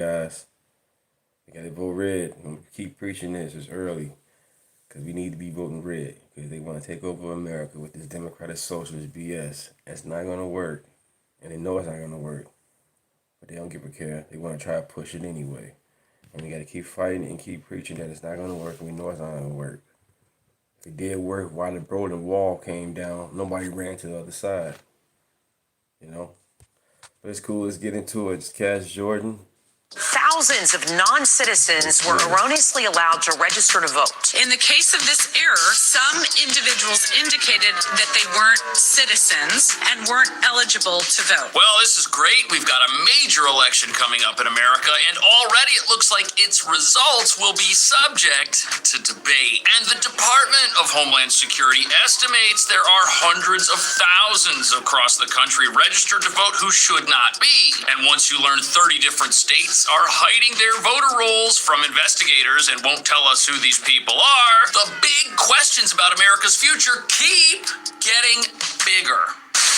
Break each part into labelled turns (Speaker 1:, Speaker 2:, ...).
Speaker 1: Guys, we gotta vote red. I'm gonna keep preaching this. It's early because we need to be voting red because they want to take over America with this democratic socialist BS. It's not gonna work, and they know it's not gonna work, but they don't give a care. They want to try to push it anyway, and we gotta keep fighting and keep preaching that it's not gonna work. And we know it's not gonna work. If it did work while the Berlin Wall came down, nobody ran to the other side. But it's cool. Let's get into it. It's Cash Jordan.
Speaker 2: Thousands of non-citizens were erroneously allowed to register to vote.
Speaker 3: In the case of this error, some individuals indicated that they weren't citizens and weren't eligible to vote.
Speaker 4: Well, this is great. We've got a major election coming up in America, and already it looks like its results will be subject to debate. And the Department of Homeland Security estimates there are hundreds of thousands across the country registered to vote who should not be. And once you learn 30 different states are hiding their voter rolls from investigators and won't tell us who these people are, the big questions about America's future keep getting bigger.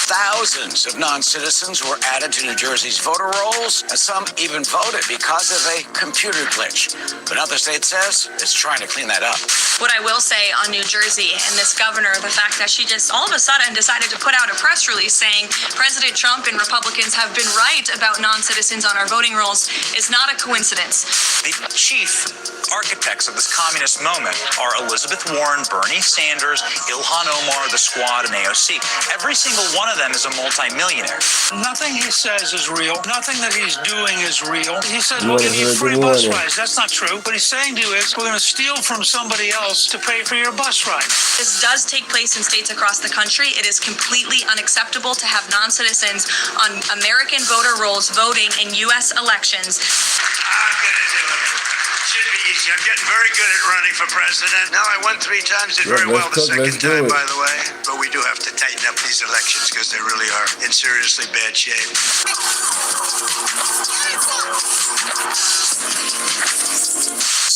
Speaker 5: Thousands of non-citizens were added to New Jersey's voter rolls, and some even voted because of a computer glitch. But another state says it's trying to clean that up.
Speaker 6: What I will say on New Jersey and this governor, the fact that she just all of a sudden decided to put out a press release saying President Trump and Republicans have been right about non-citizens on our voting rolls is not a coincidence.
Speaker 7: The chief architects of this communist moment are Elizabeth Warren, Bernie Sanders, Ilhan Omar, the Squad, and AOC. Every single one of them is a multimillionaire.
Speaker 8: Nothing he says is real. Nothing that he's doing is real. He says we'll give you free bus rides. That's not true. What he's saying to you is we're going to steal from somebody else to pay for your bus ride.
Speaker 6: This does take place in states across the country. It is completely unacceptable to have non-citizens on American voter rolls voting in U.S. elections.
Speaker 9: I'm going to do it. Should be easy. I'm getting very good at running for president. Now, I won 3 times, did very well the second time, by the way. But we do have to tighten up these elections because they really are in seriously bad shape.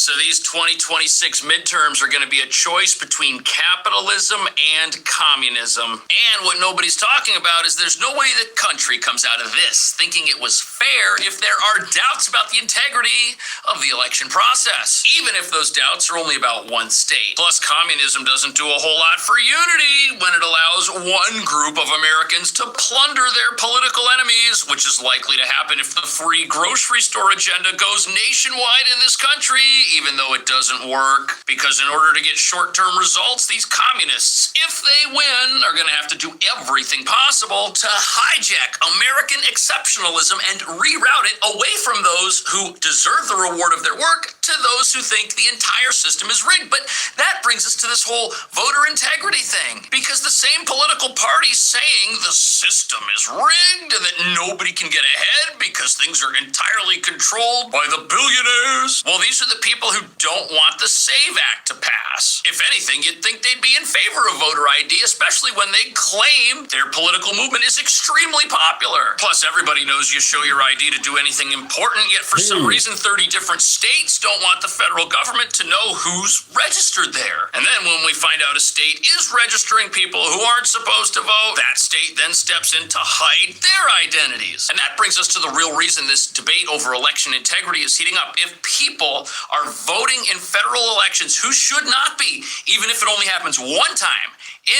Speaker 4: So these 2026 midterms are going to be a choice between capitalism and communism. And what nobody's talking about is there's no way the country comes out of this thinking it was fair if there are doubts about the integrity of the election process, even if those doubts are only about one state. Plus, communism doesn't do a whole lot for unity when it allows one group of Americans to plunder their political enemies, which is likely to happen if the free grocery store agenda goes nationwide in this country, even though it doesn't work. Because in order to get short-term results, these communists, if they win, are going to have to do everything possible to hijack American exceptionalism and reroute it away from those who deserve the reward of their work to those who think the entire system is rigged. But that brings us to this whole voter integrity thing, because the same political parties saying the system is rigged and that nobody can get ahead because things are entirely controlled by the billionaires, well, these are the people who don't want the SAVE Act to pass. If anything, you'd think they'd be in favor of voter ID, especially when they claim their political movement is extremely popular. Plus, everybody knows you show your ID to do anything important, yet for some reason 30 different states don't want the federal government to know who's registered there. And then when we find out a state is registering people who aren't supposed to vote, that state then steps in to hide their identities. And that brings us to the real reason this debate over election integrity is heating up. If people are voting in federal elections who should not be, even if it only happens one time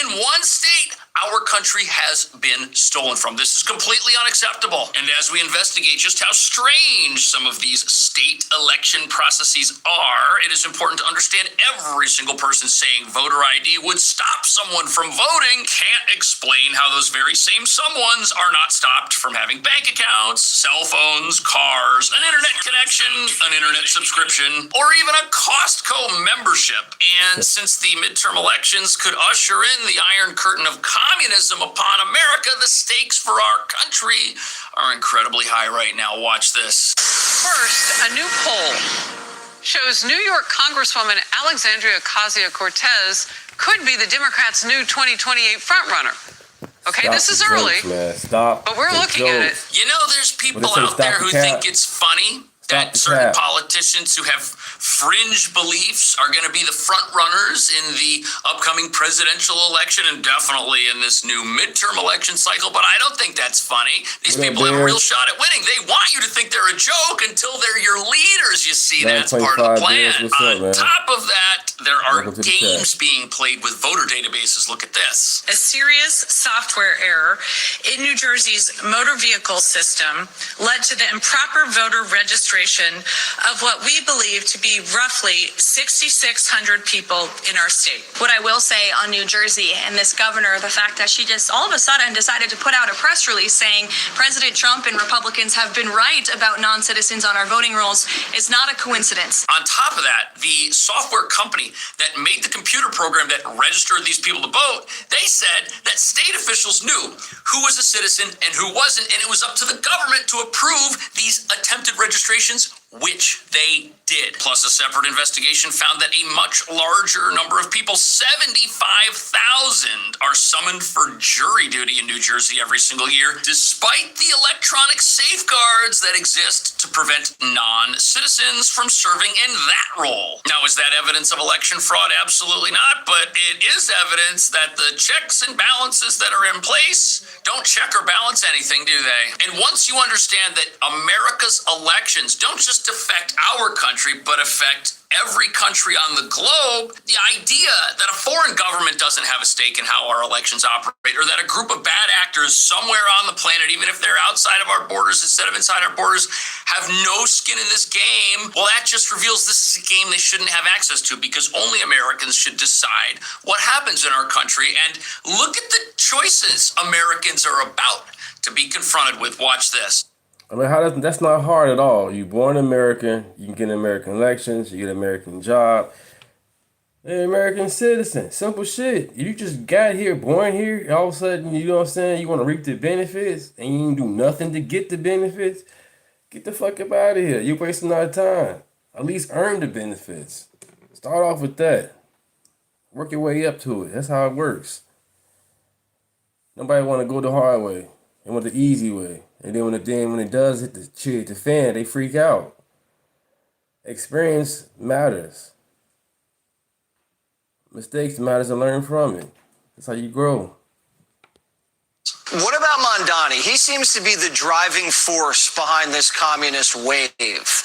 Speaker 4: in one state, our country has been stolen from. This is completely unacceptable. And as we investigate just how strange some of these state election processes are, it is important to understand every single person saying voter ID would stop someone from voting can't explain how those very same someones are not stopped from having bank accounts, cell phones, cars, an internet connection, an internet subscription, or even a Costco membership. And since the midterm elections could usher in the Iron Curtain of communism upon America, the stakes for our country are incredibly high right now. Watch this.
Speaker 3: First, a new poll shows New York Congresswoman Alexandria Ocasio-Cortez could be the Democrats' new 2028 frontrunner. Okay, this is early,
Speaker 1: Stop
Speaker 3: but we're looking at it.
Speaker 4: You know, there's people out there who think it's funny that certain politicians who have fringe beliefs are going to be the front runners in the upcoming presidential election and definitely in this new midterm election cycle. But I don't think that's funny. These people have a real shot at winning. They want you to think they're a joke until they're your leaders. You see, that's part of the plan. On top of that, there are games being played with voter databases. Look at this.
Speaker 2: A serious software error in New Jersey's motor vehicle system led to the improper voter registration of what we believe to be roughly 6,600 people in our state.
Speaker 6: What I will say on New Jersey and this governor, the fact that she just all of a sudden decided to put out a press release saying President Trump and Republicans have been right about non-citizens on our voting rolls is not a coincidence.
Speaker 4: On top of that, the software company that made the computer program that registered these people to vote, they said that state officials knew who was a citizen and who wasn't, and it was up to the government to approve these attempted registrations, which they did. Plus, a separate investigation found that a much larger number of people, 75,000, are summoned for jury duty in New Jersey every single year, despite the electronic safeguards that exist to prevent non-citizens from serving in that role. Now, is that evidence of election fraud? Absolutely not, but it is evidence that the checks and balances that are in place don't check or balance anything, do they? And once you understand that America's elections don't just affect our country, but affect every country on the globe, the idea that a foreign government doesn't have a stake in how our elections operate, or that a group of bad actors somewhere on the planet, even if they're outside of our borders instead of inside our borders, have no skin in this game, well, that just reveals this is a game they shouldn't have access to, because only Americans should decide what happens in our country. And look at the choices Americans are about to be confronted with. Watch this.
Speaker 1: I mean, that's not hard at all. You're born American, you can get American elections, you get an American job, you're an American citizen. Simple shit. You just got here, born here, all of a sudden, you know what I'm saying, you want to reap the benefits, and you didn't do nothing to get the benefits. Get the fuck up out of here. You're wasting our time. At least earn the benefits. Start off with that. Work your way up to it. That's how it works. Nobody want to go the hard way. They want the easy way. And then when it does hit the fan, they freak out. Experience matters. Mistakes matters and learn from it. That's how you grow.
Speaker 10: What about Mondani? He seems to be the driving force behind this communist wave.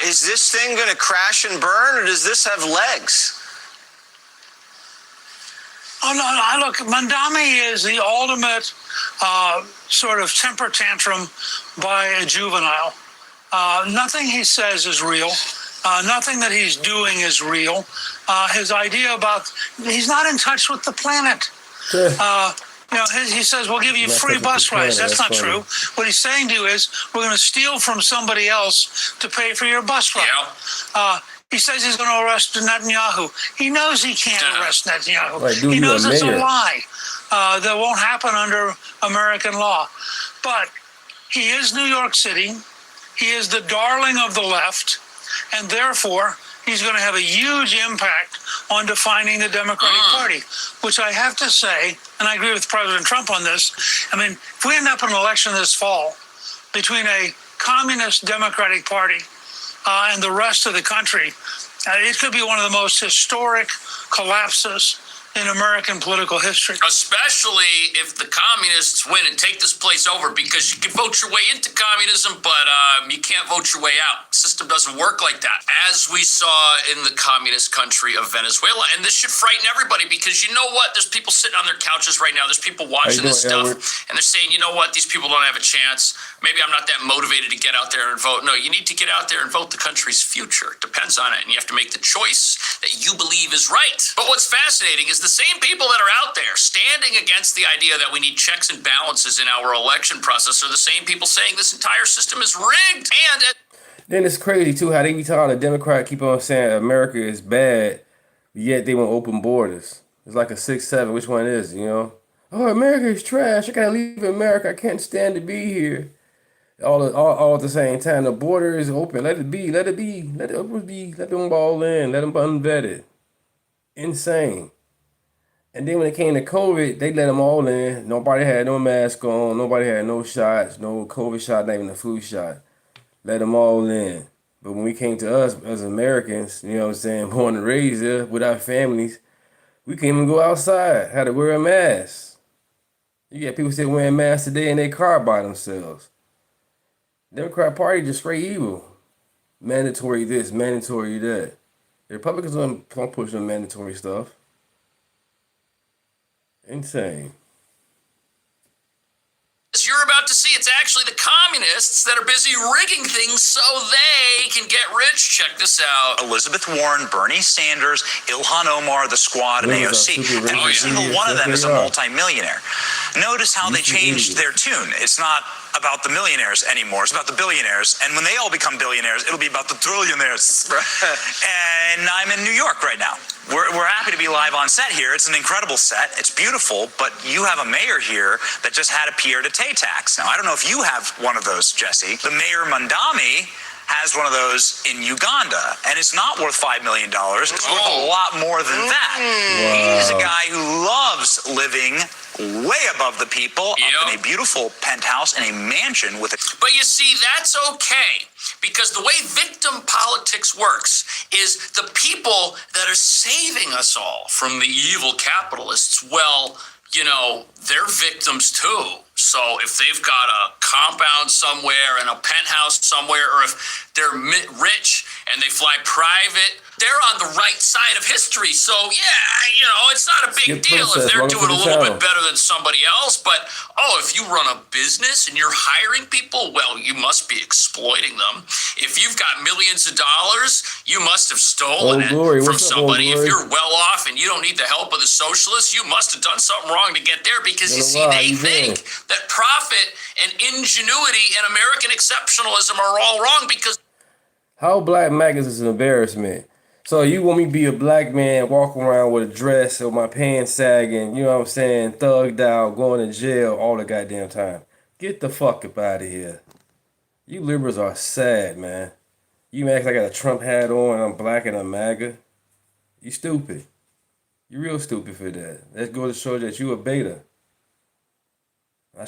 Speaker 10: Is this thing going to crash and burn, or does this have legs?
Speaker 8: Oh, no, look, Mondani is the ultimate sort of temper tantrum by a juvenile. Nothing he says is real. Nothing that he's doing is real. His idea about, he's not in touch with the planet. He says, we'll give you free bus rides. That's not true. What he's saying to you is, we're going to steal from somebody else to pay for your bus ride. He says he's going to arrest Netanyahu. He knows he can't arrest Netanyahu.
Speaker 1: Right,
Speaker 8: he knows it's a lie. That won't happen under American law. But he is New York City. He is the darling of the left. And therefore, he's going to have a huge impact on defining the Democratic Party, which I have to say, and I agree with President Trump on this, I mean, if we end up in an election this fall between a communist Democratic Party and the rest of the country, it could be one of the most historic collapses in American political history.
Speaker 4: Especially if the communists win and take this place over, because you can vote your way into communism, but you can't vote your way out. The system doesn't work like that. As we saw in the communist country of Venezuela, and this should frighten everybody, because you know what? There's people sitting on their couches right now. There's people watching this stuff, and they're saying, you know what? These people don't have a chance. Maybe I'm not that motivated to get out there and vote. No, you need to get out there and vote. The country's future depends on it, and you have to make the choice that you believe is right. But what's fascinating is the same people that are out there standing against the idea that we need checks and balances in our election process are the same people saying this entire system is rigged. And
Speaker 1: then it's crazy too how they be telling the Democrat keep on saying America is bad, yet they want open borders. It's like a 6-7. Which one is, you know? Oh, America is trash. I gotta leave America. I can't stand to be here. All at the same time. The border is open. Let it be. Let it be. Let it be. Let them all in. Let them unvetted. Insane. And then when it came to COVID, they let them all in. Nobody had no mask on. Nobody had no shots. No COVID shot, not even a flu shot. let them all in. But when we came to us as Americans, you know what I'm saying, born and raised there with our families, we can't even go outside. Had to wear a mask. You got people still wearing masks today in their car by themselves. Democrat Party just straight evil. Mandatory this, mandatory that. The Republicans don't push on mandatory stuff. Insane.
Speaker 4: As you're about to see, it's actually the communists that are busy rigging things so they can get rich. Check this out.
Speaker 7: Elizabeth Warren, Bernie Sanders, Ilhan Omar, the Squad, and AOC. And every single one of them is a multimillionaire. Notice how they changed their tune. It's not about the millionaires anymore. It's about the billionaires. And when they all become billionaires, it'll be about the trillionaires. And I'm in New York right now. We're happy to be live on set here. It's an incredible set. It's beautiful, but you have a mayor here that just had a Pierre Tay tax. Now, I don't know if you have one of those, Jesse. The mayor Mandami has one of those in Uganda, and it's not worth $5 million. It's worth a lot more than that. Wow. He's a guy who loves living way above the people, up in a beautiful penthouse in a mansion with a...
Speaker 4: But you see, that's okay, because the way victim politics works is the people that are saving us all from the evil capitalists, well, you know, they're victims too. So if they've got a compound somewhere and a penthouse somewhere, or if they're rich and they fly private, they're on the right side of history. So yeah, you know, it's not a big deal if they're doing a little bit better than somebody else. But if you run a business and you're hiring people, well, you must be exploiting them. If you've got millions of dollars, you must have stolen it from somebody. If you're well off and you don't need the help of the socialists, you must have done something wrong to get there, because you see, they think that profit and ingenuity and American exceptionalism are all wrong. Because
Speaker 1: how black MAGA is an embarrassment. So you want me to be a black man walking around with a dress or my pants sagging, you know what I'm saying, thugged out, going to jail all the goddamn time. Get the fuck up out of here. You liberals are sad, man. You act like I got a Trump hat on and I'm black and I'm MAGA. You stupid. You real stupid for that. Let's go to show that you a beta.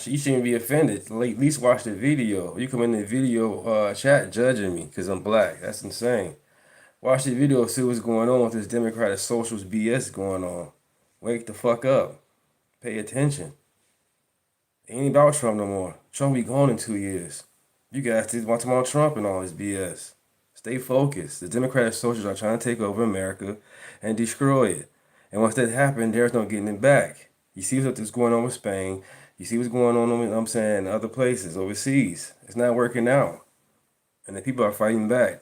Speaker 1: You shouldn't be offended. At least watch the video. You come in the video chat judging me because I'm black. That's insane. Watch the video, see what's going on with this Democratic Socialist BS going on. Wake the fuck up. Pay attention. It ain't about Trump no more. Trump be gone in 2 years. You guys just want to talk about Trump and all this BS. Stay focused. The Democratic Socialists are trying to take over America and destroy it. And once that happens, there's no getting it back. You see what's going on with Spain. You see what's going on, you know what I'm saying, in other places, overseas. It's not working out. And the people are fighting back.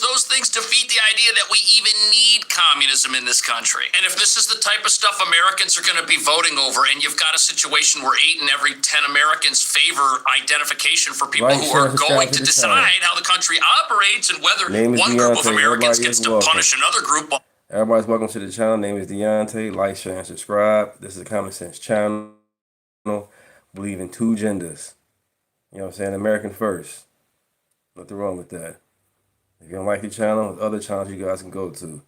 Speaker 4: those things defeat the idea that we even need communism in this country. And if this is the type of stuff Americans are going to be voting over, and you've got a situation where 8 in every 10 Americans favor identification for people who are going to decide how the country operates and whether one group of Americans gets to punish another group.
Speaker 1: Everybody's welcome to the channel. Name is Deunta. Like, share, and subscribe. This is a Common Sense channel. Believe in 2 genders. You know what I'm saying? American first. Nothing wrong with that. If you don't like the channel, other channels you guys can go to.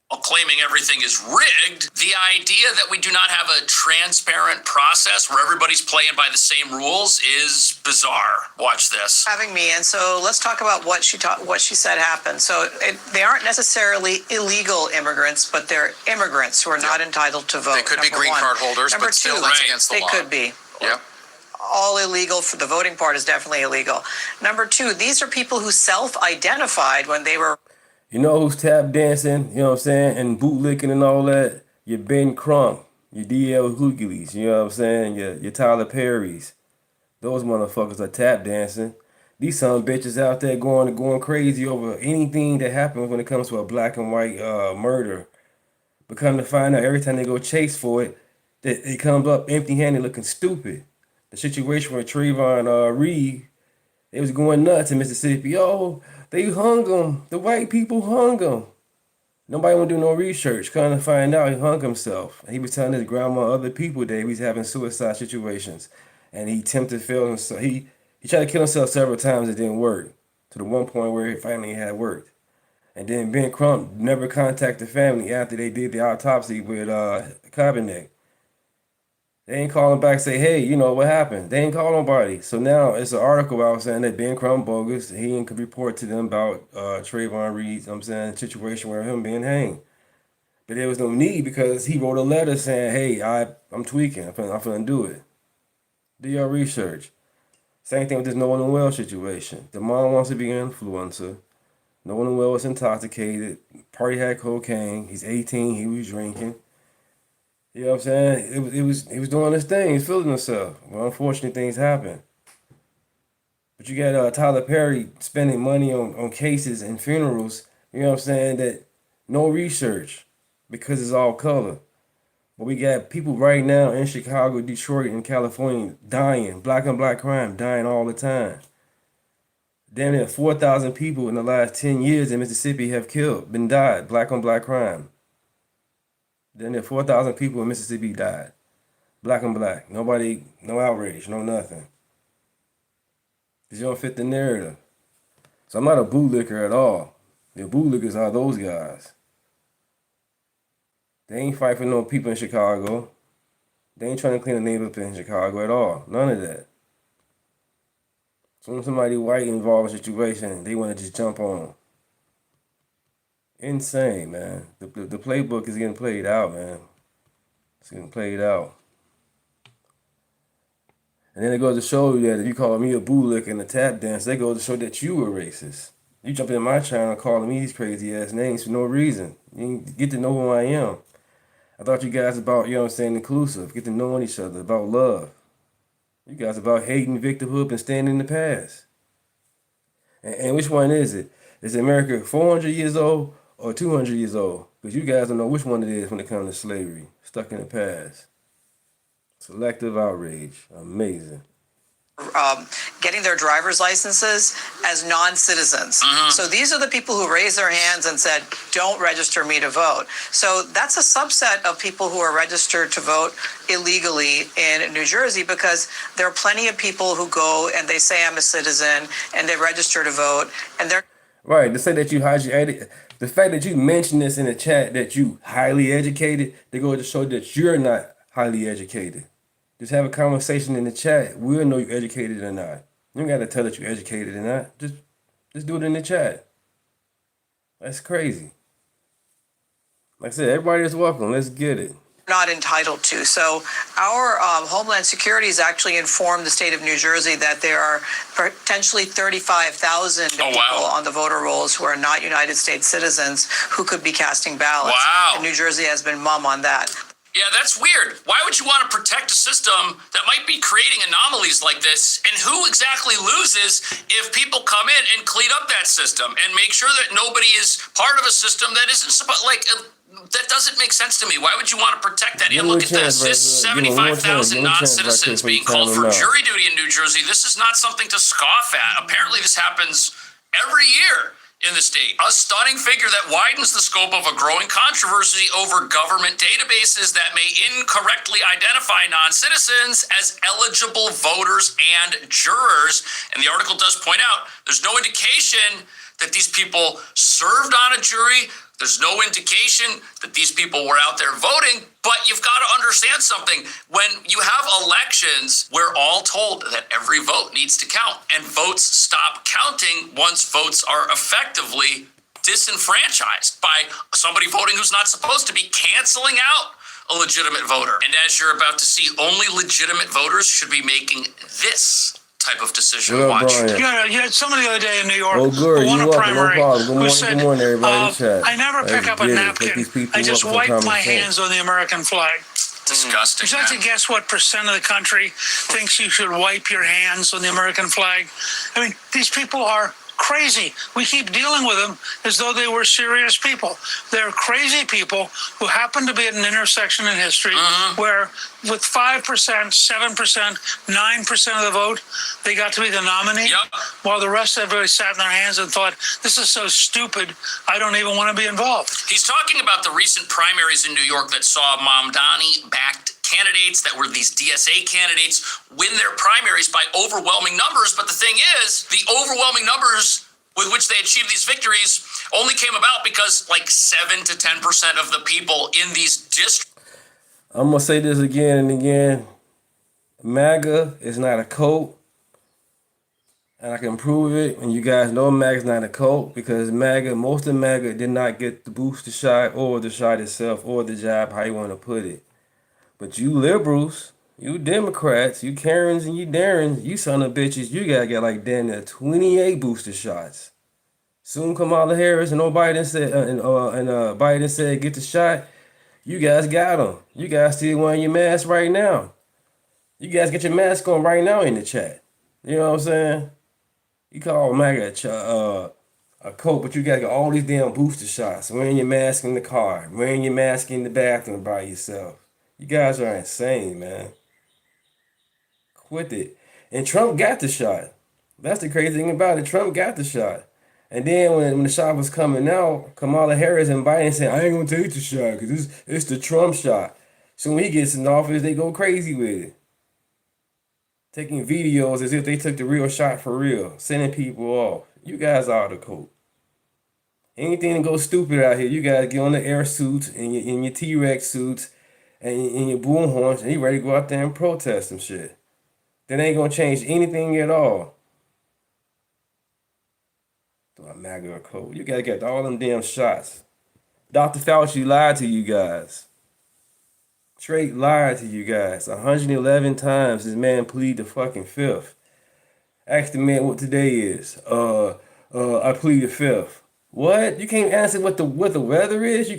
Speaker 4: Claiming everything is rigged, the idea that we do not have a transparent process where everybody's playing by the same rules is bizarre. Watch this.
Speaker 11: Having me, and so let's talk about what she said happened. So they aren't necessarily illegal immigrants, but they're immigrants who are not entitled to vote.
Speaker 12: They could be green card holders, but still that's against the law.
Speaker 11: They could be.
Speaker 12: Yep.
Speaker 11: All illegal. For the voting part is definitely illegal. Number 2, these are people who self-identified when they were.
Speaker 1: You know who's tap dancing, you know what I'm saying, and bootlicking and all that? Your Ben Crump, your D.L. Hughley's, you know what I'm saying, your Tyler Perry's. Those motherfuckers are tap dancing. These some bitches out there going crazy over anything that happens when it comes to a black and white murder. But come to find out, every time they go chase for it, it comes up empty-handed looking stupid. The situation with Trayvon Reed, they was going nuts in Mississippi. Oh, they hung him. The white people hung him. Nobody want to do no research. Kind of find out he hung himself. He was telling his grandma and other people that he was having suicide situations. And he attempted to kill himself. He tried to kill himself several times. It didn't work. To the one point where it finally had worked. And then Ben Crump never contacted the family after they did the autopsy with Kaepernick. They ain't calling back say, hey, you know, what happened? They ain't call nobody. So now it's an article out saying that Ben Crump bogus. He ain't could report to them about Trayvon Reed, you know what I'm saying, situation where him being hanged. But there was no need because he wrote a letter saying, hey, I'm tweaking. I'm finna do it. Do your research. Same thing with this No One Well situation. The mom wants to be an influencer. No One Well was intoxicated. Party had cocaine. He's 18. He was drinking. You know what I'm saying? He was doing his thing. He's feeling himself. Well, unfortunately, things happen. But you got Tyler Perry spending money on cases and funerals, you know what I'm saying, that no research because it's all color. But we got people right now in Chicago, Detroit, and California dying. Black on black crime dying all the time. Damn near 4,000 people in the last 10 years in Mississippi have been died. Black on black crime. Damn near 4,000 people in Mississippi died. Black on black. Nobody, no outrage, no nothing. Because you don't fit the narrative. So I'm not a bootlicker at all. The bootlickers are those guys. They ain't fight for no people in Chicago. They ain't trying to clean the name up in Chicago at all. None of that. So when somebody white involved in a situation, they want to just jump on them. Insane, man. The playbook is getting played out, man. It's getting played out. And then it goes to show you that if you call me a bootlicker and a tap dance, they go to show that you were racist. You jump in my channel calling me these crazy ass names for no reason. You didn't get to know who I am. I thought you guys about, you know what I'm saying, inclusive, get to know each other, about love. You guys about hating, victimhood, and standing in the past. And which one is it? Is America 400 years old or 200 years old? Because you guys don't know which one it is when it comes to slavery. Stuck in the past. Selective outrage. Amazing.
Speaker 11: Getting their driver's licenses as non-citizens. So these are the people who raised their hands and said, don't register me to vote. So that's a subset of people who are registered to vote illegally in New Jersey, because there are plenty of people who go and they say I'm a citizen and they register to vote, and they're
Speaker 1: right. To say that you the fact that you mentioned this in the chat that you highly educated, they go to show that you're not highly educated. Just have a conversation in the chat. We'll know you're educated or not. You don't got to tell that you're educated or not. Just do it in the chat. That's crazy. Like I said, everybody is welcome. Let's get it.
Speaker 11: not entitled to. So our Homeland Security has actually informed the state of New Jersey that there are potentially 35,000 people on the voter rolls who are not United States citizens who could be casting ballots.
Speaker 4: Wow.
Speaker 11: And New Jersey has been mum on that.
Speaker 4: Yeah, that's weird. Why would you want to protect a system that might be creating anomalies like this? And who exactly loses if people come in and clean up that system and make sure that nobody is part of a system that isn't supposed, that doesn't make sense to me. Why would you want to protect that? And look at this. This 75,000 non-citizens being called for jury duty in New Jersey. This is not something to scoff at. Apparently this happens every year in the state. A stunning figure that widens the scope of a growing controversy over government databases that may incorrectly identify non-citizens as eligible voters and jurors. And the article does point out there's no indication that these people served on a jury. There's no indication that these people were out there voting, but you've got to understand something. When you have elections, we're all told that every vote needs to count, and votes stop counting once votes are effectively disenfranchised by somebody voting who's not supposed to be, canceling out a legitimate voter. And as you're about to see, only legitimate voters should be making this type of decision. Watch.
Speaker 8: You had somebody the other day in New York
Speaker 1: who
Speaker 8: won a primary who said,
Speaker 1: I
Speaker 8: never pick up a napkin. I just wipe my hands on the American flag.
Speaker 4: Disgusting.
Speaker 8: Would you like to guess what percent of the country thinks you should wipe your hands on the American flag? I mean, these people are crazy. We keep dealing with them as though they were serious people. They're crazy people who happen to be at an intersection in history where with 5%, 7%, 9% of the vote, they got to be the nominee, while the rest of everybody sat in their hands and thought, this is so stupid, I don't even want to be involved.
Speaker 4: He's talking about the recent primaries in New York that saw Mamdani-backed candidates that were these DSA candidates win their primaries by overwhelming numbers. But the thing is, the overwhelming numbers with which they achieved these victories only came about because like 7 to 10% of the people in these districts.
Speaker 1: I'm going to say this again and again. MAGA is not a cult, and I can prove it. And you guys know MAGA is not a cult because most of MAGA did not get the booster shot or the shot itself or the jab, how you want to put it. But you liberals, you Democrats, you Karens and you Darrens, you son of bitches, you gotta get like damn near 28 booster shots. Soon Kamala Harris and Biden said get the shot. You guys got them. You guys still wearing your mask right now. You guys get your mask on right now in the chat. You know what I'm saying? You call MAGA a cult, but you gotta get all these damn booster shots. Wearing your mask in the car, wearing your mask in the bathroom by yourself. You guys are insane, man. Quit it. And Trump got the shot. That's the crazy thing about it. Trump got the shot. And then when the shot was coming out, Kamala Harris and Biden said, I ain't going to take the shot because it's the Trump shot. So when he gets in office, they go crazy with it. Taking videos as if they took the real shot for real. Sending people off. You guys are the cult. Anything that goes stupid out here, you guys get on the air suits and your T-Rex suits and in your boom horns, and you ready to go out there and protest some shit. That ain't gonna change anything at all. Do a MAGA code. You gotta get all them damn shots. Dr. Fauci lied to you guys. Straight lied to you guys. 111 times this man plead the fucking fifth. Ask the man what today is. I plead the fifth. What? You can't answer what the weather is?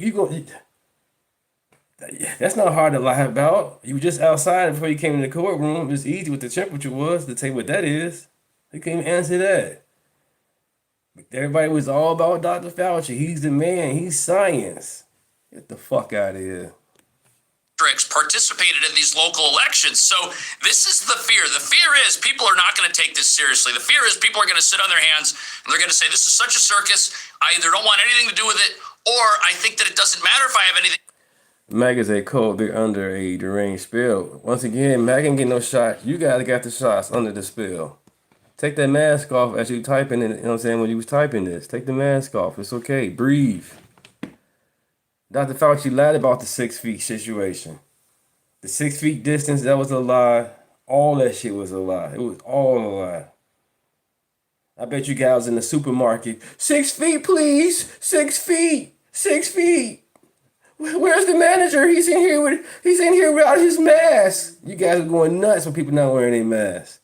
Speaker 1: That's not hard to lie about. You were just outside before you came in the courtroom. It's easy what the temperature was to tell you what that is. You can't even answer that. But everybody was all about Dr. Fauci. He's the man. He's science. Get the fuck out of here.
Speaker 4: Participated in these local elections. So this is the fear. The fear is people are not going to take this seriously. The fear is people are going to sit on their hands and they're going to say, this is such a circus. I either don't want anything to do with it, or I think that it doesn't matter if I have anything.
Speaker 1: MAGA is a cult. They're under a deranged spell. Once again, MAGA ain't get no shot. You guys got the shots under the spell. Take that mask off as you typing it. You know what I'm saying? When you was typing this, take the mask off. It's okay. Breathe. Dr. Fauci lied about the 6 feet situation. The 6 feet distance, that was a lie. All that shit was a lie. It was all a lie. I bet you guys in the supermarket, 6 feet, please. 6 feet. 6 feet. Where's the manager? He's in here without his mask. You guys are going nuts when people not wearing their masks.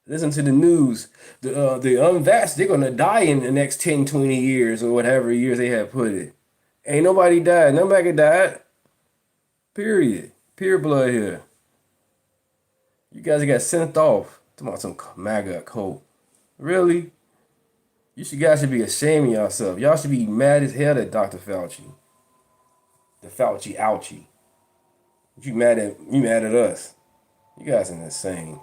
Speaker 1: Listen to the news. The unvaxxed, they're gonna die in the next 10, 20 years or whatever years they have put it. Ain't nobody died. Nobody died. Period. Pure blood here. You guys got sent off. Talking about some MAGA cult. Really? You guys should be ashamed of yourself. Y'all should be mad as hell at Dr. Fauci. The Fauci ouchie. You mad at us. You guys are insane.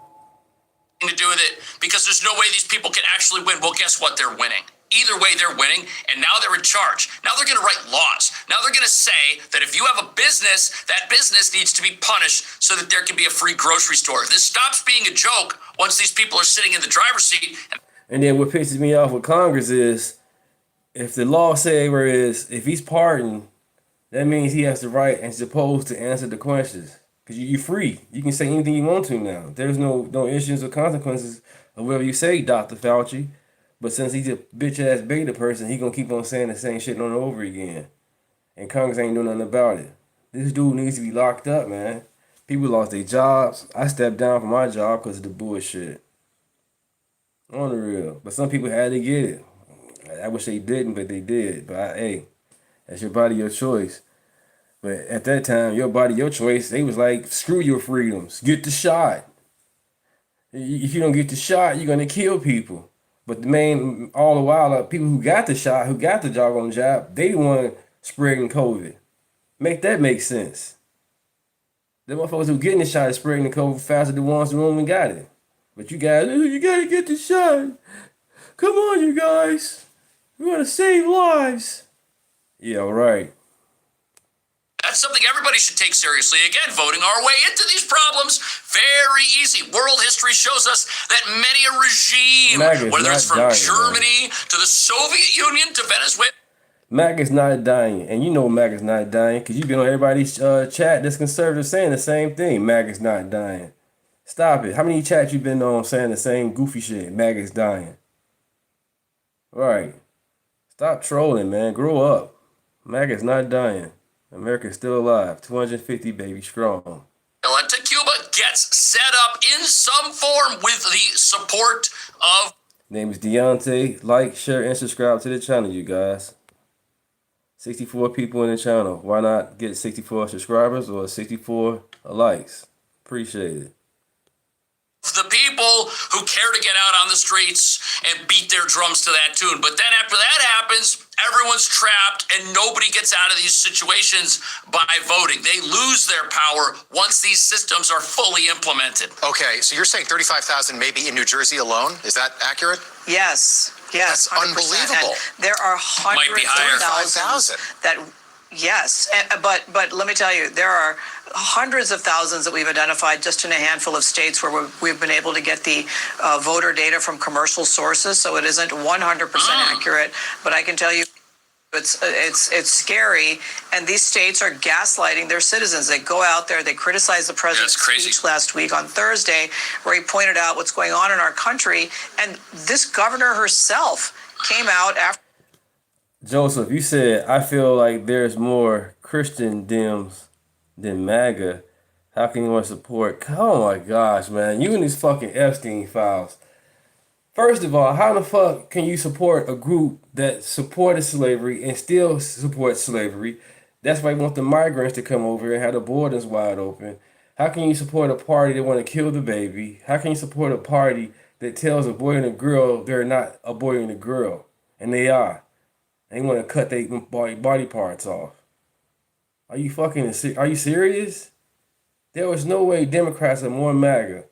Speaker 4: To do with it, because there's no way these people can actually win. Well, guess what? They're winning. Either way, they're winning, and now they're in charge. Now they're going to write laws. Now they're going to say that if you have a business, that business needs to be punished so that there can be a free grocery store. This stops being a joke once these people are sitting in the driver's seat.
Speaker 1: And then what pisses me off with Congress is, if the law saver is, if he's pardoned, that means he has the right and supposed to answer the questions. Because you're free. You can say anything you want to now. There's no issues or consequences of whatever you say, Dr. Fauci. But since he's a bitch-ass beta person, he going to keep on saying the same shit on and over again. And Congress ain't doing nothing about it. This dude needs to be locked up, man. People lost their jobs. I stepped down from my job because of the bullshit. On the real. But some people had to get it. I wish they didn't, but they did. But hey, that's your body, your choice. But at that time, your body, your choice, they was like, screw your freedoms. Get the shot. If you don't get the shot, you're going to kill people. But all the while, people who got the shot, who got the job on the job, they the one spreading COVID. Make that make sense. The motherfuckers who getting the shot is spreading the COVID faster than the ones who only got it. But you guys, you got to get the shot. Come on, you guys. We want to save lives. Yeah, right.
Speaker 4: That's something everybody should take seriously. Again, voting our way into these problems, very easy. World history shows us that many a regime, whether it's from Germany to the Soviet Union to Venezuela.
Speaker 1: MAGA's not dying. And you know MAGA's not dying because you've been on everybody's chat that's conservative saying the same thing. MAGA's not dying. Stop it. How many chats you been on saying the same goofy shit? MAGA's dying. Right. Stop trolling, man. Grow up. MAGA's not dying. America's still alive. 250 baby strong.
Speaker 4: To Cuba gets set up in some form with the support of...
Speaker 1: Name is Deunta. Like, share, and subscribe to the channel, you guys. 64 people in the channel. Why not get 64 subscribers or 64 likes? Appreciate it.
Speaker 4: The people who care to get out on the streets and beat their drums to that tune. But then after that happens, everyone's trapped and nobody gets out of these situations by voting. They lose their power once these systems are fully implemented.
Speaker 12: Okay, so you're saying 35,000 maybe in New Jersey alone? Is that accurate?
Speaker 11: Yes. Yes.
Speaker 12: That's unbelievable.
Speaker 11: And there are hundreds of thousands that... Yes, but let me tell you, there are hundreds of thousands that we've identified just in a handful of states where we've been able to get the voter data from commercial sources, so it isn't 100% accurate. But I can tell you, it's scary, and these states are gaslighting their citizens. They go out there, they criticize the president's speech last week on Thursday, where he pointed out what's going on in our country, and this governor herself came out after.
Speaker 1: Joseph, you said, I feel like there's more Christian Dems than MAGA. How can you want to support? Oh my gosh, man. You and these fucking Epstein files. First of all, how the fuck can you support a group that supported slavery and still supports slavery? That's why they want the migrants to come over and have the borders wide open. How can you support a party that want to kill the baby? How can you support a party that tells a boy and a girl they're not a boy and a girl? And they are. They want to cut their body parts off. Are you serious? There was no way Democrats are more MAGA.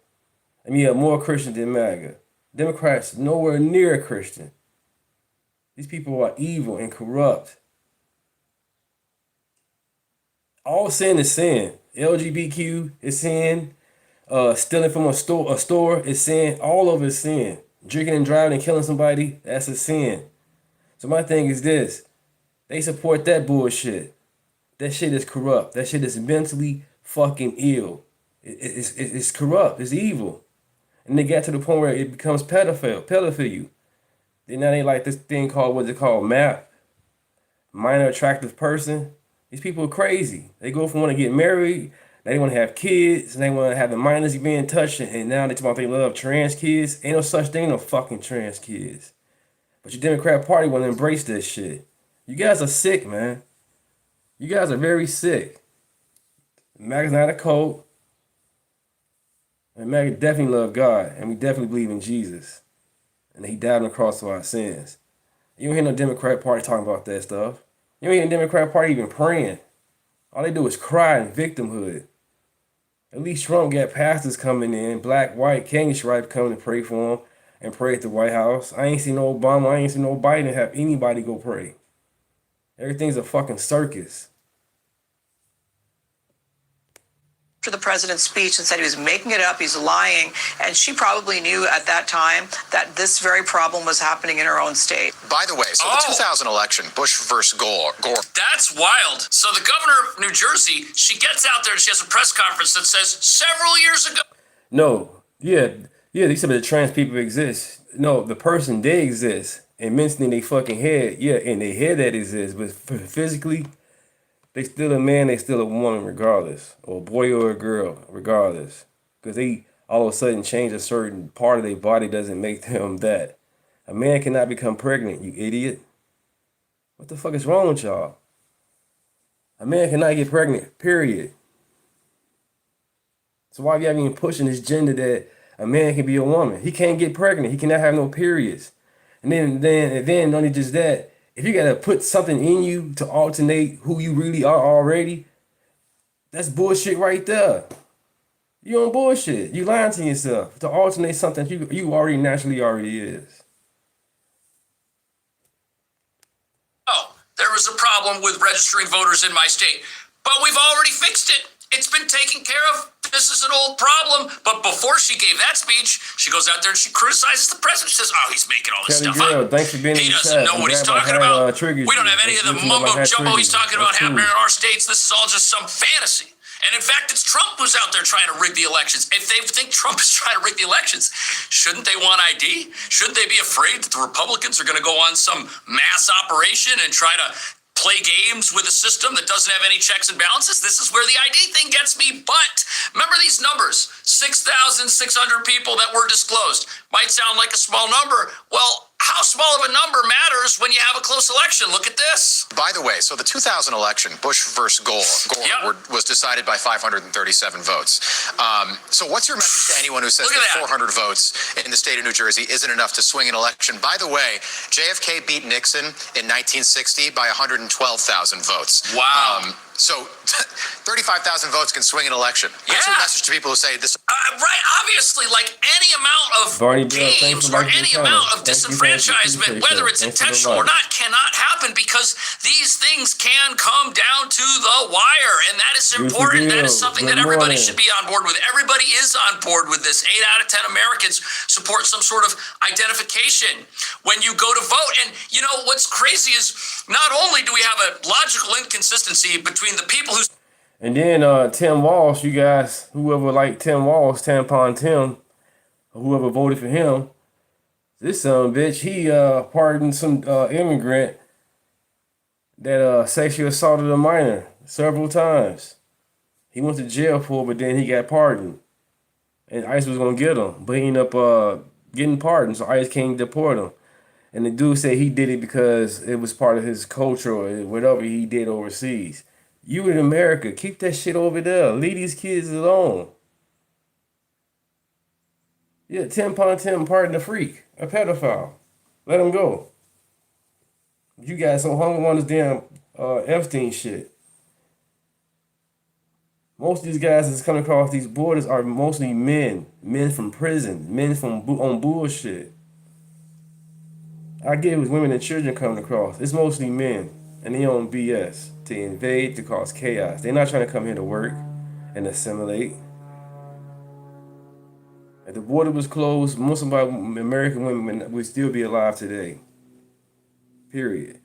Speaker 1: More Christian than MAGA. Democrats nowhere near Christian. These people are evil and corrupt. All sin is sin. LGBTQ is sin. Stealing from a store is sin. All of it is sin. Drinking and driving and killing somebody, that's a sin. So my thing is this. They support that bullshit. That shit is corrupt. That shit is mentally fucking ill. It's corrupt. It's evil. And they got to the point where it becomes pedophilia. Then now they like this thing called, what's it called, MAP? Minor attractive person. These people are crazy. They go from wanting to get married, they want to have kids, and they want to have the minors being touched, and now they talk about they love trans kids. Ain't no such thing, no fucking trans kids. But your Democrat Party want to embrace this shit. You guys are sick, man. You guys are very sick. MAGA's not a cult. And MAGA definitely love God. And we definitely believe in Jesus. And he died on the cross for our sins. You don't hear no Democrat Party talking about that stuff. You don't hear the Democrat Party even praying. All they do is cry and victimhood. At least Trump got pastors coming in, black, white, candy stripe coming to pray for him. And pray at the White House. I ain't seen no Obama. I ain't seen no Biden have anybody go pray. Everything's a fucking circus.
Speaker 11: After the president's speech and said he was making it up, he's lying, and she probably knew at that time that this very problem was happening in her own state.
Speaker 12: By the way, so the 2000 election, Bush versus Gore.
Speaker 4: That's wild. So the governor of New Jersey, she gets out there and she has a press conference that says several years ago.
Speaker 1: No, yeah, they said that trans people exist. No, the person, they exist. And mentally in their fucking head, yeah, in their head that exists. But physically, they still a man, they still a woman regardless. Or a boy or a girl, regardless. Because they all of a sudden change a certain part of their body doesn't make them that. A man cannot become pregnant, you idiot. What the fuck is wrong with y'all? A man cannot get pregnant, period. So why are you even pushing this gender that a man can be a woman? He can't get pregnant. He cannot have no periods. And then only just that, if you gotta put something in you to alternate who you really are already, that's bullshit right there. You on bullshit. You lying to yourself to alternate something you already naturally already is.
Speaker 4: Oh, there was a problem with registering voters in my state, but we've already fixed it. It's been taken care of. This is an old problem. But before she gave that speech, she goes out there and she criticizes the president. She says, oh, he's making all this stuff up.
Speaker 1: Thanks for being
Speaker 4: He doesn't know what he's talking about. We don't have any of the mumbo jumbo he's talking about happening in our states. This is all just some fantasy. And in fact, it's Trump who's out there trying to rig the elections. If they think Trump is trying to rig the elections, shouldn't they want ID? Shouldn't they be afraid that the Republicans are going to go on some mass operation and try to play games with a system that doesn't have any checks and balances? This is where the ID thing gets me. But remember these numbers, 6,600 people that were disclosed. Might sound like a small number. Well, how small of a number matters when you have a close election? Look at this.
Speaker 12: By the way, so the 2000 election, Bush versus Gore was decided by 537 votes. So what's your message to anyone who says that 400 votes in the state of New Jersey isn't enough to swing an election? By the way, JFK beat Nixon in 1960 by 112,000 votes.
Speaker 4: Wow.
Speaker 12: So 35,000 votes can swing an election. What's your message to people who say this?
Speaker 4: Right, obviously, like any amount of games or any amount of disenfranchisement, whether it's intentional or not, cannot happen because these things can come down to the wire. And that is important. That is something that everybody should be on board with. Everybody is on board with this. 8 out of 10 Americans support some sort of identification when you go to vote. And, you know, what's crazy is not only do we have a logical inconsistency between the people who...
Speaker 1: And then Tim Walsh, you guys, whoever liked Tim Walsh, Tampon Tim, whoever voted for him, this son of a bitch, he pardoned some immigrant that sexually assaulted a minor several times. He went to jail for it, but then he got pardoned. And ICE was going to get him, but he ended up getting pardoned, so ICE can't deport him. And the dude said he did it because it was part of his culture or whatever he did overseas. You in America, keep that shit over there. Leave these kids alone. Yeah, Tim pardon the freak, a pedophile. Let him go. You guys so hung on this damn Epstein shit. Most of these guys that's coming across these borders are mostly men from prison, men from on bullshit. I get it with women and children coming across. It's mostly men, and they on BS to invade, to cause chaos. They're not trying to come here to work and assimilate. If the border was closed, most of our American women would still be alive today. Period.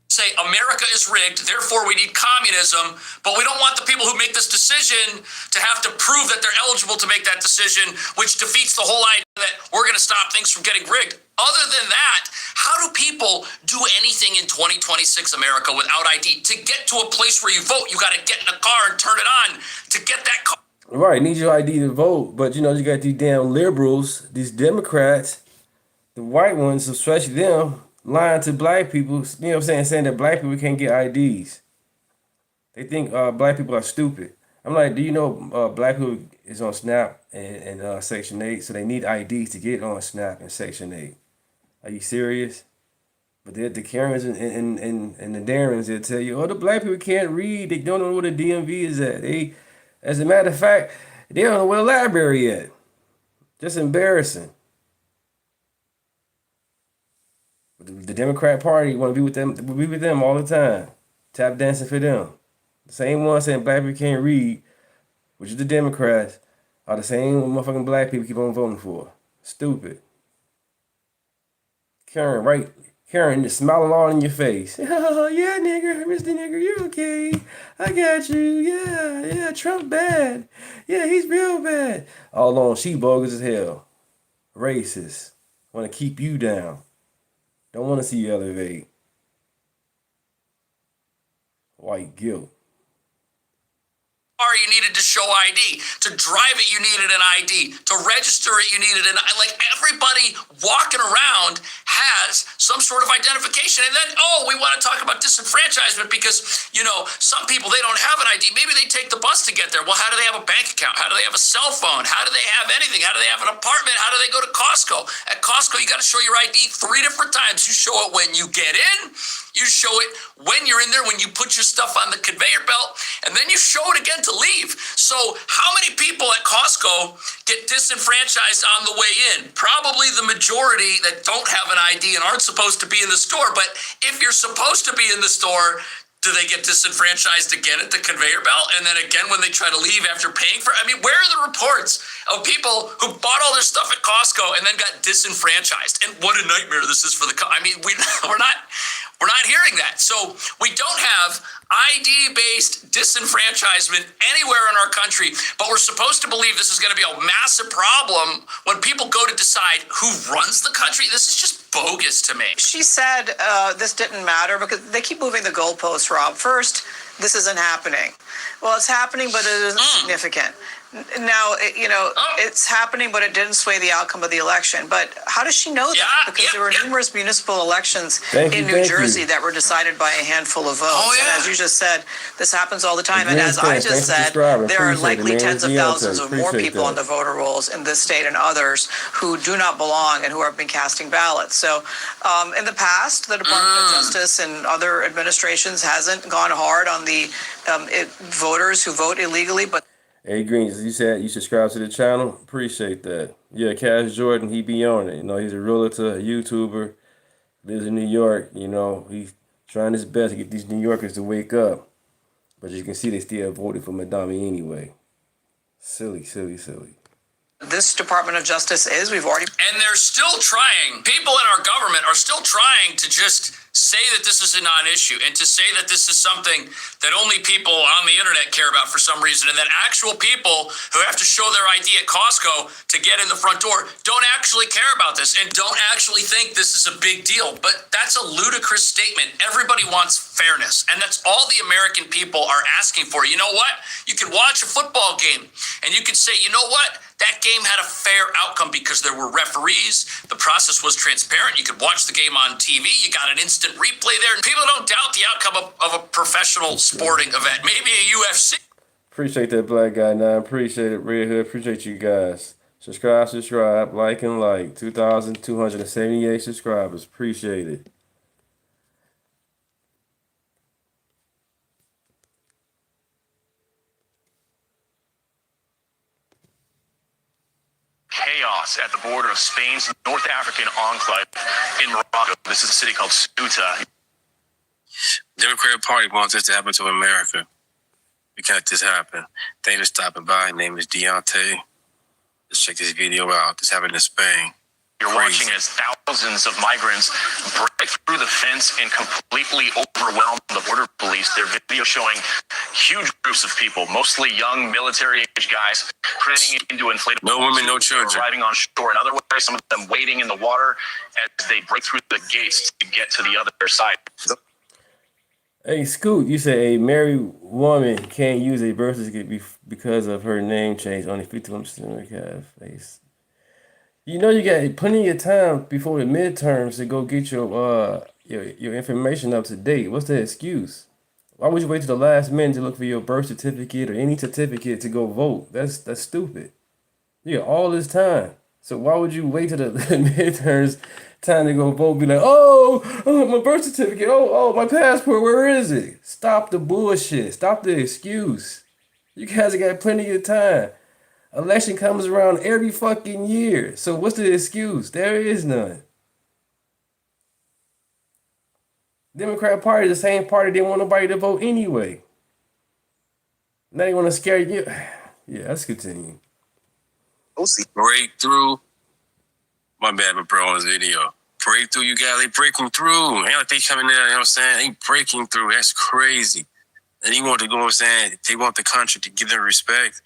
Speaker 4: Say America is rigged, therefore we need communism, but we don't want the people who make this decision to have to prove that they're eligible to make that decision, which defeats the whole idea that we're going to stop things from getting rigged. Other than that, how do people do anything in 2026 America without ID? To get to a place where you vote, you got to get in a car and turn it on to get that car.
Speaker 1: Right, need your ID to vote, but you know, you got these damn liberals, these Democrats, the white ones, especially them, lying to black people, you know what I'm saying, saying that black people can't get IDs. They think black people are stupid. I'm like, do you know black people is on SNAP and Section 8, so they need IDs to get on SNAP and Section 8. Are you serious? But the Karens and the Darrens, they'll tell you, oh, the black people can't read. They don't know where the DMV is at. They, as a matter of fact, they don't know where the library at. Just embarrassing. The Democrat Party want to be with them all the time. Tap dancing for them. The same ones saying black people can't read, which is the Democrats, are the same motherfucking black people keep on voting for. Stupid. Karen just smiling all in your face. Oh, yeah, nigger, Mr. Nigger, you're okay. I got you. Yeah, Trump bad. Yeah, he's real bad. All along, she bogus as hell. Racist. Want to keep you down. Don't want to see you elevate. White guilt.
Speaker 4: You needed to show ID. To drive it, you needed an ID. To register it, you needed an ID. Like, everybody walking around has some sort of identification. And then, we want to talk about disenfranchisement because, you know, some people, they don't have an ID. Maybe they take the bus to get there. Well, how do they have a bank account? How do they have a cell phone? How do they have anything? How do they have an apartment? How do they go to Costco? At Costco, you got to show your ID 3 different times. You show it when you get in. You show it when you're in there, when you put your stuff on the conveyor belt, and then you show it again to leave. So how many people at Costco get disenfranchised on the way in? Probably the majority that don't have an ID and aren't supposed to be in the store. But if you're supposed to be in the store, do they get disenfranchised again at the conveyor belt? And then again when they try to leave after paying for it? I mean, where are the reports of people who bought all their stuff at Costco and then got disenfranchised? And what a nightmare this is for the... I mean, we're not... We're not hearing that. So we don't have ID-based disenfranchisement anywhere in our country, but we're supposed to believe this is going to be a massive problem when people go to decide who runs the country. This is just bogus to me.
Speaker 11: She said this didn't matter because they keep moving the goalposts, Rob. First, this isn't happening. Well, it's happening, but it isn't significant. Now, it's happening, but it didn't sway the outcome of the election. But how does she know that? Because there were numerous municipal elections in New Jersey that were decided by a handful of votes. And as you just said, this happens all the time. And as I just said, there are likely tens of thousands of more people on the voter rolls in this state and others who do not belong and who have been casting ballots. So in the past, the Department of Justice and other administrations hasn't gone hard on the voters who vote illegally, but
Speaker 1: Hey Greens, you said you subscribe to the channel. Appreciate that. Yeah, Cash Jordan, he be on it. He's a realtor, a YouTuber, lives in New York. He's trying his best to get these New Yorkers to wake up. But you can see they still voted for Madami anyway. Silly.
Speaker 11: this Department of Justice is. We've already...
Speaker 4: And they're still trying. People in our government are still trying to just say that this is a non-issue and to say that this is something that only people on the internet care about for some reason, and that actual people who have to show their ID at Costco to get in the front door don't actually care about this and don't actually think this is a big deal. But that's a ludicrous statement. Everybody wants fairness, and that's all the American people are asking for. You know what? You can watch a football game and you can say, you know what? That game had a fair outcome because there were referees. The process was transparent. You could watch the game on TV. You got an instant replay there. And people don't doubt the outcome of a professional sporting event, maybe a UFC.
Speaker 1: Appreciate that, Black Guy 9. Appreciate it, Red Hood. Appreciate you guys. Subscribe, like, and like. 2,278 subscribers. Appreciate it.
Speaker 13: Chaos at the border of Spain's North African enclave in Morocco. This is a city called Ceuta.
Speaker 14: Democratic Party wants this to happen to America. We can't let this happen. Thanks for stopping by. My name is Deunta. Let's check this video out. This happened in Spain.
Speaker 13: You're watching as thousands of migrants break through the fence and completely overwhelm the border police. Their video showing huge groups of people, mostly young military-age guys, cramming into inflatable.
Speaker 14: No women, no children.
Speaker 13: Arriving on shore. In other words, some of them wading in the water as they break through the gates to get to the other side.
Speaker 1: Hey, Scoot, you say a married woman can't use a birth certificate because of her name change. Only 51% of the face. You know you got plenty of time before the midterms to go get your information up to date. What's the excuse? Why would you wait to the last minute to look for your birth certificate or any certificate to go vote? That's stupid. You got all this time. So why would you wait to the midterms time to go vote? Be like, oh, my birth certificate. Oh, my passport. Where is it? Stop the bullshit. Stop the excuse. You guys have got plenty of time. Election comes around every fucking year. So what's the excuse? There is none. Democrat Party, the same party, they want nobody to vote anyway. Now they want to scare you. Yeah, let's continue.
Speaker 14: Breakthrough. My bad, but bro, on this video. Breakthrough, you guys, they breaking through. Ain't like they coming there, you know what I'm saying? They breaking through. That's crazy. And you want to go, I'm saying, they want the country to give them respect.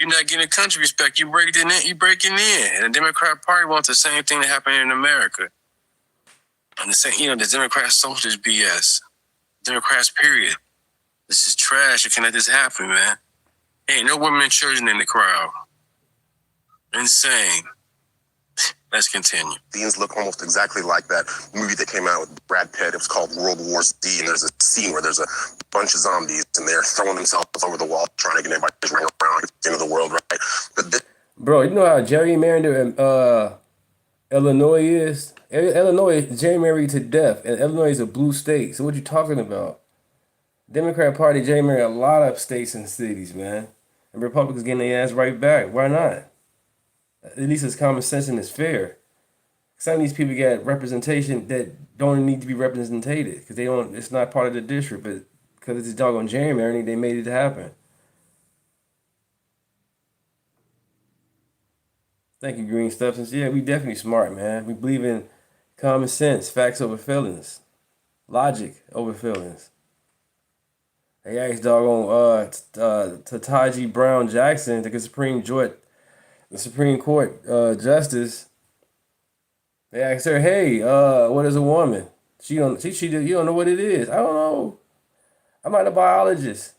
Speaker 14: You're not getting country respect. You breaking in. And the Democrat Party wants the same thing to happen in America. And the same, the Democrats socialist BS. Democrats, period. This is trash. You can't let this happen, man. Ain't no women and children in the crowd. Insane. Let's continue.
Speaker 15: Scenes look almost exactly like that movie that came out with Brad Pitt. It was called World War Z, and there's a scene where there's a bunch of zombies, and they're throwing themselves over the wall, trying to get anybody to run around at the end of the world, right? But
Speaker 1: bro, you know how gerrymandered Illinois is? Illinois is gerrymandered to death, and Illinois is a blue state. So what you talking about? Democrat Party gerrymandered a lot of states and cities, man. And Republicans getting their ass right back. Why not? At least it's common sense and it's fair. Some of these people get representation that don't need to be represented because they don't. It's not part of the district, but because it's doggone gerrymandering, they made it happen. Thank you, Green Substance. Yeah, we definitely smart, man. We believe in common sense, facts over feelings. Logic over feelings. They asked doggone Tataji Brown Jackson, the Supreme Court justice. They asked her, "Hey, what is a woman?" You don't know what it is. I don't know. I'm not a biologist.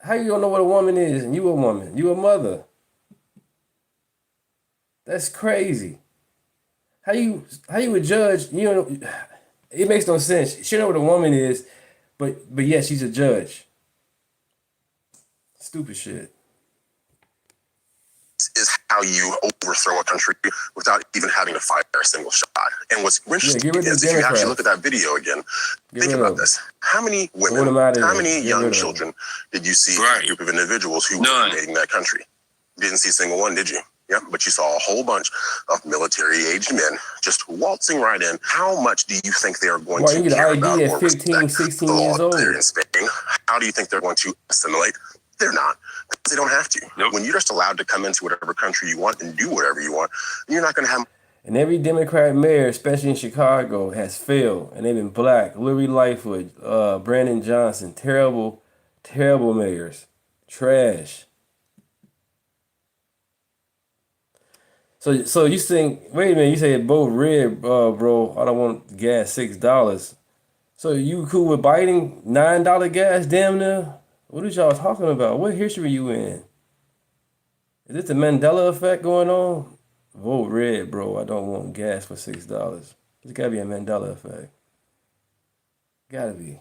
Speaker 1: How you don't know what a woman is? And you a woman. You a mother. That's crazy. How you a judge? You know, it makes no sense. She know what a woman is, but yeah, she's a judge. Stupid shit.
Speaker 15: Is how you overthrow a country without even having to fire a single shot. And what's interesting is if you actually look at that video again, think about this. How many women, how many young children did you see in a group of individuals who were invading that country? You didn't see a single one, did you? Yeah, but you saw a whole bunch of military-aged men just waltzing right in. How much do you think they are going to care about or respect 16 the laws there in Spain? How do you think they're going to assimilate? They're not. They don't have to. Nope. When you're just allowed to come into whatever country you want and do whatever you want, you're not going to have...
Speaker 1: And every Democrat mayor, especially in Chicago, has failed. And they've been black. Lori Lightfoot, Brandon Johnson. Terrible, terrible mayors. Trash. So you think, wait a minute, you say both red, bro, I don't want gas $6. So you cool with biting $9 gas damn near? What are y'all talking about? What history are you in? Is this the Mandela effect going on? Vote red, bro. I don't want gas for $6. There's gotta be a Mandela effect. Gotta be.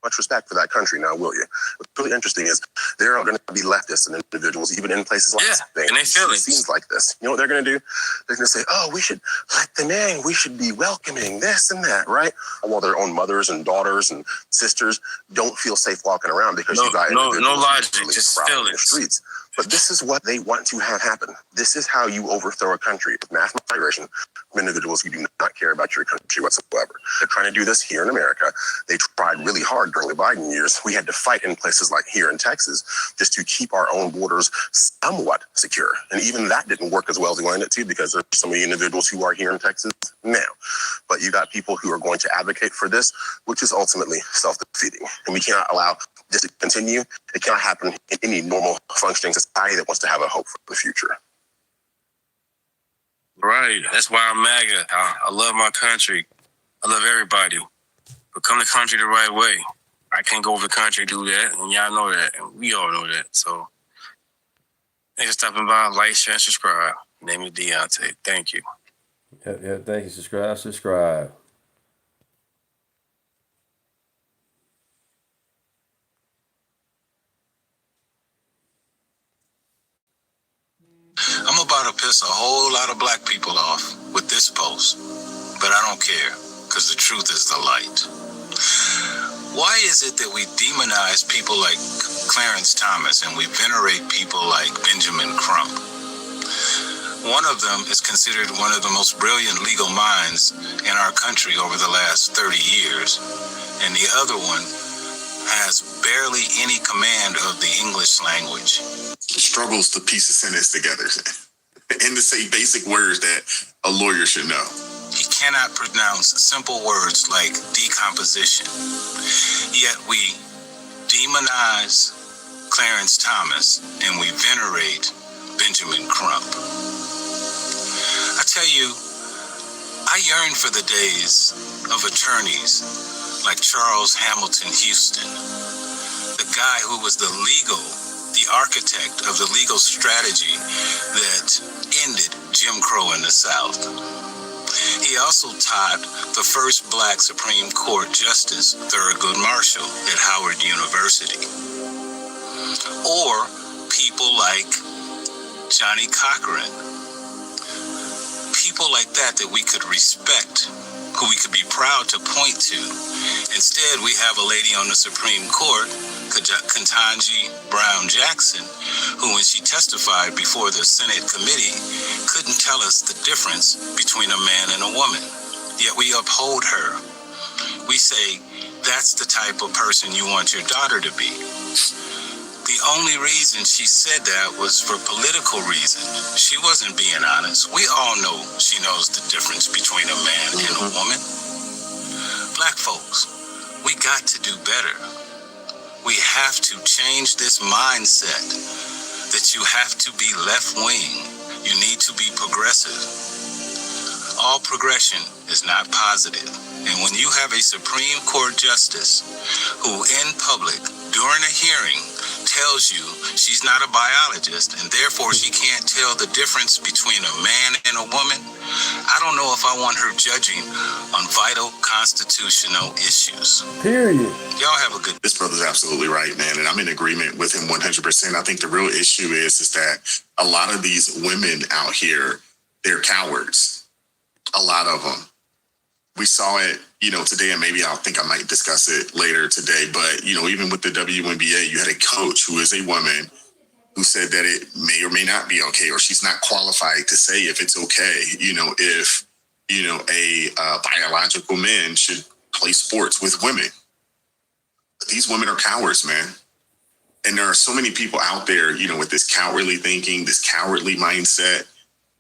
Speaker 15: Much respect for that country now, will you? What's really interesting is there are going to be leftists and individuals, even in places like Spain.
Speaker 14: And they feel it.
Speaker 15: Scenes like this. You know what they're going to do? They're going to say, oh, we should let them in. We should be welcoming this and that, right? While their own mothers and daughters and sisters don't feel safe walking around because you got
Speaker 14: no logic, just feel
Speaker 15: in the streets. But this is what they want to have happen. This is how you overthrow a country with mass migration from individuals who do not care about your country whatsoever. They're trying to do this here in America. They tried really hard during the Biden years. We had to fight in places like here in Texas just to keep our own borders somewhat secure. And even that didn't work as well as we wanted it to because there's so many individuals who are here in Texas now. But you got people who are going to advocate for this, which is ultimately self-defeating. And we cannot allow this to continue. It cannot happen in any normal functioning society that wants to have a hope for the future.
Speaker 14: Right. That's why I'm MAGA. I love my country. I love everybody. But come to country the right way. I can't go over the country do that, and y'all know that, and we all know that. So, thanks for stopping by. Like, share, and subscribe. Name is Deunta. Thank you.
Speaker 1: Yeah, thank you. Subscribe.
Speaker 16: I'm about to piss a whole lot of black people off with this post, but I don't care, because the truth is the light. Why is it that we demonize people like Clarence Thomas and we venerate people like Benjamin Crump? One of them is considered one of the most brilliant legal minds in our country over the last 30 years, and the other one has barely any command of the English language.
Speaker 17: Struggles to piece a sentence together and to say basic words that a lawyer should know.
Speaker 16: He cannot pronounce simple words like decomposition. Yet we demonize Clarence Thomas and we venerate Benjamin Crump. I tell you, I yearn for the days of attorneys like Charles Hamilton Houston, the guy who was the architect of the legal strategy that ended Jim Crow in the South. He also taught the first black Supreme Court Justice, Thurgood Marshall, at Howard University. Or people like Johnny Cochran. People like that we could respect, who we could be proud to point to. Instead, we have a lady on the Supreme Court, Ketanji Brown Jackson, who, when she testified before the Senate committee, couldn't tell us the difference between a man and a woman. Yet we uphold her. We say, that's the type of person you want your daughter to be. The only reason she said that was for political reasons. She wasn't being honest. We all know she knows the difference between a man and a woman. Black folks, we got to do better. We have to change this mindset that you have to be left-wing. You need to be progressive. All progression is not positive. And when you have a Supreme Court justice who in public during a hearing tells you she's not a biologist and therefore she can't tell the difference between a man and a woman, I don't know if I want her judging on vital constitutional issues.
Speaker 1: Period.
Speaker 16: Y'all have a good...
Speaker 17: This brother's absolutely right, man, and I'm in agreement with him 100%. I think the real issue is that a lot of these women out here, they're cowards. A lot of them. We saw it, today, and maybe I think I might discuss it later today, but, even with the WNBA, you had a coach who is a woman who said that it may or may not be okay, or she's not qualified to say if it's okay, if, a biological man should play sports with women. But these women are cowards, man. And there are so many people out there, with this cowardly thinking, this cowardly mindset.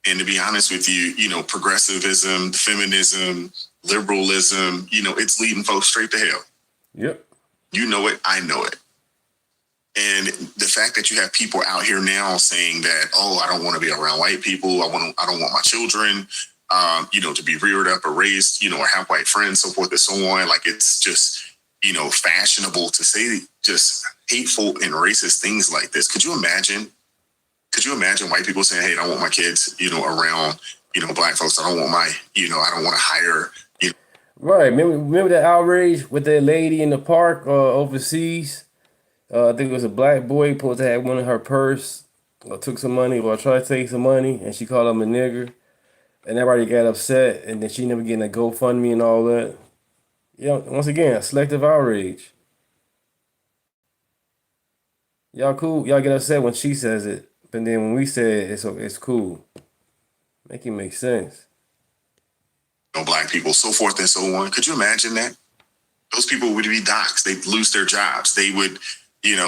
Speaker 17: And to be honest with you, progressivism, feminism, liberalism, it's leading folks straight to hell.
Speaker 1: Yep.
Speaker 17: You know it. I know it. And the fact that you have people out here now saying that, oh, I don't want to be around white people. I don't want my children, to be reared up or raised, or have white friends, so forth and so on. Like, it's just, fashionable to say just hateful and racist things like this. Could you imagine white people saying, hey, I don't want my kids, around, black folks. I don't want I don't want to hire,
Speaker 1: Right. Remember that outrage with that lady in the park overseas? I think it was a black boy supposed to have one in her purse, or took some money, or tried to take some money, and she called him a nigger. And everybody got upset, and then she never getting a GoFundMe and all that. Once again, selective outrage. Y'all cool. Y'all get upset when she says it, but then when we say it, it's cool. Make it make sense.
Speaker 17: Black people, so forth and so on. Could you imagine that? Those people would be doxxed. They'd lose their jobs. They would, they'd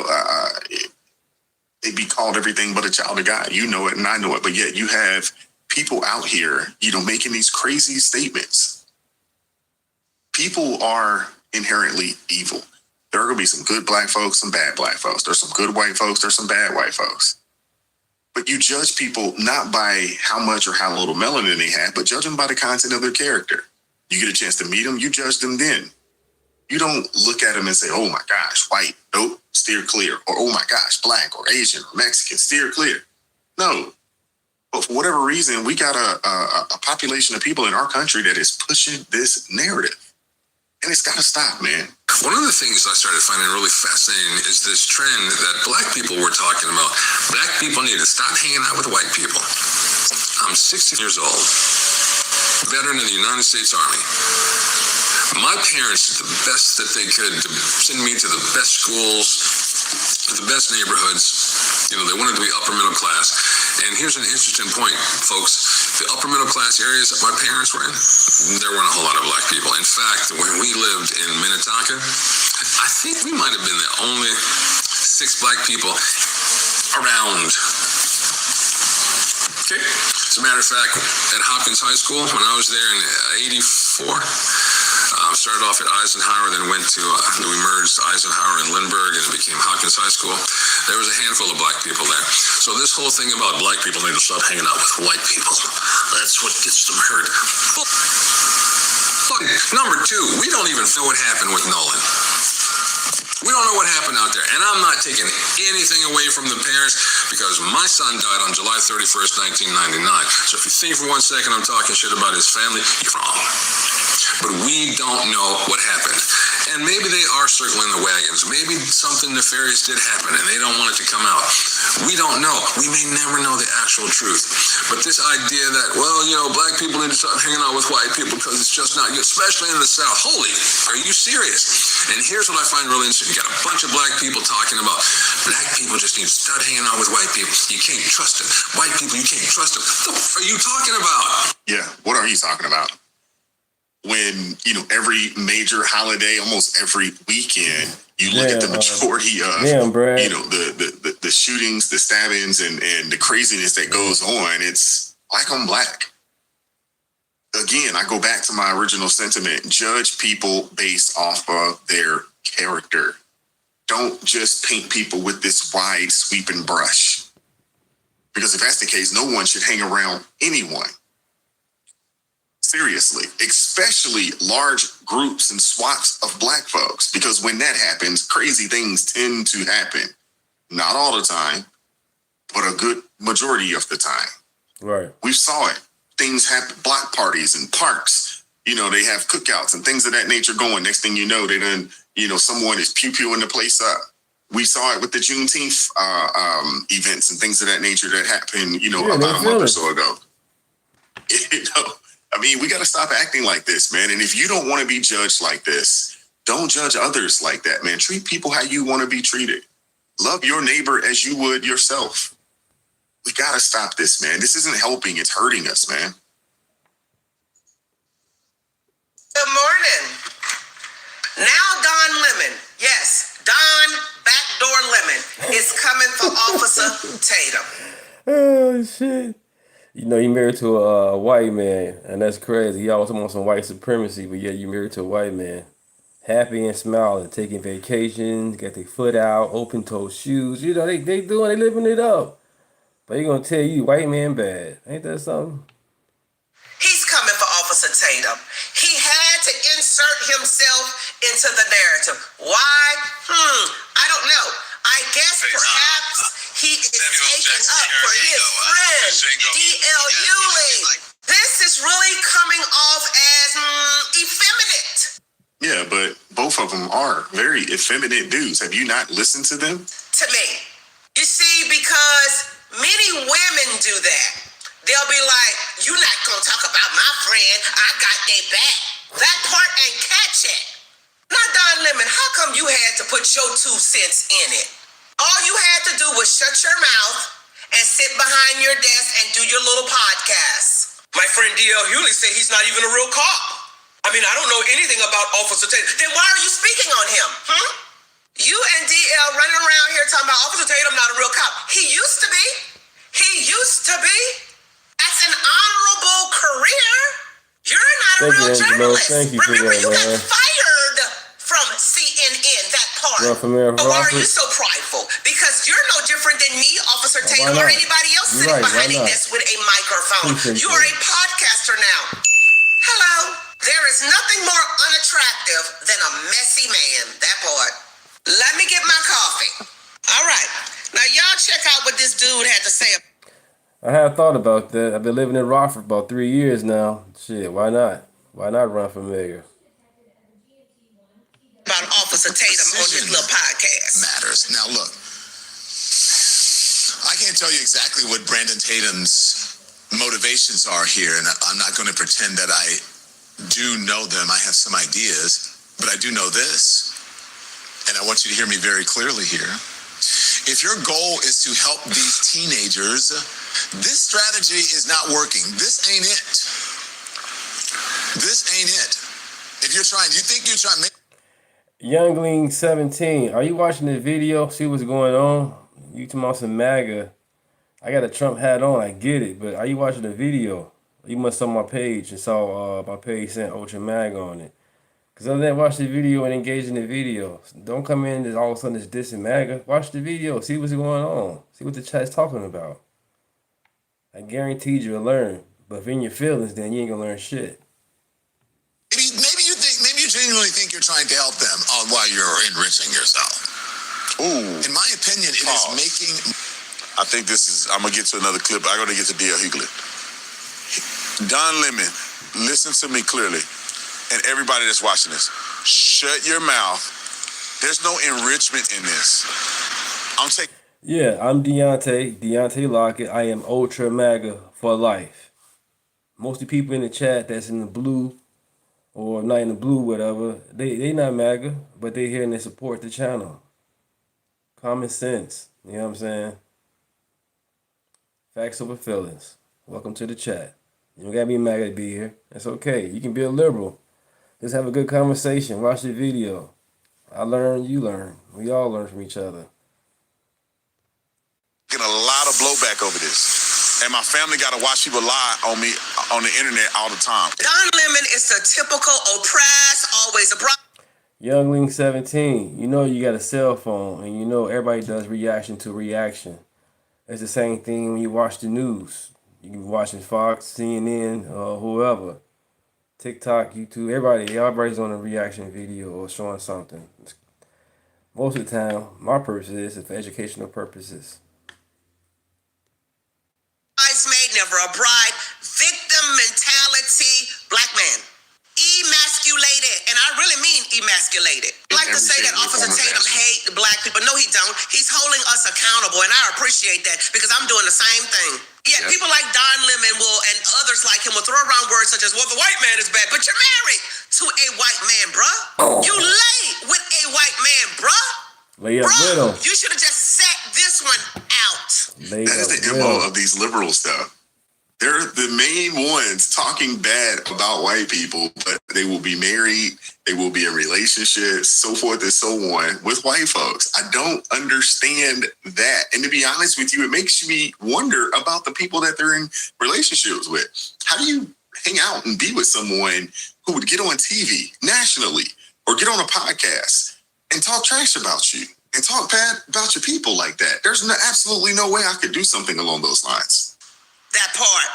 Speaker 17: be called everything but a child of God. You know it and I know it. But yet you have people out here, making these crazy statements. People are inherently evil. There are going to be some good black folks, some bad black folks. There's some good white folks. There's some bad white folks. But you judge people not by how much or how little melanin they have, but judge them by the content of their character. You get a chance to meet them, you judge them then. You don't look at them and say, oh my gosh, white, nope, steer clear. Or, oh my gosh, black or Asian or Mexican, steer clear. No. But for whatever reason, we got a population of people in our country that is pushing this narrative. And it's got to stop, man.
Speaker 18: One of the things I started finding really fascinating is this trend that black people were talking about. Black people need to stop hanging out with white people. I'm 60 years old, veteran of the United States Army. My parents did the best that they could to send me to the best schools, the best neighborhoods. They wanted to be upper middle class. And here's an interesting point, folks. The upper middle class areas that my parents were in, there weren't a whole lot of black people. In fact, when we lived in Minnetonka, I think we might have been the only 6 black people around. Okay. As a matter of fact, at Hopkins High School, when I was there in '84, started off at Eisenhower, then went to, we merged Eisenhower and Lindbergh, and it became Hopkins High School. There was a handful of black people there. So this whole thing about black people need to stop hanging out with white people, that's what gets them hurt. Number 2, we don't even know what happened with Nolan. We don't know what happened out there. And I'm not taking anything away from the parents because my son died on July 31st, 1999. So if you think for one second I'm talking shit about his family, you're wrong. But we don't know what happened. And maybe they are circling the wagons. Maybe something nefarious did happen and they don't want it to come out. We don't know. We may never know the actual truth. But this idea that, black people need to stop hanging out with white people because it's just not good, especially in the South. Holy, are you serious? And here's what I find really interesting. You got a bunch of black people talking about black people just need to start hanging out with white people. You can't trust them. White people, you can't trust them. What the f are you talking about?
Speaker 17: Yeah, what are you talking about? When, every major holiday, almost every weekend, you look at the majority of, the shootings, the stabbings, and the craziness that goes on, it's black on black. again, I go back to my original sentiment. Judge people based off of their character. Don't just paint people with this wide sweeping brush. Because if that's the case, no one should hang around anyone. Seriously, especially large groups and swaths of Black folks. Because when that happens, crazy things tend to happen. Not all the time, but a good majority of the time.
Speaker 1: Right.
Speaker 17: We saw it. Things happen, block parties and parks. You know, they have cookouts and things of that nature going. Next thing you know, they done, you know, someone is pew-pewing the place up. We saw it with the Juneteenth events and things of that nature that happened, you know, about a month or so ago. You know, I mean, we got to stop acting like this, man. And if you don't want to be judged like this, don't judge others like that, man. Treat people how you want to be treated. Love your neighbor as you would yourself. We got to stop this, man. This isn't helping. It's hurting us, man.
Speaker 19: Good morning. Now Don Lemon, yes, Don Backdoor Lemon is coming for Officer Tatum.
Speaker 1: Oh, shit. You know, you married to a white man, and that's crazy. He always wants some white supremacy, but yet you married to a white man. Happy and smiling, taking vacations, got their foot out, open-toe shoes. You know, they living it up. But he gonna tell you, white man bad. Ain't that something?
Speaker 19: He's coming for Officer Tatum. He had to insert himself into the narrative. Why? I don't know. I guess perhaps he is taking up for his friend, D.L. Hewley. This is really coming off as effeminate.
Speaker 17: Yeah, but both of them are very effeminate dudes. Have you not listened to them?
Speaker 19: To me. You see, because many women do that. They'll be like, you're not going to talk about my friend. I got their back. That part ain't catch it. Now, Don Lemon, how come you had to put your 2 cents in it? All you had to do was shut your mouth and sit behind your desk and do your little podcast. My friend D.L. Hewley said he's not even a real cop. I mean, I don't know anything about Officer Tatum. Then why are you speaking on him? You and D.L. running around here talking about Officer Tatum not a real cop. He used to be. He used to be. That's an honorable career. You're not a real journalist. Remember, you got fired from CNN, that part. Why are you so prideful? Because you're no different than me, Officer Tatum, or anybody else sitting behind a desk with a microphone. You are a podcaster now. Hello. There is nothing more unattractive than a messy man. That part. Let me get my coffee. All right. Now, y'all check out what this dude had to say.
Speaker 1: I have thought about that. I've been living in Rockford for about 3 years now. Shit, why not? Why not run for mayor?
Speaker 19: About Officer Tatum on his little podcast.
Speaker 20: Matters. Now, look. I can't tell you exactly what Brandon Tatum's motivations are here, and I'm not going to pretend that I do know them. I have some ideas, but I do know this, and I want you to hear me very clearly here. If your goal is to help these teenagers, this strategy is not working. This ain't it. This ain't it. If you're trying, you think you're trying.
Speaker 1: Youngling 17, are you watching the video? See what's going on? You talking about some MAGA? I got a Trump hat on. I get it, but are you watching the video? You must saw my page and saw my page saying Ultra MAGA on it. Because other than watch the video and engage in the video. Don't come in and all of a sudden it's dissing MAGA. Watch the video. See what's going on. See what the chat's talking about. I guarantee you'll learn. But if in your feelings, then you ain't going to learn shit.
Speaker 20: Maybe you genuinely think you're trying to help them while you're enriching yourself.
Speaker 15: Ooh.
Speaker 20: In my opinion, it is making...
Speaker 15: I think this is... I'm going to get to another clip. I'm going to get to D.L. Hewley. Don Lemon, listen to me clearly. And everybody that's watching this, shut your mouth. There's no enrichment in this.
Speaker 1: Yeah, I'm Deunta Lockett. I am Ultra MAGA for life. Most of the people in the chat that's in the blue or not in the blue, whatever, they not MAGA, but they here and they support the channel. Common sense. You know what I'm saying? Facts over feelings. Welcome to the chat. You don't gotta be MAGA to be here. That's okay. You can be a liberal. Just have a good conversation. Watch the video. I learn, you learn. We all learn from each other.
Speaker 15: Getting a lot of blowback over this.
Speaker 17: And my family got to watch people lie on me on the internet all the time.
Speaker 19: Don Lemon is the typical oppressed, always abroad.
Speaker 1: Youngling 17, you know you got a cell phone, and you know everybody does reaction to reaction. It's the same thing when you watch the news. You can be watching Fox, CNN, whoever. TikTok, YouTube, everybody's on a reaction video or showing something. Most of the time, my purpose is for educational purposes.
Speaker 19: Bridesmaid, never a bride. Victim mentality, black man. Emasculated, and I really mean emasculated. I like to say that Officer Tatum hate the black people. No, he don't. He's holding us accountable, and I appreciate that because I'm doing the same thing. Yeah, people like Don Lemon and others like him will throw around words such as, well, the white man is bad, but you're married to a white man, bruh. You lay with a white man, bruh.
Speaker 1: Lay up with him.
Speaker 19: You should have just sat this one out.
Speaker 17: That is the MO of these liberals, though. They're the main ones talking bad about white people, but they will be married, they will be in relationships, so forth and so on with white folks. I don't understand that. And to be honest with you, it makes me wonder about the people that they're in relationships with. How do you hang out and be with someone who would get on TV nationally or get on a podcast and talk trash about you and talk bad about your people like that? There's absolutely no way I could do something along those lines.
Speaker 19: That part.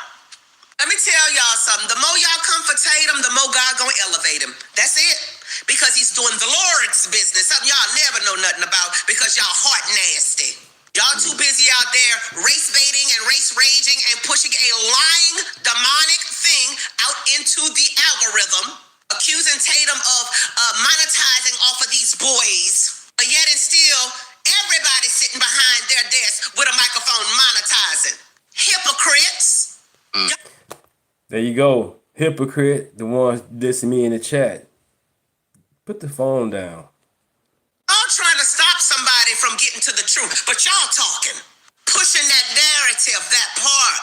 Speaker 19: Let me tell y'all something. The more y'all comfort Tatum, the more God gonna elevate him. That's it. Because he's doing the Lord's business. Something y'all never know nothing about because y'all heart nasty. Y'all too busy out there race baiting and race raging and pushing a lying, demonic thing out into the algorithm, accusing Tatum of monetizing off of these boys. But yet and still, everybody's sitting behind their desk with a microphone monetizing. Hypocrites.
Speaker 1: There you go. Hypocrite, the ones dissing me in the chat. Put the phone down.
Speaker 19: All trying to stop somebody from getting to the truth, but y'all talking, pushing that narrative, that part.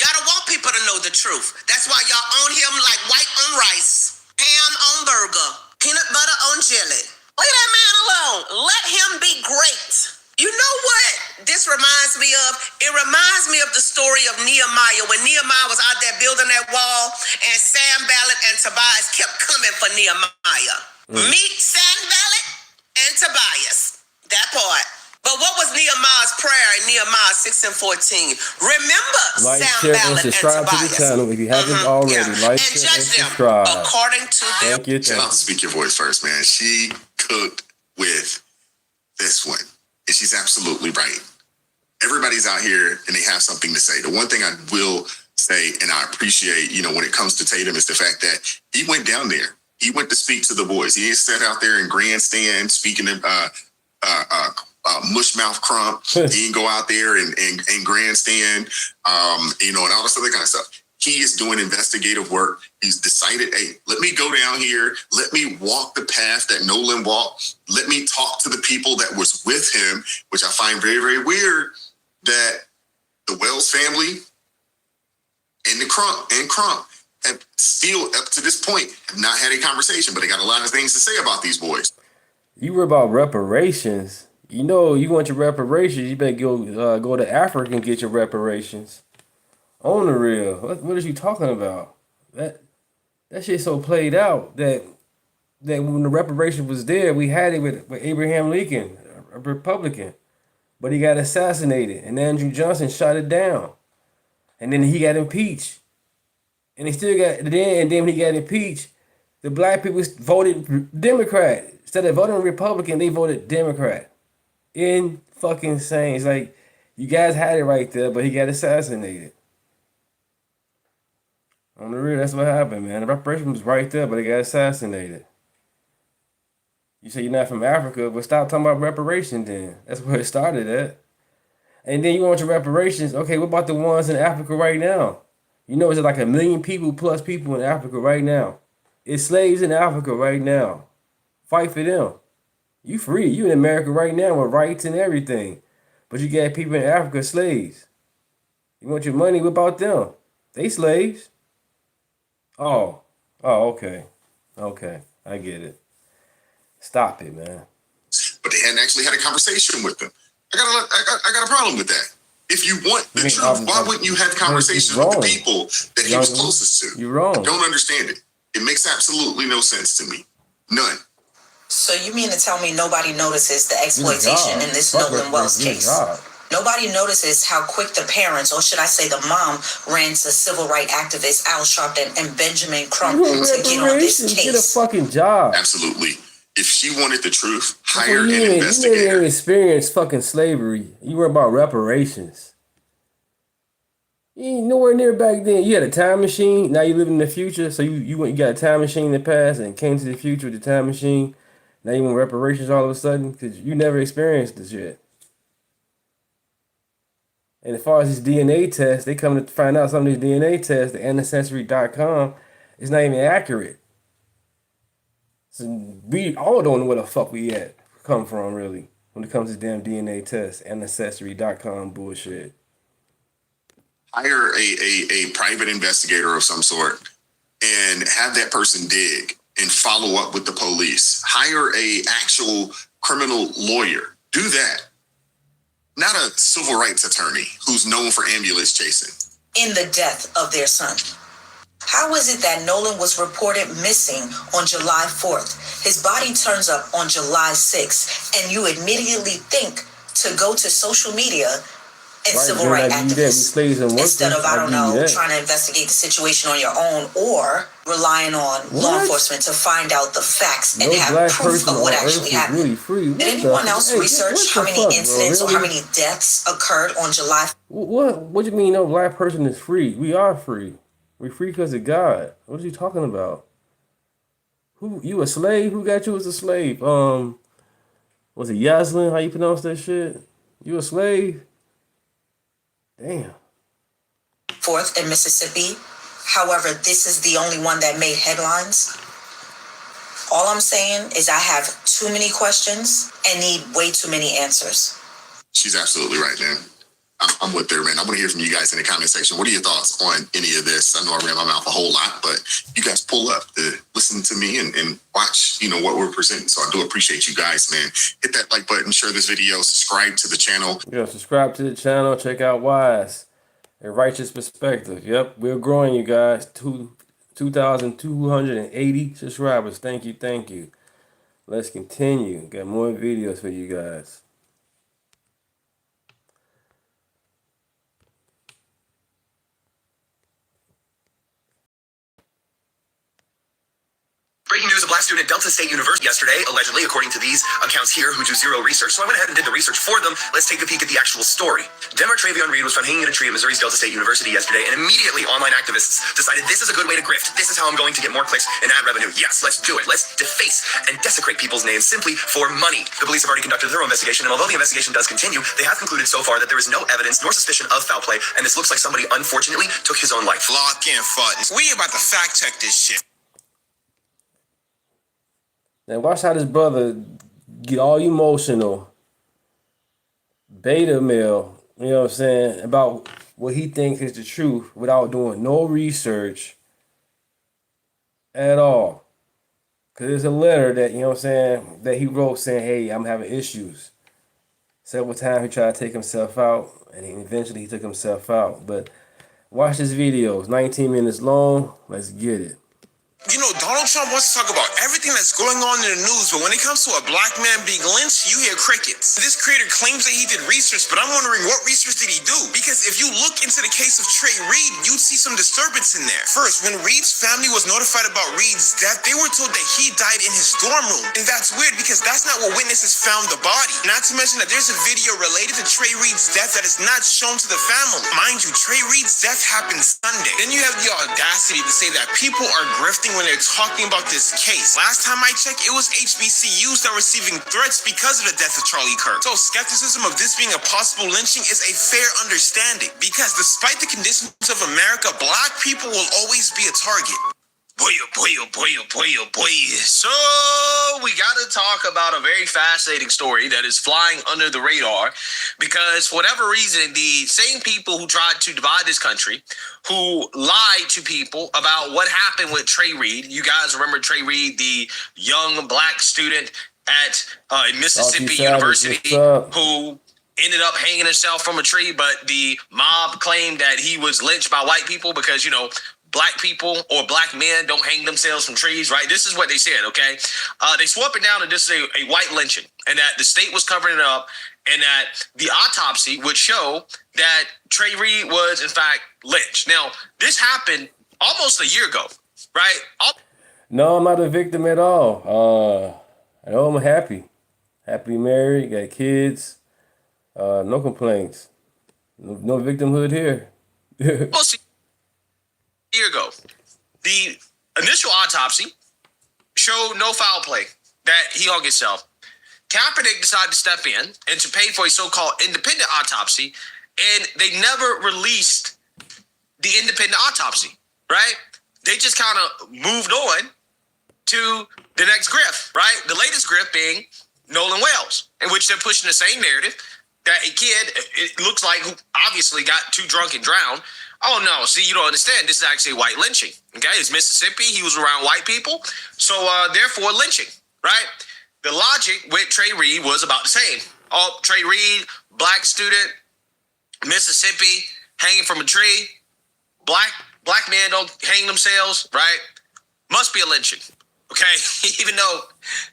Speaker 19: Y'all don't want people to know the truth. That's why y'all own him like white on rice, ham on burger, peanut butter on jelly. Leave that man alone. Let him be great. You know what this reminds me of? It reminds me of the story of Nehemiah. When Nehemiah was out there building that wall and Sanballat and Tobias kept coming for Nehemiah. Meet Sanballat and Tobias. That part. But what was Nehemiah's prayer in Nehemiah 6 and 14? Remember
Speaker 1: Like, share, and
Speaker 19: Sanballat and
Speaker 1: subscribe to the
Speaker 19: Tobias.
Speaker 1: channel if you haven't already. Like,
Speaker 19: And
Speaker 1: share, and
Speaker 19: judge them
Speaker 1: subscribe.
Speaker 19: according to their...
Speaker 1: Thank you.
Speaker 17: I'll speak your voice first, man. She cooked with this one. And she's absolutely right. Everybody's out here and they have something to say. The one thing I will say, and I appreciate, when it comes to Tatum, is the fact that he went down there. He went to speak to the boys. He ain't sat out there in grandstand speaking to mushmouth crump. He didn't go out there and grandstand, and all this other kind of stuff. He is doing investigative work. He's decided, hey, let me go down here. Let me walk the path that Nolan walked. Let me talk to the people that was with him, which I find very, very weird that the Wells family and Crump have still, up to this point, have not had a conversation, but they got a lot of things to say about these boys.
Speaker 1: You were about reparations. You want your reparations, you better go to Africa and get your reparations. On the real. What is you talking about? That shit's so played out that when the reparation was there, we had it with Abraham Lincoln, a Republican. But he got assassinated and Andrew Johnson shot it down. And then he got impeached. And he still got then when he got impeached, the black people voted Democrat. Instead of voting Republican, they voted Democrat. In fucking insane. It's like you guys had it right there, but he got assassinated. On the real, that's what happened, man. The reparation was right there, but he got assassinated. You say you're not from Africa, but stop talking about reparations then. That's where it started at. And then you want your reparations. Okay, what about the ones in Africa right now? It's like 1 million people plus people in Africa right now. It's slaves in Africa right now. Fight for them. You free. You in America right now with rights and everything. But you got people in Africa slaves. You want your money? What about them? They slaves. Oh, okay. Okay, I get it. Stop it, man.
Speaker 17: But they hadn't actually had a conversation with them. I got a problem with that. If you want the truth, why wouldn't you have conversations with the people that he was closest to?
Speaker 1: You're wrong.
Speaker 17: I don't understand it. It makes absolutely no sense to me. None.
Speaker 19: So you mean to tell me nobody notices the exploitation in this Nolan Wells case? Nobody notices how quick the parents, or should I say the mom, ran to civil rights activists Al Sharpton and Benjamin Crump to get on this case.
Speaker 1: Get a fucking job.
Speaker 17: Absolutely. If she wanted the truth, hire an investigator.
Speaker 1: You didn't even experience fucking slavery. You were about reparations. You ain't nowhere near back then. You had a time machine. Now you live in the future. So you got a time machine in the past and came to the future with the time machine. Now you want reparations all of a sudden because you never experienced this shit. And as far as these DNA tests, they come to find out some of these DNA tests, the Ancestry.com, is not even accurate. So we all don't know where the fuck we come from, really, when it comes to damn DNA tests, Ancestry.com bullshit.
Speaker 17: Hire a private investigator of some sort and have that person dig and follow up with the police. Hire a actual criminal lawyer. Do that. Not a civil rights attorney who's known for ambulance chasing.
Speaker 19: In the death of their son. How is it that Nolan was reported missing on July 4th? His body turns up on July 6th, and you immediately think to go to social media and civil rights activists instead of, I don't know, trying to investigate the situation on your own or relying on law enforcement to find out the facts and have proof of what actually happened. Did anyone else research how many incidents or how many deaths occurred on July 4th?
Speaker 1: What do you mean no black person is free? We are free. We're free because of God. What are you talking about? Who you a slave? Who got you as a slave? Was it Yaslin? How you pronounce that shit? You a slave? Damn.
Speaker 19: 4th in Mississippi. However, this is the only one that made headlines. All I'm saying is I have too many questions and need way too many answers.
Speaker 17: She's absolutely right, man. I'm with her, man. I want to hear from you guys in the comment section. What are your thoughts on any of this? I know I ran my mouth a whole lot, but you guys pull up to listen to me and watch, what we're presenting. So I do appreciate you guys, man. Hit that like button, share this video, subscribe to the channel.
Speaker 1: Yeah, subscribe to the channel. Check out Wise, A Righteous Perspective. Yep, we're growing, you guys. 2,280 subscribers. Thank you. Let's continue. Got more videos for you guys.
Speaker 21: Breaking news, a black student at Delta State University yesterday, allegedly, according to these accounts here who do zero research. So I went ahead and did the research for them. Let's take a peek at the actual story. Demar Travion Reed was found hanging in a tree at Missouri's Delta State University yesterday, and immediately online activists decided this is a good way to grift. This is how I'm going to get more clicks and ad revenue. Yes, let's do it. Let's deface and desecrate people's names simply for money. The police have already conducted their own investigation, and although the investigation does continue, they have concluded so far that there is no evidence nor suspicion of foul play, and this looks like somebody unfortunately took his own life.
Speaker 22: Lock in, fuck. We about to fact check this shit.
Speaker 1: Now watch how this brother get all emotional, beta male, you know what I'm saying, about what he thinks is the truth without doing no research at all. Because there's a letter that, that he wrote saying, hey, I'm having issues. Several times he tried to take himself out, and eventually he took himself out. But watch this video. It's 19 minutes long. Let's get it.
Speaker 22: Donald Trump wants to talk about everything that's going on in the news, but when it comes to a black man being lynched, you hear crickets. This creator claims that he did research, but I'm wondering what research did he do? Because if you look into the case of Trey Reed, you'd see some disturbance in there. First, when Reed's family was notified about Reed's death, they were told that he died in his dorm room. And that's weird because that's not what witnesses found the body. Not to mention that there's a video related to Trey Reed's death that is not shown to the family. Mind you, Trey Reed's death happened Sunday. Then you have the audacity to say that people are grifting when they're talking about this case. Last time I checked, it was HBCUs that were receiving threats because of the death of Charlie Kirk. So skepticism of this being a possible lynching is a fair understanding because despite the conditions of America, black people will always be a target. Boy.
Speaker 23: So we got to talk about a very fascinating story that is flying under the radar because for whatever reason, the same people who tried to divide this country, who lied to people about what happened with Trey Reed. You guys remember Trey Reed, the young black student at Mississippi University who ended up hanging himself from a tree, but the mob claimed that he was lynched by white people because, black people or black men don't hang themselves from trees, right? This is what they said, okay? They swore up and down that this is a white lynching and that the state was covering it up and that the autopsy would show that Trey Reed was, in fact, lynched. Now, this happened almost a year ago, right?
Speaker 1: No, I'm not a victim at all. I know I'm happy. Happily married, got kids. No complaints. No victimhood here.
Speaker 23: Almost a year ago, the initial autopsy showed no foul play, that he hung himself. Kaepernick decided to step in and to pay for a so-called independent autopsy, and they never released the independent autopsy, right? They just kind of moved on to the next grift, right? The latest grift being Nolan Wells, in which they're pushing the same narrative that a kid, it looks like, who obviously got too drunk and drowned. Oh, no. See, you don't understand. This is actually white lynching. Okay? It's Mississippi. He was around white people. So, therefore, lynching, right? The logic with Trey Reed was about the same. Oh, Trey Reed, black student, Mississippi, hanging from a tree. Black men don't hang themselves, right? Must be a lynching, okay? Even though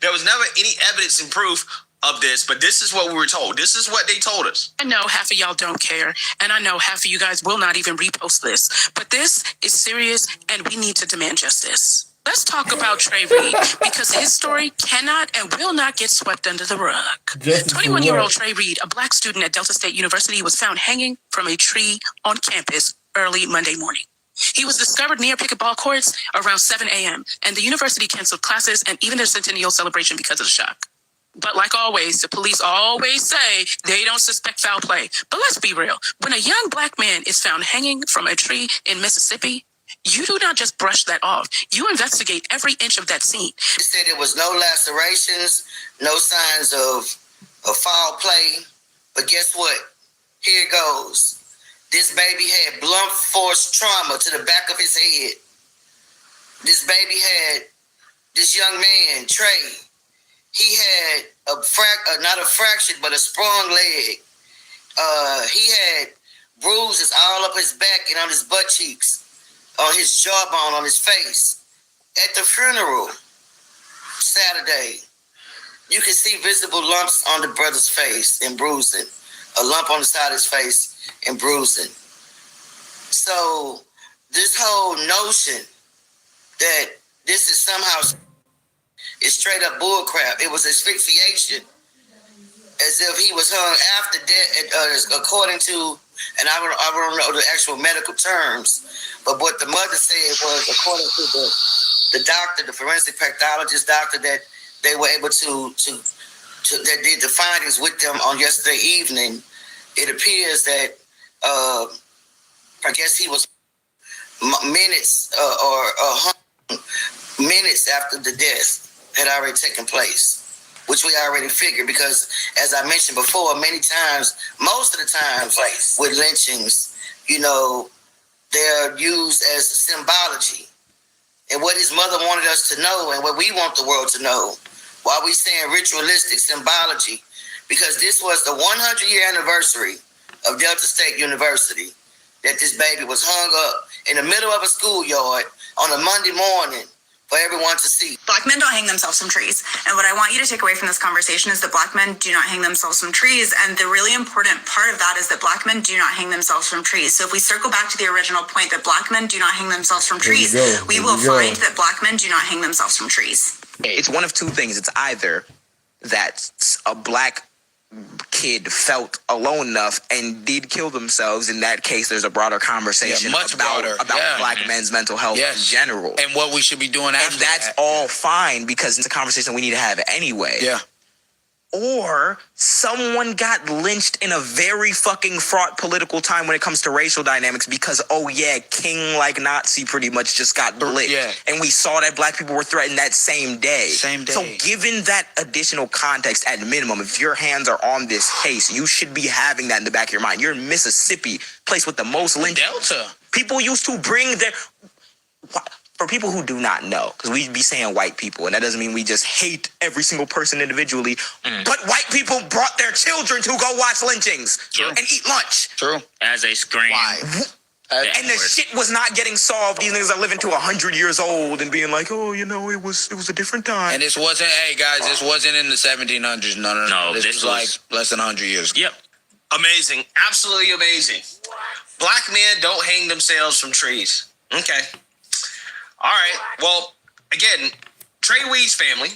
Speaker 23: there was never any evidence and proof of this, but this is what we were told. This is what they told us.
Speaker 3: I know half of y'all don't care, and I know half of you guys will not even repost this, but this is serious, and we need to demand justice. Let's talk about Trey Reed, because his story cannot and will not get swept under the rug. 21-year-old Trey Reed, a black student at Delta State University, was found hanging from a tree on campus early Monday morning. He was discovered near pickleball courts around 7 a.m., and the university canceled classes and even their centennial celebration because of the shock. But like always, the police always say they don't suspect foul play. But let's be real. When a young black man is found hanging from a tree in Mississippi, you do not just brush that off. You investigate every inch of that scene.
Speaker 5: They said there was no lacerations, no signs of foul play. But guess what? Here it goes. This baby had blunt force trauma to the back of his head. This young man, Trey, he had not a fractured, but a sprung leg. He had bruises all up his back and on his butt cheeks, on his jawbone, on his face. At the funeral Saturday, you can see visible lumps on the brother's face and bruising. A lump on the side of his face and bruising. So this whole notion that this is somehow is straight up bullcrap. It was asphyxiation, as if he was hung after death, according to, and I don't know the actual medical terms, but what the mother said was, according to the doctor, the forensic pathologist doctor, that they were able to that did the findings with them on yesterday evening. It appears that I guess he was minutes minutes after the death had already taken place, which we already figured because, as I mentioned before, many times, most of the times, with lynchings, they're used as symbology. And what his mother wanted us to know and what we want the world to know, why we saying ritualistic symbology, because this was the 100-year anniversary of Delta State University, that this baby was hung up in the middle of a schoolyard on a Monday morning for everyone to see.
Speaker 9: Black men don't hang themselves from trees. And what I want you to take away from this conversation is that black men do not hang themselves from trees. And the really important part of that is that black men do not hang themselves from trees. So if we circle back to the original point that black men do not hang themselves from trees, we will find that black men do not hang themselves from trees.
Speaker 24: It's one of two things. It's either that a black kid felt alone enough and did kill themselves. In that case, there's a broader conversation about black men's mental health in general.
Speaker 25: And what we should be doing after
Speaker 24: and that's all fine because it's a conversation we need to have anyway.
Speaker 25: Yeah.
Speaker 24: Or someone got lynched in a very fucking fraught political time when it comes to racial dynamics because, King like Nazi pretty much just got blitzed. Yeah. And we saw that black people were threatened that same day. So given that additional context, at minimum, if your hands are on this case, you should be having that in the back of your mind. You're in Mississippi, place with the most lynchings.
Speaker 25: Delta.
Speaker 24: People used to bring their... for people who do not know, because we be saying white people, and that doesn't mean we just hate every single person individually, but white people brought their children to go watch lynchings and eat lunch.
Speaker 2: True. As a scream.
Speaker 24: Why? And the shit was not getting solved. These niggas are living to 100 years old and being like, oh, it was a different time.
Speaker 2: And this wasn't, hey guys, this wasn't in the 1700s. No. This was like less than 100 years ago.
Speaker 23: Yep. Amazing. Absolutely amazing. Black men don't hang themselves from trees. Okay. All right. Well, again, Trey Reed's family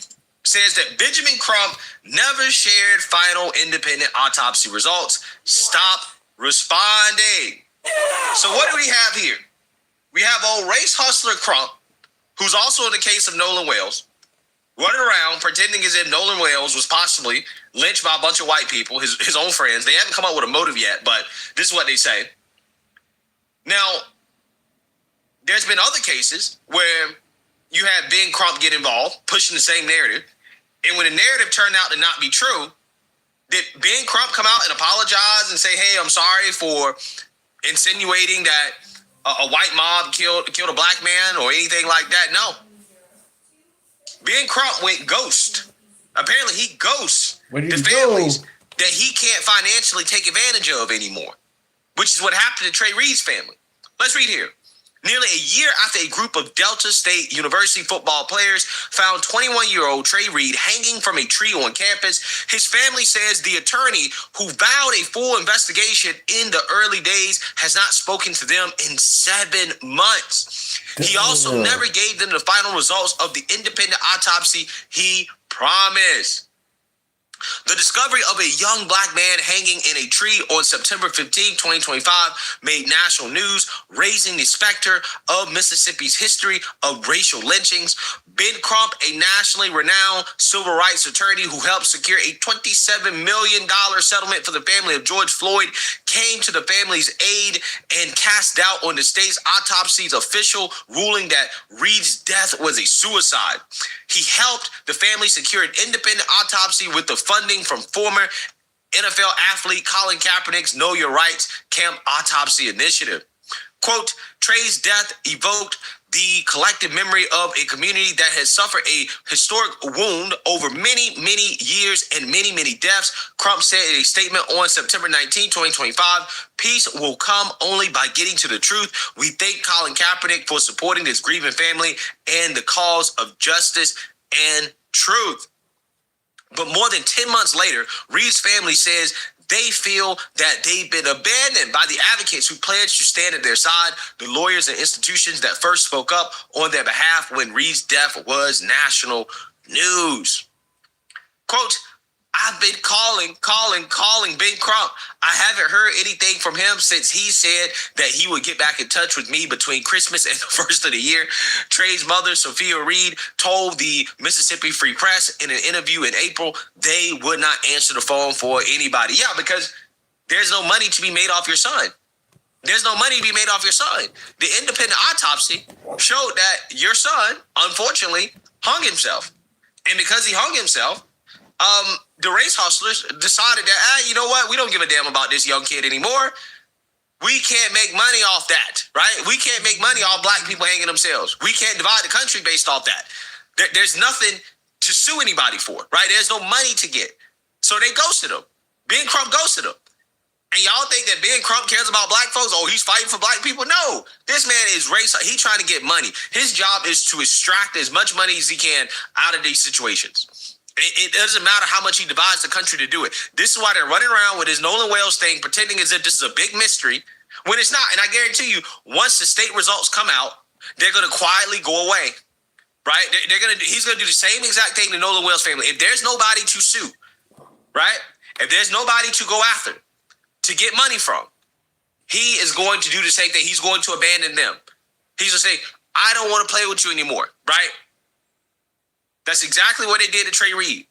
Speaker 23: says that Benjamin Crump never shared final independent autopsy results. Stop responding. So what do we have here? We have old race hustler Crump, who's also in the case of Nolan Wales, running around pretending as if Nolan Wales was possibly lynched by a bunch of white people, his own friends. They haven't come up with a motive yet, but this is what they say. Now, there's been other cases where you had Ben Crump get involved, pushing the same narrative. And when the narrative turned out to not be true, did Ben Crump come out and apologize and say, hey, I'm sorry for insinuating that a white mob killed a black man or anything like that? No. Ben Crump went ghost. Apparently he ghosts the families that he can't financially take advantage of anymore, which is what happened to Trey Reed's family. Let's read here. Nearly a year after a group of Delta State University football players found 21-year-old Trey Reed hanging from a tree on campus, his family says the attorney who vowed a full investigation in the early days has not spoken to them in 7 months. He also never gave them the final results of the independent autopsy he promised. The discovery of a young black man hanging in a tree on September 15, 2025 made national news, raising the specter of Mississippi's history of racial lynchings. Ben Crump, a nationally renowned civil rights attorney who helped secure a $27 million settlement for the family of George Floyd, came to the family's aid and cast doubt on the state's autopsy's official ruling that Reed's death was a suicide. He helped the family secure an independent autopsy with the funding from former NFL athlete Colin Kaepernick's Know Your Rights Camp Autopsy Initiative. Quote, Trey's death evoked the collective memory of a community that has suffered a historic wound over many, many years and many, many deaths. Crump said in a statement on September 19, 2025, peace will come only by getting to the truth. We thank Colin Kaepernick for supporting this grieving family and the cause of justice and truth. But more than 10 months later, Reed's family says they feel that they've been abandoned by the advocates who pledged to stand at their side, the lawyers and institutions that first spoke up on their behalf when Reed's death was national news. Quote, I've been calling Ben Crump. I haven't heard anything from him since he said that he would get back in touch with me between Christmas and the first of the year. Trey's mother, Sophia Reed, told the Mississippi Free Press in an interview in April they would not answer the phone for anybody. Yeah, because there's no money to be made off your son. There's no money to be made off your son. The independent autopsy showed that your son, unfortunately, hung himself. And because he hung himself, the race hustlers decided that, you know what? We don't give a damn about this young kid anymore. We can't make money off that, right? We can't make money off black people hanging themselves. We can't divide the country based off that. There's nothing to sue anybody for, right? There's no money to get. So they ghosted him. Ben Crump ghosted him. And y'all think that Ben Crump cares about black folks? Oh, he's fighting for black people? No. This man is race. He's trying to get money. His job is to extract as much money as he can out of these situations. It doesn't matter how much he divides the country to do it. This is why they're running around with his Nolan Wales thing, pretending as if this is a big mystery, when it's not. And I guarantee you, once the state results come out, they're going to quietly go away, right? He's going to do the same exact thing to Nolan Wales' family. If there's nobody to sue, right? If there's nobody to go after, to get money from, he is going to do the same thing. He's going to abandon them. He's going to say, I don't want to play with you anymore, right? That's exactly what they did to Trey Reed.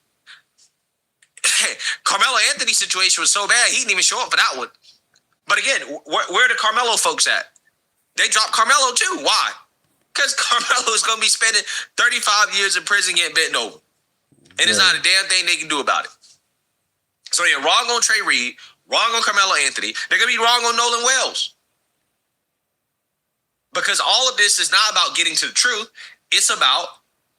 Speaker 23: Carmelo Anthony's situation was so bad, he didn't even show up for that one. But again, where are the Carmelo folks at? They dropped Carmelo too. Why? Because Carmelo is going to be spending 35 years in prison getting bent over. And there's not a damn thing they can do about it. So they're wrong on Trey Reed, wrong on Carmelo Anthony. They're going to be wrong on Nolan Wales. Because all of this is not about getting to the truth. It's about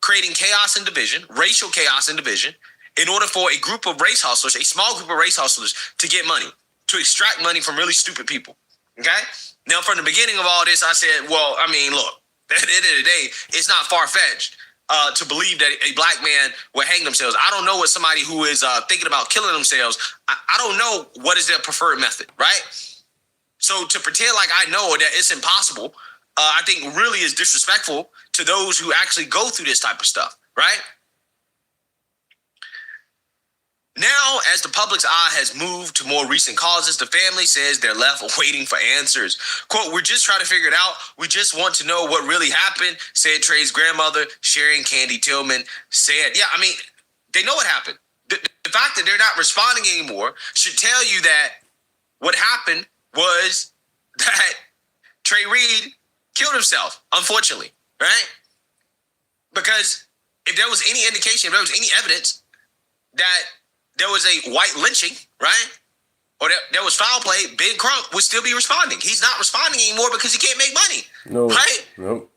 Speaker 23: creating chaos and division, racial chaos and division, in order for a group of race hustlers, a small group of race hustlers, to get money, to extract money from really stupid people. Okay? Now, from the beginning of all this, I said, well, I mean, look, at the end of the day, it's not far-fetched to believe that a black man will hang themselves. I don't know what somebody who is thinking about killing themselves, I don't know what is their preferred method, right? So to pretend like I know that it's impossible, I think really is disrespectful to those who actually go through this type of stuff, right? Now, as the public's eye has moved to more recent causes, the family says they're left waiting for answers. Quote, we're just trying to figure it out. We just want to know what really happened, said Trey's grandmother, Sharon Candy Tillman, said. Yeah, I mean, they know what happened. The fact that they're not responding anymore should tell you that what happened was that Trey Reed killed himself, unfortunately, right? Because if there was any indication, if there was any evidence that there was a white lynching, right? Or there was foul play, Big Crump would still be responding. He's not responding anymore because he can't make money.
Speaker 1: No.
Speaker 23: Right?
Speaker 1: Nope.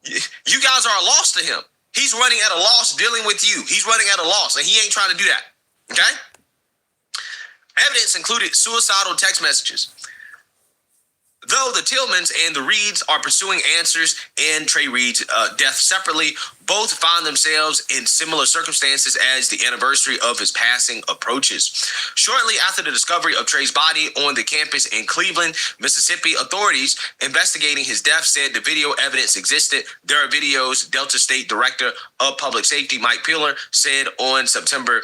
Speaker 23: You guys are a loss to him. He's running at a loss dealing with you. He's running at a loss, and he ain't trying to do that. Okay? Evidence included suicidal text messages. Though the Tillmans and the Reeds are pursuing answers in Trey Reed's death separately, both find themselves in similar circumstances as the anniversary of his passing approaches. Shortly after the discovery of Trey's body on the campus in Cleveland, Mississippi, authorities investigating his death said the video evidence existed. There are videos, Delta State Director of Public Safety Mike Peeler said on September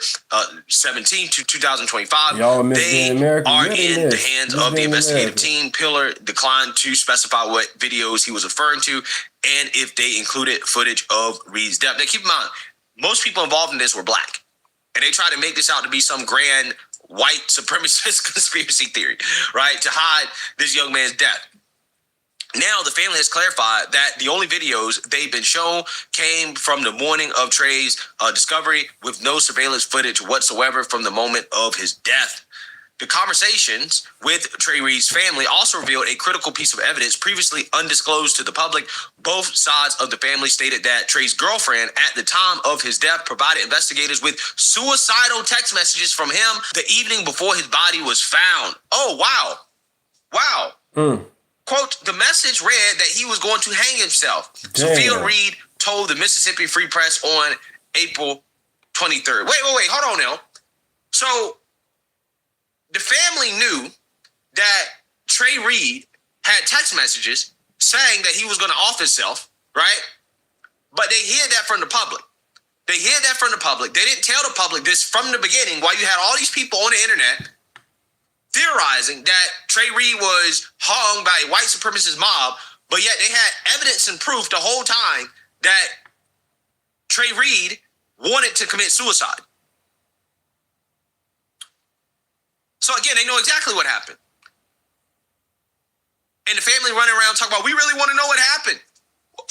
Speaker 23: 17, 2025. They are in the hands of the investigative team. Peeler declined to specify what videos he was referring to and if they included footage of Reed's death. Now, keep in mind, most people involved in this were black, and they tried to make this out to be some grand white supremacist conspiracy theory, right, to hide this young man's death. Now, the family has clarified that the only videos they've been shown came from the morning of Trey's discovery, with no surveillance footage whatsoever from the moment of his death. The conversations with Trey Reed's family also revealed a critical piece of evidence previously undisclosed to the public. Both sides of the family stated that Trey's girlfriend at the time of his death provided investigators with suicidal text messages from him the evening before his body was found. Oh, wow. Wow. Quote, the message read that he was going to hang himself.
Speaker 1: Damn.
Speaker 23: Sophia Reed told the Mississippi Free Press on April 23rd. Wait. Hold on now. So the family knew that Trey Reed had text messages saying that he was going to off himself, right? But they hid that from the public. They didn't tell the public this from the beginning, while you had all these people on the internet theorizing that Trey Reed was hung by a white supremacist mob, but yet they had evidence and proof the whole time that Trey Reed wanted to commit suicide. So again, they know exactly what happened. And the family running around talking about, we really want to know what happened.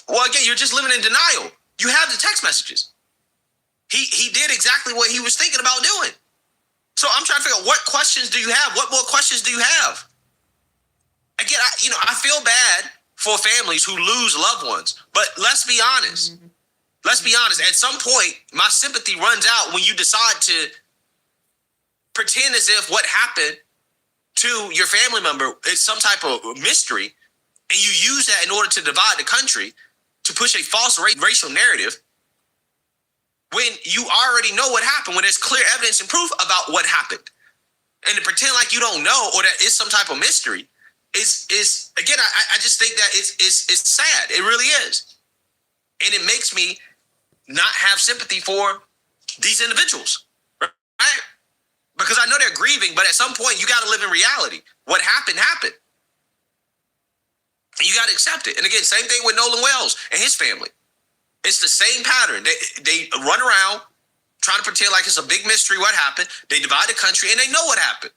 Speaker 23: Well, again, you're just living in denial. You have the text messages. He did exactly what he was thinking about doing. So I'm trying to figure out, what questions do you have? What more questions do you have? Again, I feel bad for families who lose loved ones, but let's be honest. Let's be honest. At some point, my sympathy runs out when you decide to pretend as if what happened to your family member is some type of mystery, and you use that in order to divide the country, to push a false racial narrative, when you already know what happened, when there's clear evidence and proof about what happened. And to pretend like you don't know, or that it's some type of mystery, is again, I just think that it's sad. It really is. And it makes me not have sympathy for these individuals, right? Because I know they're grieving, but at some point you got to live in reality. What happened, happened. And you got to accept it. And again, same thing with Nolan Wells and his family. It's the same pattern. They run around trying to pretend like it's a big mystery what happened. They divide the country, and they know what happened.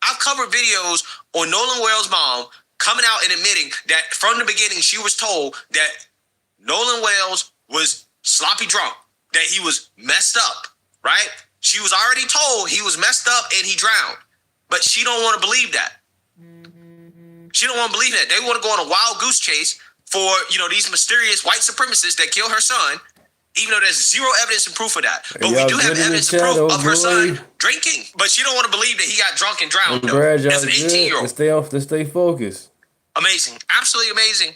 Speaker 23: I've covered videos on Nolan Wells' mom coming out and admitting that from the beginning she was told that Nolan Wells was sloppy drunk, that he was messed up, right? She was already told he was messed up and he drowned. But she don't want to believe that. She don't want to believe that. They want to go on a wild goose chase for, these mysterious white supremacists that killed her son, even though there's zero evidence and proof of that. But we do have evidence and proof of her son drinking. But she don't want to believe that he got drunk and drowned, though, as an 18-year-old.
Speaker 1: To stay focused.
Speaker 23: Amazing. Absolutely amazing.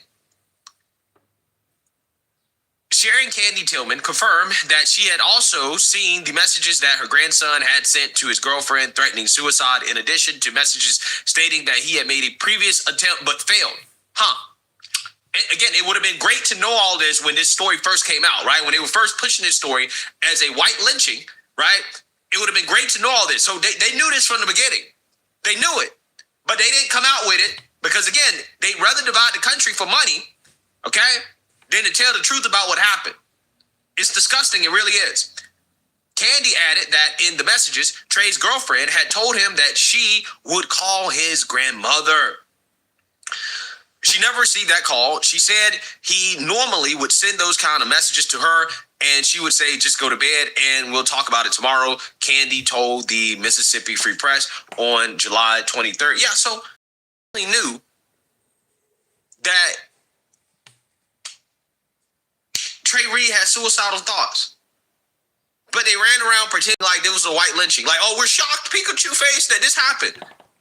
Speaker 23: Sharon Candy Tillman confirmed that she had also seen the messages that her grandson had sent to his girlfriend threatening suicide, in addition to messages stating that he had made a previous attempt but failed. Again, it would have been great to know all this when this story first came out, right? When they were first pushing this story as a white lynching, right? It would have been great to know all this. So they knew this from the beginning. They knew it. But they didn't come out with it because, again, they'd rather divide the country for money, okay, than to tell the truth about what happened. It's disgusting. It really is. Candy added that in the messages, Trey's girlfriend had told him that she would call his grandmother. She never received that call. She said he normally would send those kind of messages to her, and she would say, just go to bed and we'll talk about it tomorrow. Candy told the Mississippi Free Press on July 23rd. Yeah, so he knew that Trey Reed had suicidal thoughts. But they ran around pretending like there was a white lynching. Like, oh, we're shocked, Pikachu face, that this happened.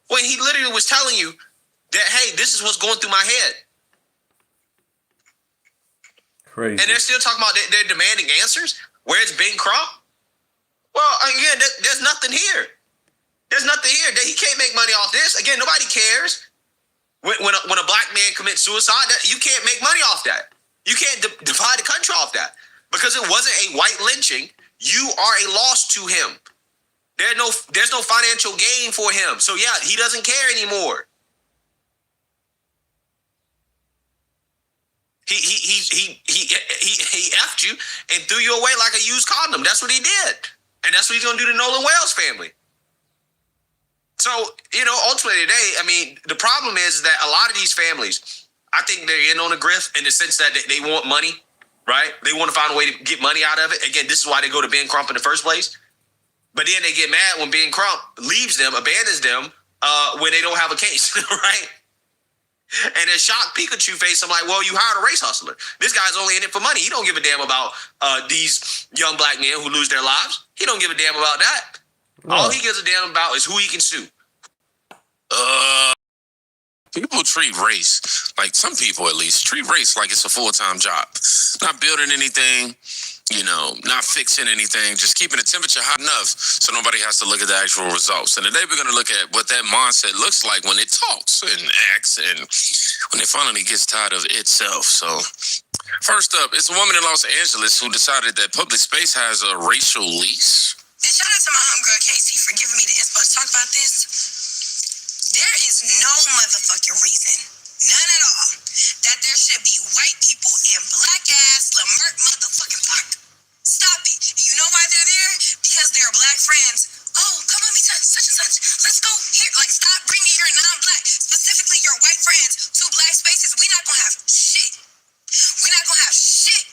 Speaker 23: When he literally was telling you that, hey, this is what's going through my head.
Speaker 1: Crazy.
Speaker 23: And they're still talking about they're demanding answers. Where's Ben Crump? Well, again, there's nothing here. There's nothing here. He can't make money off this. Again, nobody cares. When a black man commits suicide, you can't make money off that. You can't divide the country off that. Because it wasn't a white lynching, you are a loss to him. There's no financial gain for him. So yeah, he doesn't care anymore. He effed you and threw you away like a used condom. That's what he did. And that's what he's going to do to Nolan Wells' family. So, ultimately today, I mean, the problem is that a lot of these families, I think they're in on the grift in the sense that they want money, right? They want to find a way to get money out of it. Again, this is why they go to Ben Crump in the first place. But then they get mad when Ben Crump leaves them, abandons them, when they don't have a case, right? And then shocked Pikachu face, I'm like, well, you hired a race hustler. This guy's only in it for money. He don't give a damn about these young black men who lose their lives. He don't give a damn about that. No. All he gives a damn about is who he can sue.
Speaker 14: People treat race, like some people at least, treat race like it's a full-time job. Not building anything, not fixing anything, just keeping the temperature hot enough so nobody has to look at the actual results. And today we're going to look at what that mindset looks like when it talks and acts and when it finally gets tired of itself. So first up, it's a woman in Los Angeles who decided that public space has a racial lease.
Speaker 6: And shout out to my homegirl Casey for giving me the info to talk about this. There is no motherfucking reason, none at all, that there should be white people in black-ass Lamert motherfucking park. Stop it. You know why they're there? Because they're black friends. Oh, come with me to such and such. Let's go here. Like, stop bringing your non-black, specifically your white friends, to black spaces. We're not going to have shit. We're not going to have shit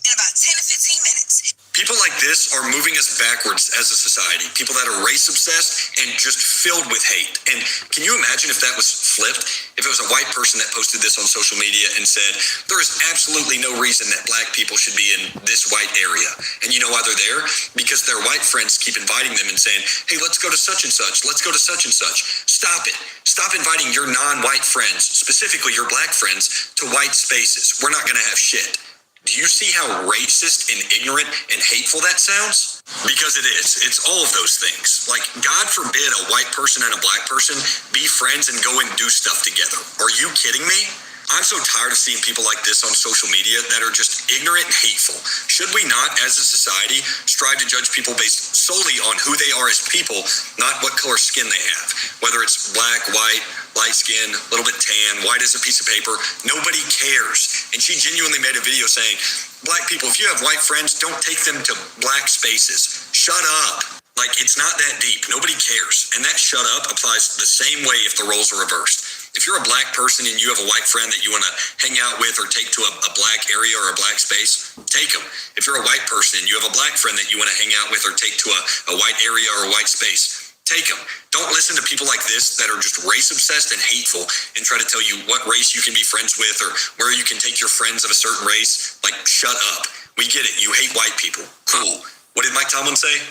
Speaker 6: in about 10 to 15 minutes.
Speaker 21: People like this are moving us backwards as a society. People that are race obsessed and just filled with hate. And can you imagine if that was flipped? If it was a white person that posted this on social media and said, there is absolutely no reason that black people should be in this white area. And you know why they're there? Because their white friends keep inviting them and saying, hey, let's go to such and such. Let's go to such and such. Stop it. Stop inviting your non-white friends, specifically your black friends, to white spaces. We're not going to have shit. Do you see how racist and ignorant and hateful that sounds? Because it is. It's all of those things. Like, God forbid a white person and a black person be friends and go and do stuff together. Are you kidding me? I'm so tired of seeing people like this on social media that are just ignorant and hateful. Should we not, as a society, strive to judge people based solely on who they are as people, not what color skin they have? Whether it's black, white, light skin, a little bit tan, white as a piece of paper, nobody cares. And she genuinely made a video saying, black people, if you have white friends, don't take them to black spaces. Shut up. Like, it's not that deep. Nobody cares. And that shut up applies the same way if the roles are reversed. If you're a black person and you have a white friend that you want to hang out with or take to a black area or a black space, take them. If you're a white person and you have a black friend that you want to hang out with or take to a white area or a white space,
Speaker 18: Take them. Don't listen to people like this that are just race obsessed and hateful and try to tell you what race you can be friends with or where you can take your friends of a certain race. Like, shut up. We get it. You hate white people. Cool. What did Mike Tomlin say?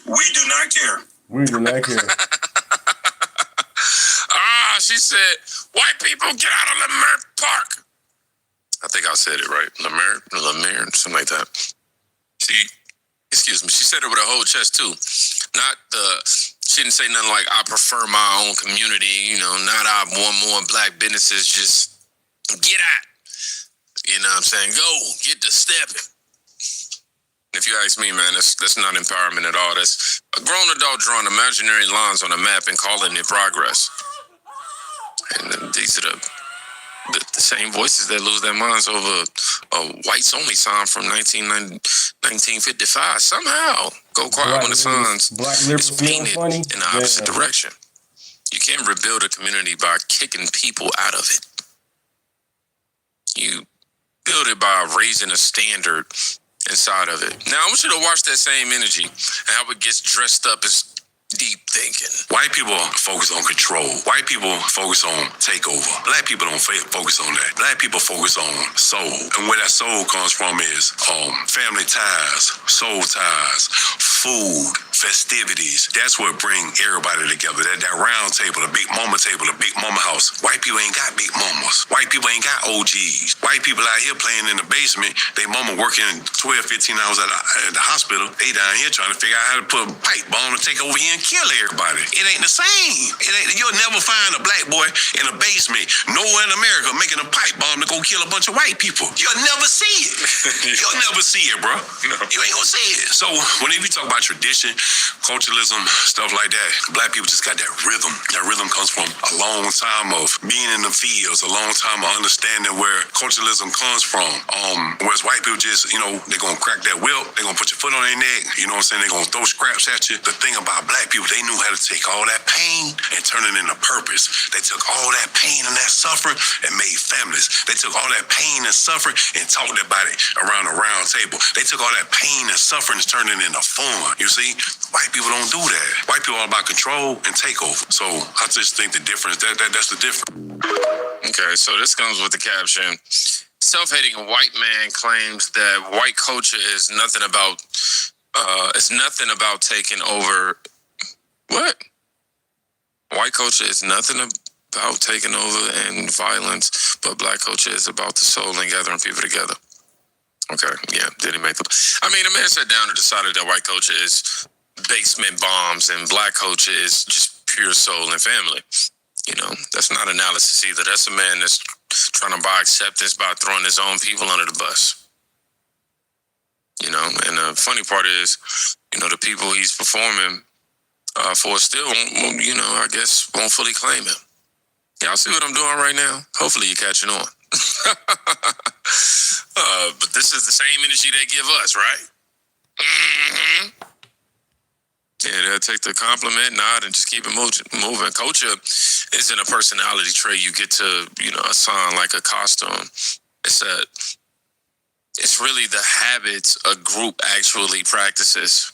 Speaker 18: We do not care.
Speaker 1: We do not care.
Speaker 18: She said, white people get out of Lemert Park. I think I said it right. Lemert, something like that. Excuse me. She said it with her whole chest too. She didn't say nothing like, I prefer my own community, you know, not I want more black businesses, just get out. You know what I'm saying? Go, get to stepping. If you ask me, man, that's not empowerment at all. That's a grown adult drawing imaginary lines on a map and calling it progress. And these are the same voices that lose their minds over a whites only sign from 1955. Somehow go quiet when the signs is painted in the opposite direction. You can't rebuild a community by kicking people out of it. You build it by raising a standard inside of it. Now I want you to watch that same energy and how it gets dressed up as deep thinking. White people focus on control. White people focus on takeover. Black people don't focus on that. Black people focus on soul. And where that soul comes from is family ties, soul ties, food, festivities. That's what bring everybody together. That round table, the big mama table, the big mama house. White people ain't got big mamas. White people ain't got OGs. White people out here playing in the basement. They mama working 12, 15 hours at the hospital. They down here trying to figure out how to put a pipe bomb to take over here and kill everybody. It ain't the same. You'll never find a black boy in a basement nowhere in America making a pipe bomb to go kill a bunch of white people. You'll never see it. You'll never see it, bro. No. You ain't gonna see it. So whenever you talk about tradition, culturalism, stuff like that, black people just got that rhythm. That rhythm comes from a long time of being in the fields, a long time of understanding where culturalism comes from. Whereas white people just, they're gonna crack that whip, they're gonna put your foot on their neck, you know what I'm saying? They're gonna throw scraps at you. The thing about black people, they knew how to take all that pain and turn it into purpose. They took all that pain and that suffering and made families. They took all that pain and suffering and talked about it around a round table. They took all that pain and suffering and turned it into fun. You see, white people don't do that. White people are about control and takeover. So I just think the difference, that's the difference. Okay, so this comes with the caption. Self-hating white man claims that white culture is nothing about taking over. What? White culture is nothing about taking over and violence, but black culture is about the soul and gathering people together. Okay, yeah, did he make the... I mean, the man sat down and decided that white culture is basement bombs and black culture is just pure soul and family. That's not analysis either. That's a man that's trying to buy acceptance by throwing his own people under the bus. And the funny part is, the people he's performing for still won't, I guess won't fully claim him. Y'all see what I'm doing right now? Hopefully you're catching on. But this is the same energy they give us, right? Mm-hmm. Yeah, they'll take the compliment, nod, and just keep it moving. Culture isn't a personality trait you get to, assign like a costume. It's really the habits a group actually practices.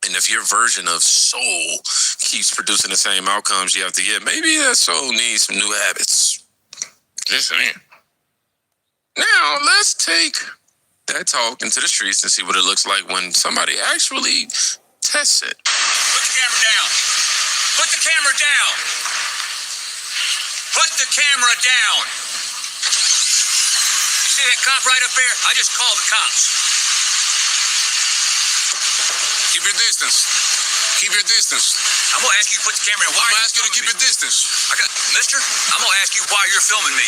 Speaker 18: And if your version of soul keeps producing the same outcomes year after year, maybe that soul needs some new habits. Just saying. Now, let's take that talk into the streets and see what it looks like when somebody actually tests it.
Speaker 4: Put the camera down. Put the camera down. Put the camera down. You see that cop right up there? I just called the cops.
Speaker 18: Keep your distance. Keep your distance.
Speaker 4: I'm gonna ask you to put the camera down.
Speaker 18: I'm gonna ask you to keep your distance.
Speaker 4: Mister, I'm gonna ask you why you're filming me.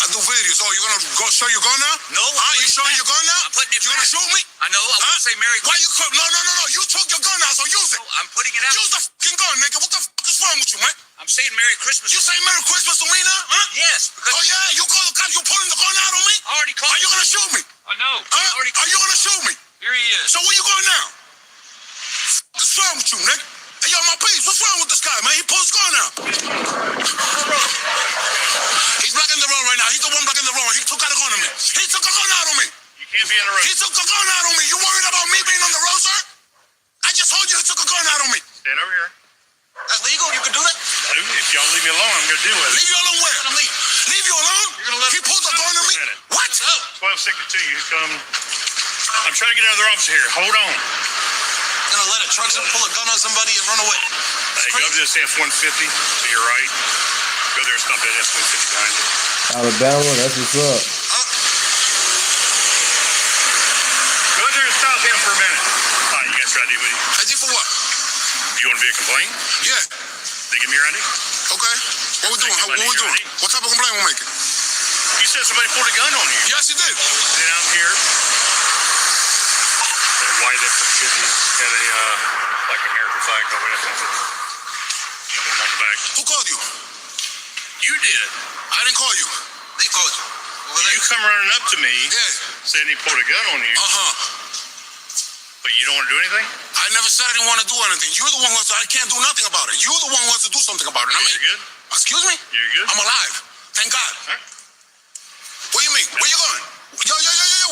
Speaker 18: I do videos. Oh, you're gonna go show your gun now?
Speaker 4: No.
Speaker 18: You showing your gun now?
Speaker 4: I'm putting it
Speaker 18: You're gonna shoot me?
Speaker 4: I know. I want to say Merry
Speaker 18: Why
Speaker 4: Christmas.
Speaker 18: you... No. You took your gun out, so use it.
Speaker 4: No, I'm putting it out.
Speaker 18: Use the fucking gun, nigga. What the fuck is wrong with you, man?
Speaker 4: I'm saying Merry Christmas.
Speaker 18: You say Merry Christmas to me now? Huh?
Speaker 4: Yes. Because
Speaker 18: Oh, yeah? You call the cops, you pulling the gun out on me?
Speaker 4: I already called.
Speaker 18: Are you gonna shoot me?
Speaker 4: I know.
Speaker 18: Huh? Are you gonna shoot me?
Speaker 4: Here he is.
Speaker 18: So where you going now? What's wrong with you, nigga? Hey, yo, my piece, what's wrong with this guy, man? He pulled his gun out. He's blocking the road right now. He's the one blocking the road. He took out a gun on me. He took a gun out on me.
Speaker 4: You can't be in the road.
Speaker 18: He took a gun out on me. You worried about me being on the road, sir? I just told you he took a gun out on me.
Speaker 7: Stand over here.
Speaker 21: That's legal? You can do that?
Speaker 7: If y'all leave me alone, I'm going to deal with it.
Speaker 21: Leave you alone where? Leave you alone?
Speaker 7: You're going to let
Speaker 21: He pulled a gun on me? What?
Speaker 7: 1262, you come. I'm trying to get out of their office here. Hold on.
Speaker 21: You're going to let a truck pull a gun on somebody and run away?
Speaker 7: Hey, go to this F-150 to your right. Go there and stop that F-150 behind you.
Speaker 1: Alabama, that's what's up.
Speaker 7: Go there and stop him for a minute. All right, you got your ID with you?
Speaker 21: ID for what?
Speaker 7: You want to be a complaint?
Speaker 21: Yeah.
Speaker 7: They give me your ID?
Speaker 21: Okay. What we doing? What we doing? What type of complaint we making?
Speaker 7: You said somebody pulled a gun on you.
Speaker 21: Yes, he did.
Speaker 7: Then I'm here. That white F-150 had a, like American flag over that something. On the back.
Speaker 21: Who called you?
Speaker 7: You did.
Speaker 21: I didn't call you. They called you.
Speaker 7: You come running up to me, saying he pulled a gun on you. But you don't want to do anything?
Speaker 21: I never said I didn't want to do anything. You're the one who I can't do nothing about it. You're the one who wants to do something about it.
Speaker 7: You're good?
Speaker 21: Excuse me?
Speaker 7: You're good?
Speaker 21: I'm alive. Thank God. What do you mean? Where you going? Yo,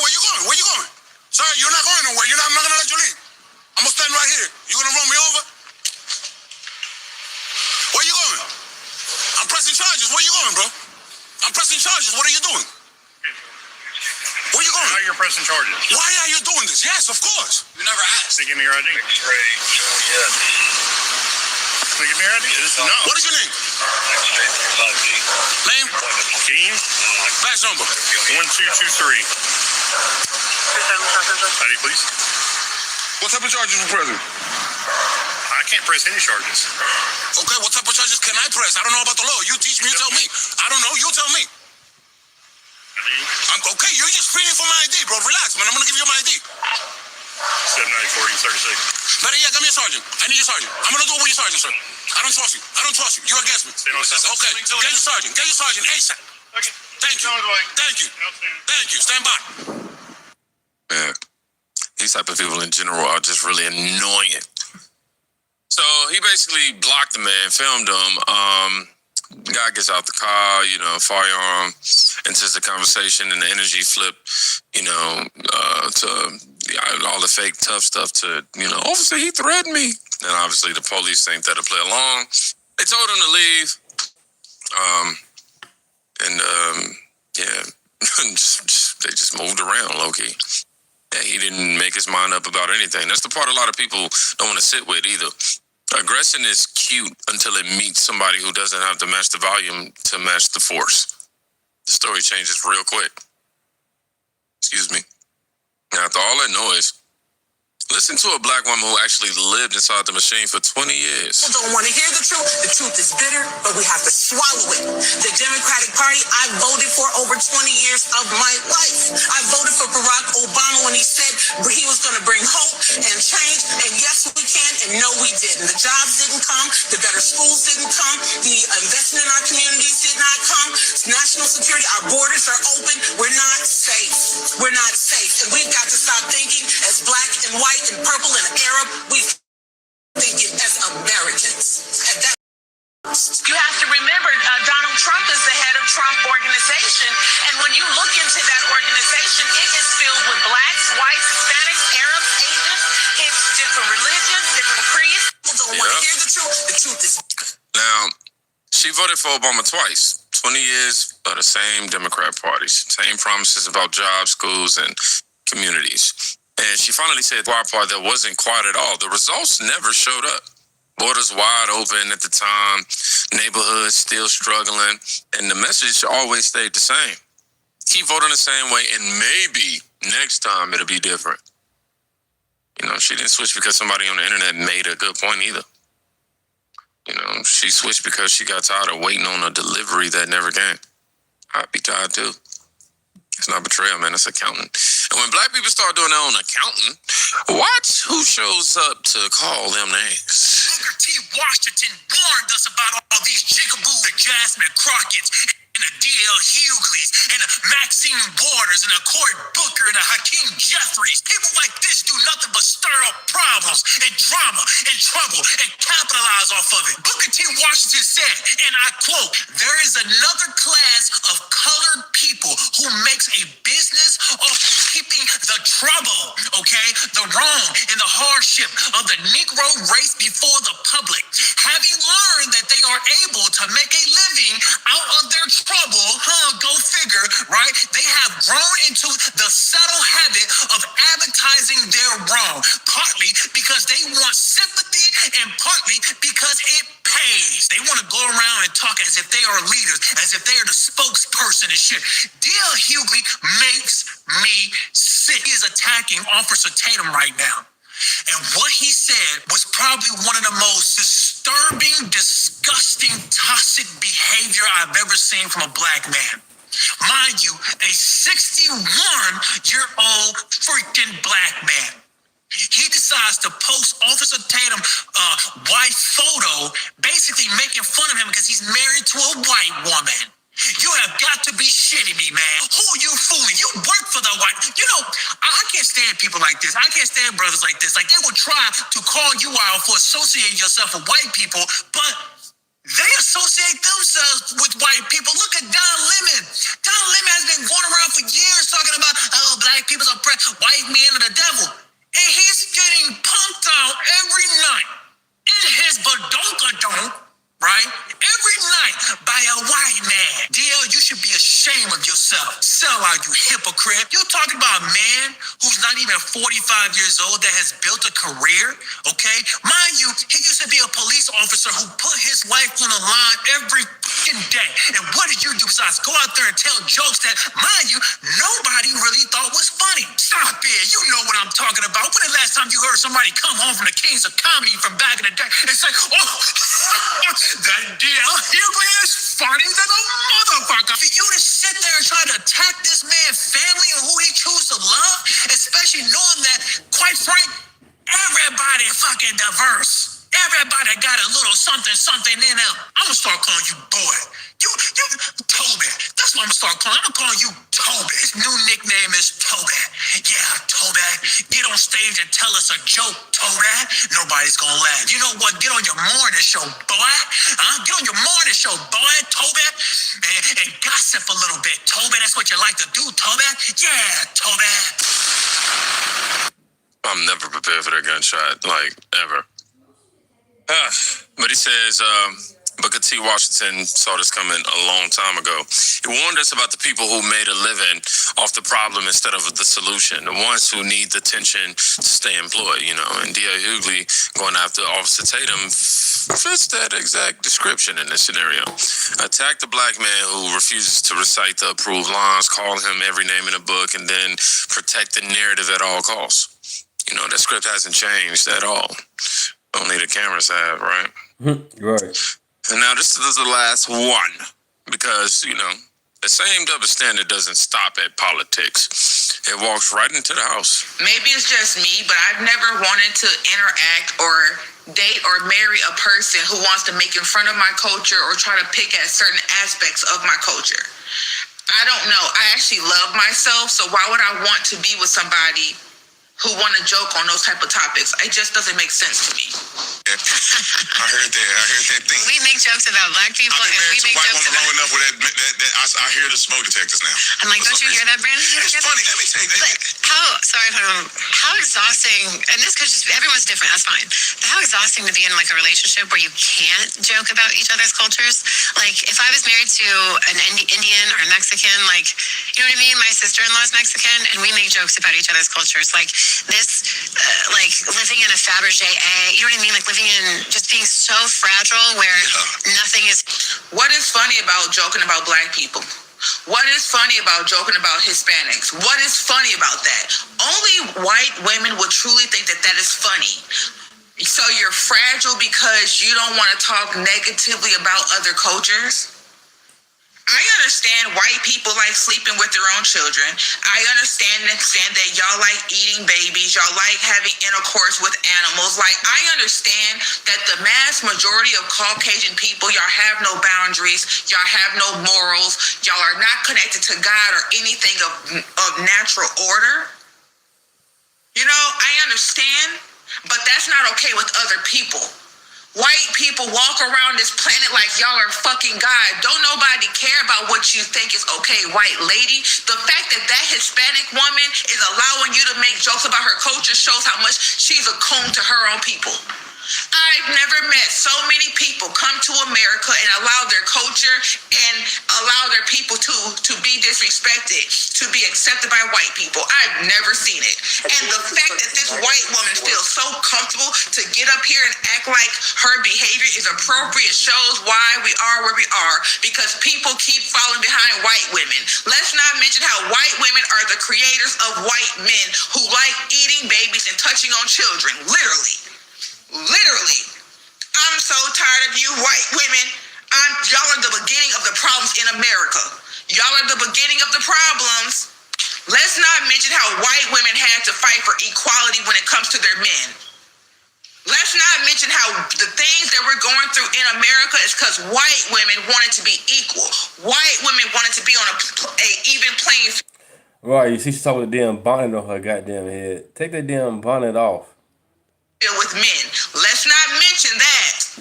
Speaker 21: where you going? Where you going? Sir, you're not going nowhere. I'm not going to let you leave. I'm going to stand right here. You going to run me over? Where you going? I'm pressing charges. Where you going, bro? I'm pressing charges. What are you doing? Where you going?
Speaker 7: How you're pressing charges?
Speaker 21: Why are you doing this? Yes, of course. You never asked.
Speaker 7: They give me your ID? They give me your ID? No.
Speaker 21: What is your name? Name?
Speaker 7: Keen?
Speaker 21: Badge number?
Speaker 7: 1223. ID, please.
Speaker 21: What type of charges you pressing?
Speaker 7: I can't press any charges.
Speaker 21: Okay, what type of charges can I press? I don't know about the law. You teach me, you tell me. I don't know, you tell me. I'm okay, you're just screening for my ID, bro. Relax, man. I'm gonna give you my ID.
Speaker 7: 794-36.
Speaker 21: Better yet, give me a sergeant. I need your sergeant. I'm gonna do it with your sergeant, sir. I don't trust you. You're against me. Okay, get your sergeant. Get your sergeant ASAP.
Speaker 7: Okay.
Speaker 21: Thank you. Thank you. Stand by.
Speaker 14: Man, these type of people in general are just really annoying. So he basically blocked the man, filmed him. The guy gets out the car, firearm, enters the conversation, and the energy flip, to all the fake tough stuff to, officer, he threatened me. And obviously the police think that'll play along. They told him to leave. They just moved around, low-key. Yeah, he didn't make his mind up about anything. That's the part a lot of people don't want to sit with either. Aggression is cute until it meets somebody who doesn't have to match the volume to match the force. The story changes real quick. Excuse me. Now, after all that noise, listen to a black woman who actually lived inside the machine for 20 years.
Speaker 6: People don't want to hear the truth. The truth is bitter, but we have to swallow it. The Democratic Party, I voted for over 20 years of my life. I voted for Barack Obama when he said he was going to bring hope and change. And yes, we can, and no, we didn't. The jobs didn't come. The better schools didn't come. The investment in our communities did not come. National security, our borders are open. We're not safe. We're not safe. And we've got to stop thinking as black and white and purple and Arab. We think it as Americans. And that
Speaker 3: You have to remember, Donald Trump is the head of Trump Organization, and when you look into that organization, it is filled with blacks, whites, Hispanics, Arabs, Asians. It's different religions, different creeds. People don't want to hear the truth. The truth is.
Speaker 14: Now, she voted for Obama twice. 20 years of the same Democrat parties. Same promises about jobs, schools, and communities. And she finally said the part that wasn't quiet at all. The results never showed up. Borders wide open at the time. Neighborhoods still struggling. And the message always stayed the same. Keep voting the same way, and maybe next time it'll be different. She didn't switch because somebody on the internet made a good point either. She switched because she got tired of waiting on a delivery that never came. I'd be tired too. It's not betrayal, man. It's accounting. And when black people start doing their own accounting, watch who shows up to call them names.
Speaker 21: Booker T. Washington warned us about all these jigaboos, the Jasmine Crockett's, and the D.L. Hughley's, and the Maxine Waters, and the Cory Booker, and the Hakeem Jeffries. People like this do nothing but stir up problems and drama and trouble and capitalize off of it. Booker T. Washington said, and I quote, "There is another class of colored people who makes a business of keeping the trouble, okay, the wrong and the hardship of the Negro race before the
Speaker 8: have grown into the subtle habit of advertising their wrong, partly because they want sympathy and partly because it pays. They want to go around and talk as if they are leaders, as if they are the spokesperson and shit. D.L. Hughley makes me sick. He is attacking Officer Tatum right now. And what he said was probably one of the most disturbing, disgusting, toxic behavior I've ever seen from a black man. Mind you, a 61-year-old freaking black man. He decides to post Officer Tatum's wife photo, basically making fun of him because he's married to a white woman. You have got to be shitting me, man. Who are you fooling? You work for the white. You know, I can't stand people like this. I can't stand brothers like this. Like, they will try to call you out for associating yourself with white people, but they associate themselves with white people. Look at Don Lemon. Don Lemon has been going around for years talking about, oh, black people are white men are the devil. And he's getting punked out every night in his badonkadonk, right? Every night by a white man. DL, you should be ashamed of yourself. Sell out, you hypocrite. You're talking about a man who's not even 45 years old that has built a career, okay? Mind you, he used to be a police officer who put his life on the line every fucking day. And what did you do besides go out there and tell jokes that, mind you, nobody really thought was funny? Stop it. You know what I'm talking about. When the last time you heard somebody come home from the Kings of Comedy from back in the day and say, oh, that D.L. Hughley is funny than a motherfucker. For you to sit there and try to attack this man's family and who he chooses to love, especially knowing that, quite frank, everybody fucking diverse. Everybody got a little something in them. I'm gonna start calling you boy. You Toby. That's what I'm gonna start calling. I'm gonna call you Toby. His new nickname is Toby. Yeah, Toby. Get on stage and tell us a joke, Toby. Nobody's gonna laugh. You know what? Get on your morning show, boy. Get on your morning show, boy, Toby. And gossip a little bit, Toby. That's what you like to do, Toby. Yeah, Toby.
Speaker 14: I'm never prepared for that gunshot, like, ever. But he says, Booker T. Washington saw this coming a long time ago. He warned us about the people who made a living off the problem instead of the solution, the ones who need the attention to stay employed, you know. And D.L. Hughley going after Officer Tatum fits that exact description in this scenario. Attack the black man who refuses to recite the approved lines, call him every name in the book, and then protect the narrative at all costs. You know, that script hasn't changed at all. Only the cameras have, right?
Speaker 1: Right.
Speaker 14: And now this is the last one, because, you know, the same double standard doesn't stop at politics. It walks right into the house.
Speaker 3: Maybe it's just me, but I've never wanted to interact or date or marry a person who wants to make in front of my culture or try to pick at certain aspects of my culture. I don't know. I actually love myself, so why would I want to be with somebody who want to joke on those type of topics? It just doesn't make sense to me.
Speaker 7: I heard that thing.
Speaker 6: We make jokes about black people,
Speaker 7: I've been
Speaker 6: and we
Speaker 7: married to
Speaker 6: make
Speaker 7: white
Speaker 6: jokes
Speaker 7: woman
Speaker 6: about.
Speaker 7: long enough where I hear the smoke detectors now.
Speaker 6: I'm like, don't you hear that, Brandon?
Speaker 7: It's funny. Let me tell you.
Speaker 6: How exhausting, and this could just, everyone's different, that's fine. But how exhausting to be in like a relationship where you can't joke about each other's cultures? Like, if I was married to an Indian or Mexican, like, you know what I mean? My sister-in-law is Mexican, and we make jokes about each other's cultures. Like, this, like, living in a Fabergé egg, you know what I mean? Like, living in, just being so fragile where nothing is.
Speaker 3: What is funny about joking about black people? What is funny about joking about Hispanics? What is funny about that? Only white women would truly think that that is funny. So you're fragile because you don't want to talk negatively about other cultures? I understand white people like sleeping with their own children. I understand that y'all like eating babies. Y'all like having intercourse with animals. Like, I understand that the mass majority of Caucasian people, y'all have no boundaries. Y'all have no morals. Y'all are not connected to God or anything of natural order. You know, I understand, but that's not okay with other people. White people walk around this planet like y'all are fucking God. Don't nobody care about what you think is okay, white lady. The fact that that Hispanic woman is allowing you to make jokes about her culture shows how much she's a coon to her own people. I
Speaker 6: I've never met so many people come to America and allow their culture and allow their people to be disrespected, to be accepted by white people. I've never seen it. And the fact that this white woman feels so comfortable to get up here and act like her behavior is appropriate shows why we are where we are, because people keep falling behind white women. Let's not mention how white women are the creators of white men who like eating babies and touching on children. Literally. I'm so tired of you white women. Y'all are the beginning of the problems in America. Y'all are the beginning of the problems. Let's not mention how white women had to fight for equality when it comes to their men. Let's not mention how the things that we're going through in America is because white women wanted to be equal. White women wanted to be on a even playing field.
Speaker 1: Right, you see, she's talking with a damn bonnet on her goddamn head. Take that damn bonnet off.
Speaker 6: With men. Let's not mention that.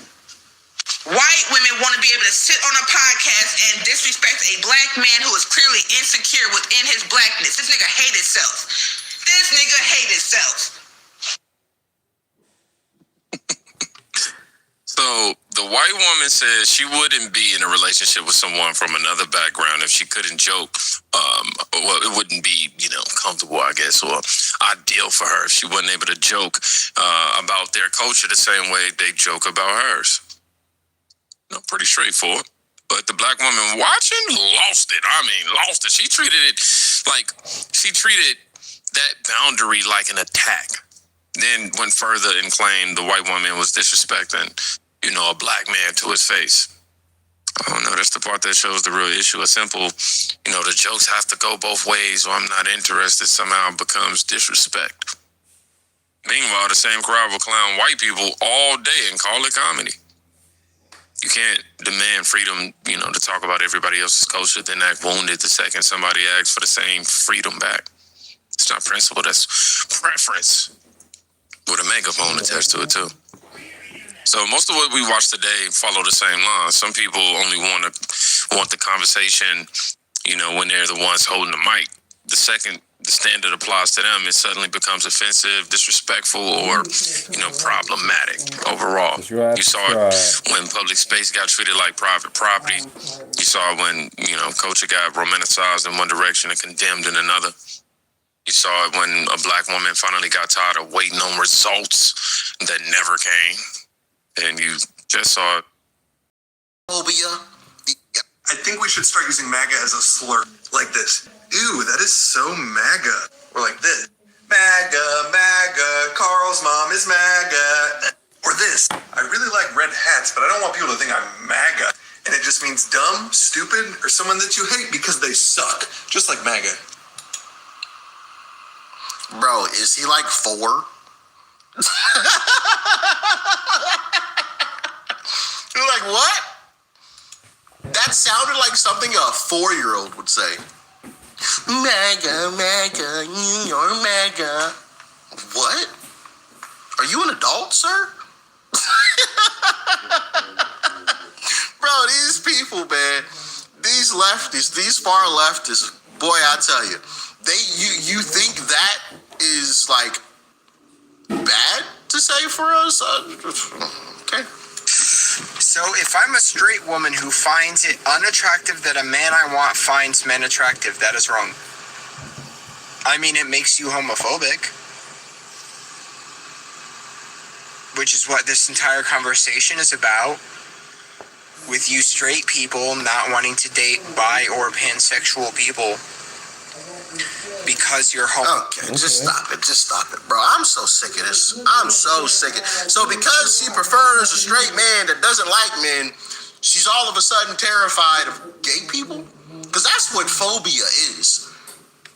Speaker 6: White women want to be able to sit on a podcast and disrespect a black man who is clearly insecure within his blackness. This nigga hate himself.
Speaker 14: So the white woman says she wouldn't be in a relationship with someone from another background if she couldn't joke. Well, it wouldn't be, comfortable, I guess, or ideal for her if she wasn't able to joke about their culture the same way they joke about hers. Pretty straightforward. But the black woman watching lost it. Lost it. She treated that boundary like an attack. Then went further and claimed the white woman was disrespecting, a black man to his face. I don't know. That's the part that shows the real issue. A simple, the jokes have to go both ways, or I'm not interested, somehow becomes disrespect. Meanwhile, the same crowd will clown white people all day and call it comedy. You can't demand freedom, to talk about everybody else's culture, then act wounded the second somebody asks for the same freedom back. It's not principle, that's preference. With a megaphone attached to it, too. So most of what we watch today follow the same lines. Some people only want the conversation, when they're the ones holding the mic. The second the standard applies to them, it suddenly becomes offensive, disrespectful, or, problematic overall. You saw it when public space got treated like private property. You saw it when, culture got romanticized in one direction and condemned in another. You saw it when a black woman finally got tired of waiting on results that never came. And you just saw it.
Speaker 10: I think we should start using MAGA as a slur, like this. Ew, that is so MAGA. Or like this. MAGA, MAGA, Carl's mom is MAGA. Or this. I really like red hats, but I don't want people to think I'm MAGA. And it just means dumb, stupid, or someone that you hate because they suck. Just like MAGA.
Speaker 11: Bro, is he like 4? You're like, what? That sounded like something a 4-year-old would say. MAGA, MAGA, you're MAGA. What? Are you an adult, sir? Bro, these people, man, these leftists, these far leftists, boy, I tell you, you think that is like bad to say for us? Okay.
Speaker 12: So if I'm a straight woman who finds it unattractive that a man I want finds men attractive, that is wrong. It makes you homophobic. Which is what this entire conversation is about. With you straight people not wanting to date bi or pansexual people because you're
Speaker 11: Okay, just stop it, bro. I'm so sick of this. So because she prefers a straight man that doesn't like men, she's all of a sudden terrified of gay people? Because that's what phobia is.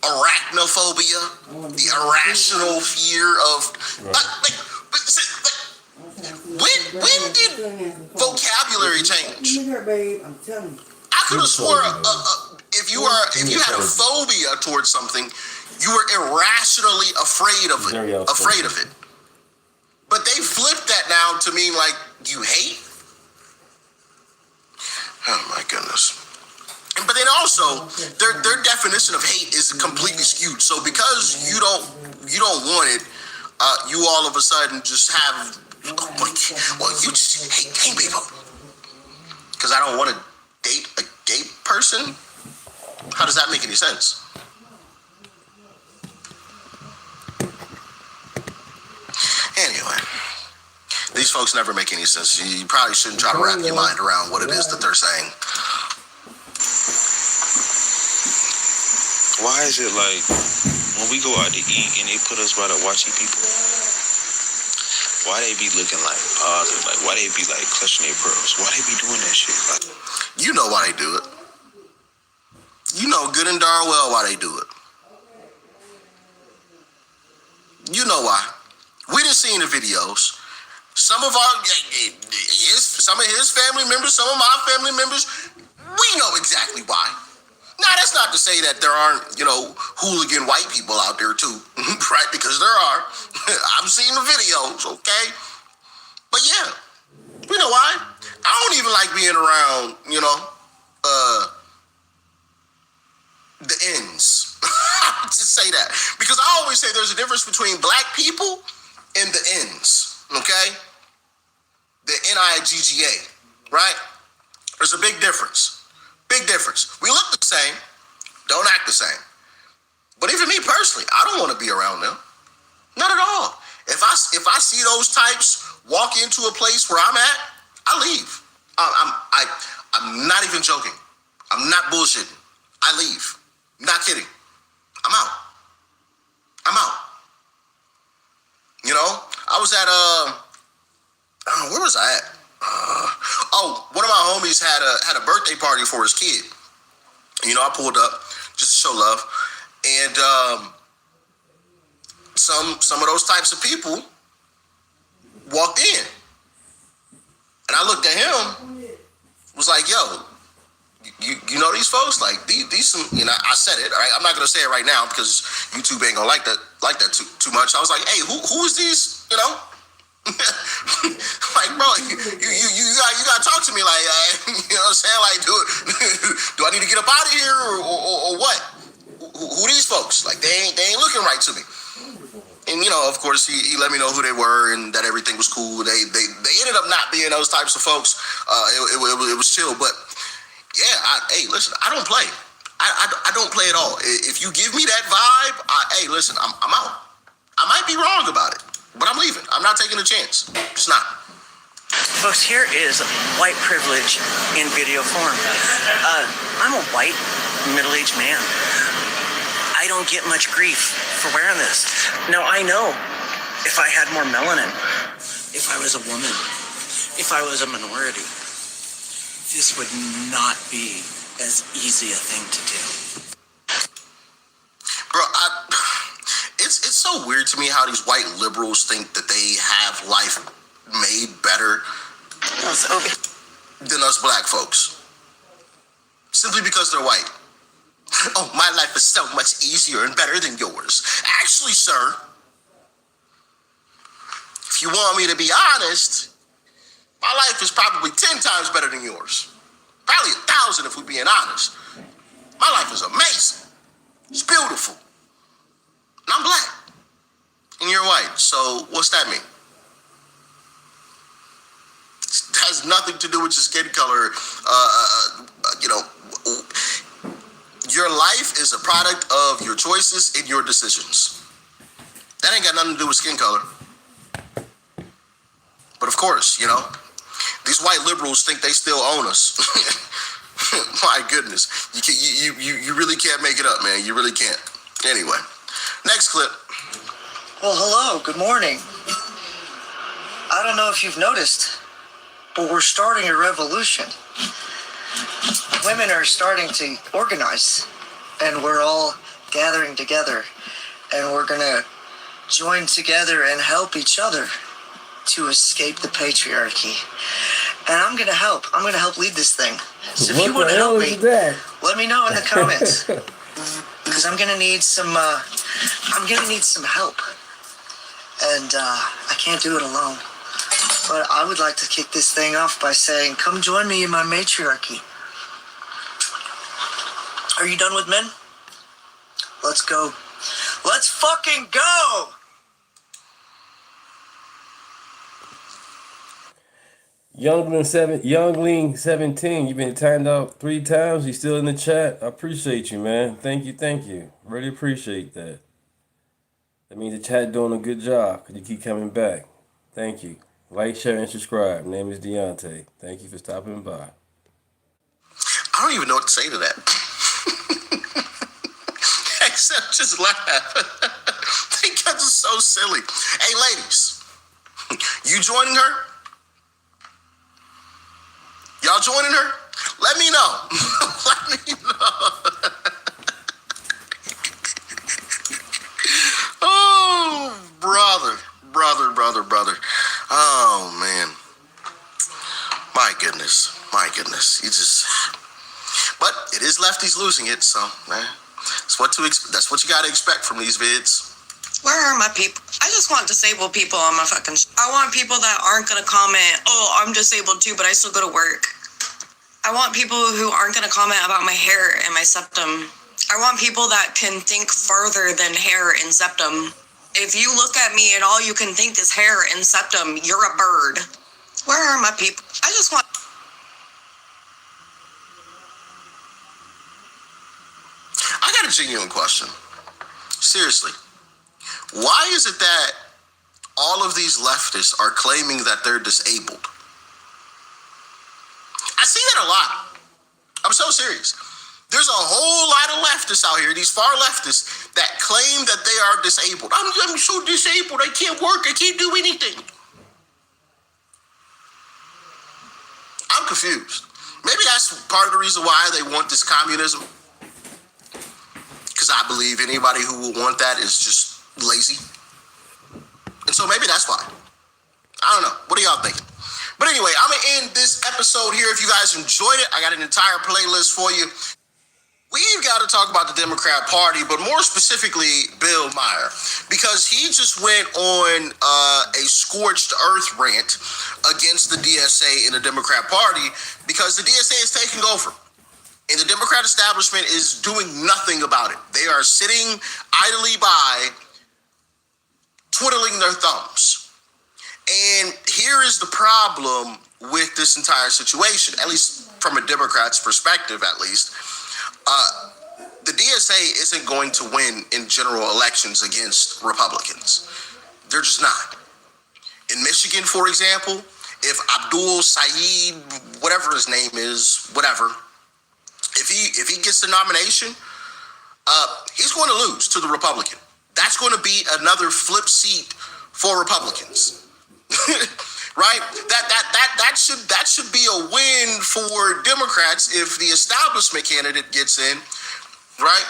Speaker 11: Arachnophobia, the irrational fear of... When did vocabulary change? I could have swore if you had a phobia towards something, you were irrationally afraid of it. But they flipped that now to mean like you hate. Oh my goodness. But then also their definition of hate is completely skewed. So because you don't want it, you all of a sudden just have Well, you just hate gay people. Because I don't want to date a gay person? How does that make any sense? Anyway, these folks never make any sense. You probably shouldn't try to wrap your mind around what it is that they're saying.
Speaker 13: Why is it like when we go out to eat and they put us by the watchy people, why they be looking like positive? Like, why they be like clutching their pearls? Why they be doing that shit? Like,
Speaker 11: you know why they do it. You know good and darn well why they do it. You know why. We done seen the videos. Some of his family members, some of my family members, we know exactly why. Now, that's not to say that there aren't, hooligan white people out there too, right? Because there are. I've seen the videos, okay? But yeah, we know why. I don't even like being around, the ends. Just say that. Because I always say there's a difference between black people and the ends, okay? The NIGGA, right? There's a big difference. Big difference. We look the same, don't act the same. But even me personally, I don't want to be around them. Not at all. If I see those types walk into a place where I'm at, I leave. I'm not even joking. I'm not bullshitting. I leave. I'm not kidding. I'm out. I was at where was I at? One of my homies had a birthday party for his kid. I pulled up just to show love. And some of those types of people walked in. And I looked at him, was like, yo, you know these folks? Like, these some, I said it, all right? I'm not going to say it right now because YouTube ain't going to like that too much. I was like, hey, who is these, like, bro, you gotta talk to me, like, you know what I'm saying? Like, do I need to get up out of here or what? Who these folks? Like, they ain't looking right to me. And of course, he let me know who they were and that everything was cool. They ended up not being those types of folks. It was chill, but yeah. Hey, listen, I don't play. I don't play at all. If you give me that vibe, hey, listen, I'm out. I might be wrong about it, but I'm leaving. I'm not taking a chance. It's not.
Speaker 15: Folks, here is white privilege in video form. I'm a white, middle-aged man. I don't get much grief for wearing this. Now, I know if I had more melanin, if I was a woman, if I was a minority, this would not be as easy a thing to do.
Speaker 11: Bro, it's so weird to me how these white liberals think that they have life made better than us black folks. Simply because they're white. Oh, my life is so much easier and better than yours. Actually, sir, if you want me to be honest, my life is probably 10 times better than yours. Probably 1,000 if we're being honest. My life is amazing. It's beautiful. And I'm black. And you're white. So what's that mean? It has nothing to do with your skin color. Your life is a product of your choices and your decisions. That ain't got nothing to do with skin color. But of course, these white liberals think they still own us. My goodness. You really can't make it up, man. You really can't. Anyway, next clip.
Speaker 16: Well, hello. Good morning. I don't know if you've noticed, but we're starting a revolution. Women are starting to organize, and we're all gathering together, and we're going to join together and help each other to escape the patriarchy. And I'm going to help. I'm going to help lead this thing. So if you want to help me, let me know in the comments. Because I'm going to need some help. And I can't do it alone. But I would like to kick this thing off by saying, come join me in my matriarchy. Are you done with men? Let's go. Let's fucking go!
Speaker 1: Youngling 17, you've been timed out 3 times. You still in the chat? I appreciate you, man. Thank you. Really appreciate that. That means the chat doing a good job because you keep coming back. Thank you. Like, share, and subscribe. Name is Deunta. Thank you for stopping by.
Speaker 11: I don't even know what to say to that. Except just laugh. They got just so silly. Hey, ladies, you joining her? Y'all joining her? Let me know. Let me know. Oh, brother. Oh, man. My goodness. You just... But it is lefties losing it, so, man. That's what you got to expect from these vids.
Speaker 6: Where are my people? I just want disabled people on my fucking... I want people that aren't going to comment, oh, I'm disabled too, but I still go to work. I want people who aren't going to comment about my hair and my septum. I want people that can think further than hair and septum. If you look at me and all you can think is hair and septum, you're a bird. Where are my people? I just want...
Speaker 11: I got a genuine question. Seriously. Why is it that all of these leftists are claiming that they're disabled? I see that a lot. I'm so serious. There's a whole lot of leftists out here, these far leftists, that claim that they are disabled. I'm so disabled, I can't work, I can't do anything. I'm confused. Maybe that's part of the reason why they want this communism. Because I believe anybody who will want that is just lazy. And so maybe that's why. I don't know. What do y'all think? But anyway, I'm going to end this episode here. If you guys enjoyed it, I got an entire playlist for you. We've got to talk about the Democrat Party, but more specifically, Bill Maher, because he just went on a scorched earth rant against the DSA and the Democrat Party because the DSA is taking over. And the Democrat establishment is doing nothing about it. They are sitting idly by, twiddling their thumbs. And here is the problem with this entire situation, at least from a Democrat's perspective, at least. The DSA isn't going to win in general elections against Republicans. They're just not. In Michigan, for example, if Abdul Saeed, whatever his name is, whatever, if he gets the nomination, he's going to lose to the Republican. That's going to be another flip seat for Republicans. Right? That should be a win for Democrats if the establishment candidate gets in, right?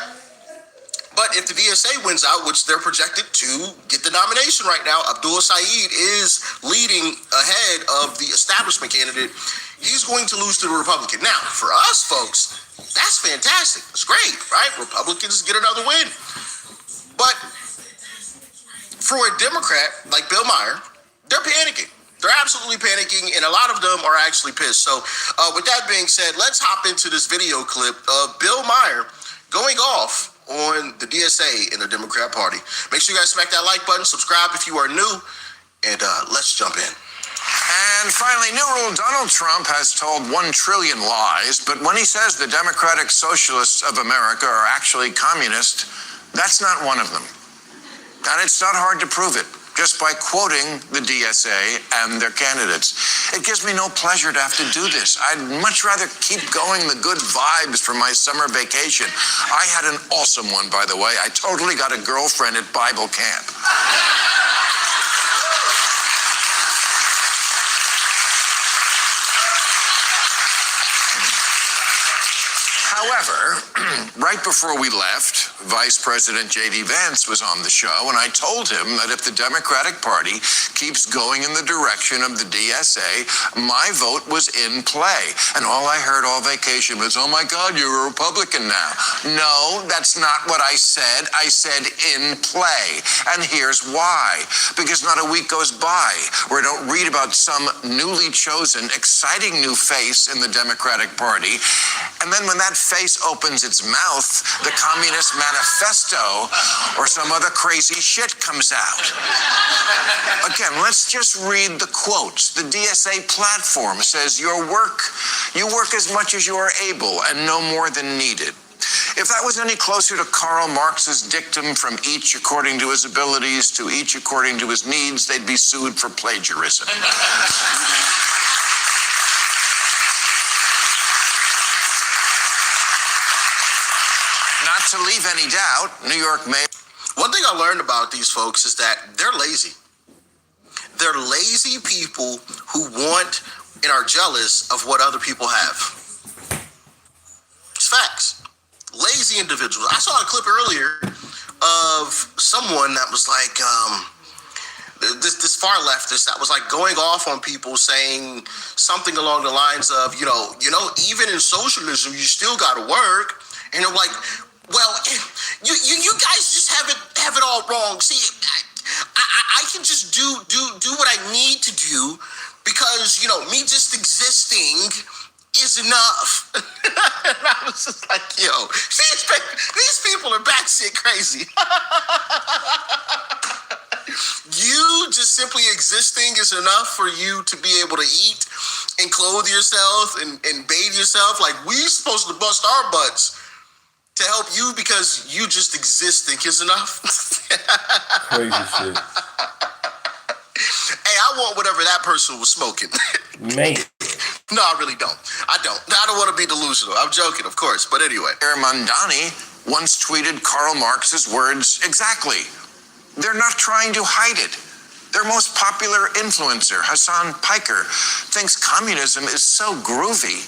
Speaker 11: But if the DSA wins out, which they're projected to get the nomination right now, Abdul Saeed is leading ahead of the establishment candidate. He's going to lose to the Republican. Now, for us folks, that's fantastic. It's great, right? Republicans get another win. But for a Democrat like Bill Maher, they're panicking. They're absolutely panicking, and a lot of them are actually pissed. So with that being said, let's hop into this video clip of Bill Maher going off on the DSA and the Democrat Party. Make sure you guys smack that like button, subscribe if you are new, and let's jump in.
Speaker 17: And finally, new rule, Donald Trump has told 1 trillion lies, but when he says the Democratic Socialists of America are actually communist, that's not one of them. And it's not hard to prove it, just by quoting the DSA and their candidates. It gives me no pleasure to have to do this. I'd much rather keep going the good vibes from my summer vacation. I had an awesome one, by the way. I totally got a girlfriend at Bible camp. However, right before we left, Vice President J.D. Vance was on the show, and I told him that if the Democratic Party keeps going in the direction of the DSA, my vote was in play. And all I heard all vacation was, oh my God, you're a Republican now. No, that's not what I said. I said in play. And here's why. Because not a week goes by where I don't read about some newly chosen, exciting new face in the Democratic Party. And then when that face opens its mouth mouth the Communist Manifesto or some other crazy shit comes out. Again, let's just read the quotes. The DSA platform says you work as much as you are able and no more than needed. If that was any closer to Karl Marx's dictum, from each according to his abilities to each according to his needs, they'd be sued for plagiarism. Not to leave any doubt, New York Mayor.
Speaker 11: One thing I learned about these folks is that they're lazy. They're lazy people who want and are jealous of what other people have. It's facts. Lazy individuals. I saw a clip earlier of someone that was like, this far leftist that was like going off on people, saying something along the lines of, you know, even in socialism, you still got to work. And they're like, well, you guys just have it all wrong. See, I can just do what I need to do because, me just existing is enough. And I was just like, yo, these people are batshit crazy. You just simply existing is enough for you to be able to eat and clothe yourself and bathe yourself. Like, we're supposed to bust our butts to help you because you just existing is enough.
Speaker 1: Crazy shit.
Speaker 11: Hey, I want whatever that person was smoking.
Speaker 1: Man.
Speaker 11: No, I really don't. I don't want to be delusional. I'm joking, of course. But anyway.
Speaker 17: Mandani once tweeted Karl Marx's words exactly. They're not trying to hide it. Their most popular influencer, Hassan Piker, thinks communism is so groovy.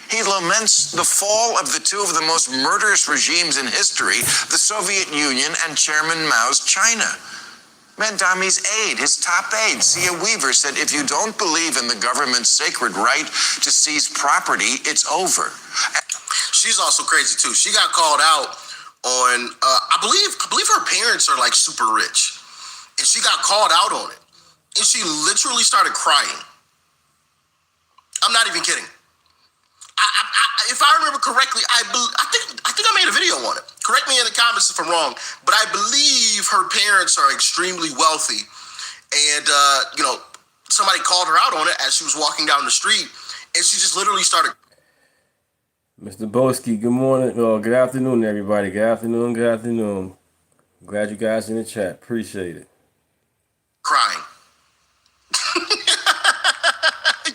Speaker 17: He laments the fall of the two of the most murderous regimes in history, the Soviet Union and Chairman Mao's China. Mandami's aide, his top aide, Sia Weaver, said, if you don't believe in the government's sacred right to seize property, it's over.
Speaker 11: She's also crazy, too. She got called out on, I believe her parents are, like, super rich. And she got called out on it. And she literally started crying. I'm not even kidding. If I remember correctly, I think I made a video on it. Correct me in the comments if I'm wrong, but I believe her parents are extremely wealthy, and somebody called her out on it as she was walking down the street, and she just literally started.
Speaker 1: Mr. Boski, good morning. Well, good afternoon, everybody. Good afternoon. Good afternoon. Glad you guys in the chat. Appreciate it.
Speaker 11: Crying.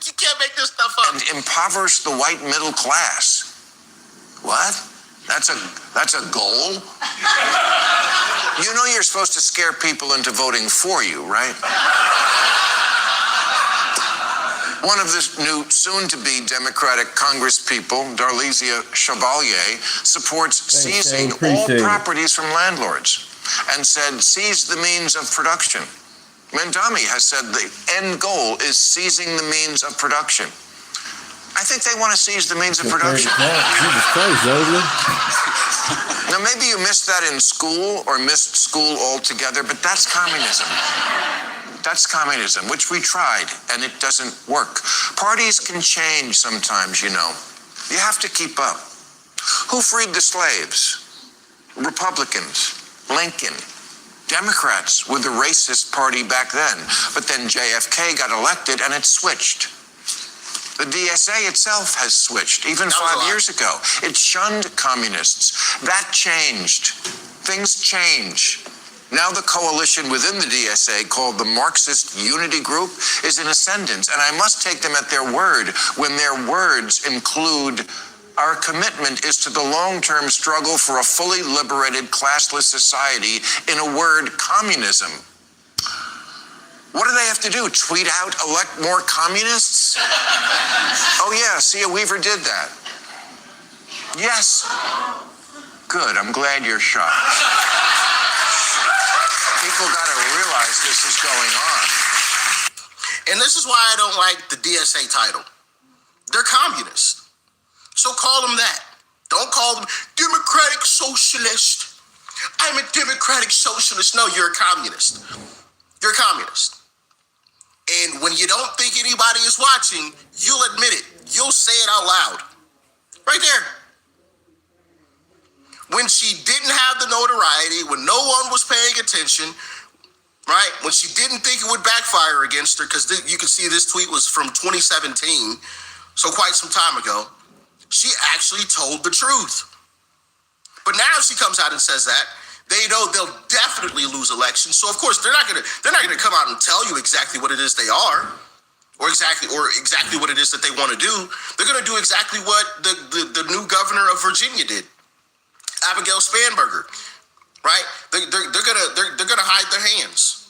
Speaker 11: You can't make this stuff up.
Speaker 17: And impoverish the white middle class. What? That's a goal? You know you're supposed to scare people into voting for you, right? One of the new soon-to-be Democratic congresspeople, Darlisia Chevalier, supports seizing all properties from landlords and said, seize the means of production. Mandami has said the end goal is seizing the means of production. I think they want to seize the means of production.
Speaker 1: Jesus Christ, Joseph.
Speaker 17: Now, maybe you missed that in school or missed school altogether, but that's communism. That's communism, which we tried, and it doesn't work. Parties can change sometimes, you know. You have to keep up. Who freed the slaves? Republicans, Lincoln. Democrats were the racist party back then, but then JFK got elected and it switched. The DSA itself has switched, even 5 years ago. It shunned communists. That changed. Things change. Now the coalition within the DSA, called the Marxist Unity Group, is in ascendance, and I must take them at their word when their words include, our commitment is to the long-term struggle for a fully liberated, classless society, in a word, communism. What do they have to do? Tweet out, elect more communists? Oh yeah, Sia Weaver did that. Yes. Good, I'm glad you're shocked. People gotta realize this is going on.
Speaker 11: And this is why I don't like the DSA title. They're communists. So call them that. Don't call them Democratic Socialist. I'm a Democratic Socialist. No, you're a communist. You're a communist. And when you don't think anybody is watching, you'll admit it. You'll say it out loud. Right there. when she didn't have the notoriety, when no one was paying attention, right? When she didn't think it would backfire against her, because you can see this tweet was from 2017, so quite some time ago, she actually told the truth. But now she comes out and says that, they know they'll definitely lose elections. So of course they're not gonna come out and tell you exactly what it is they are, or exactly what it is that they want to do. They're gonna do exactly what the new governor of Virginia did, Abigail Spanberger, right? They're gonna hide their hands.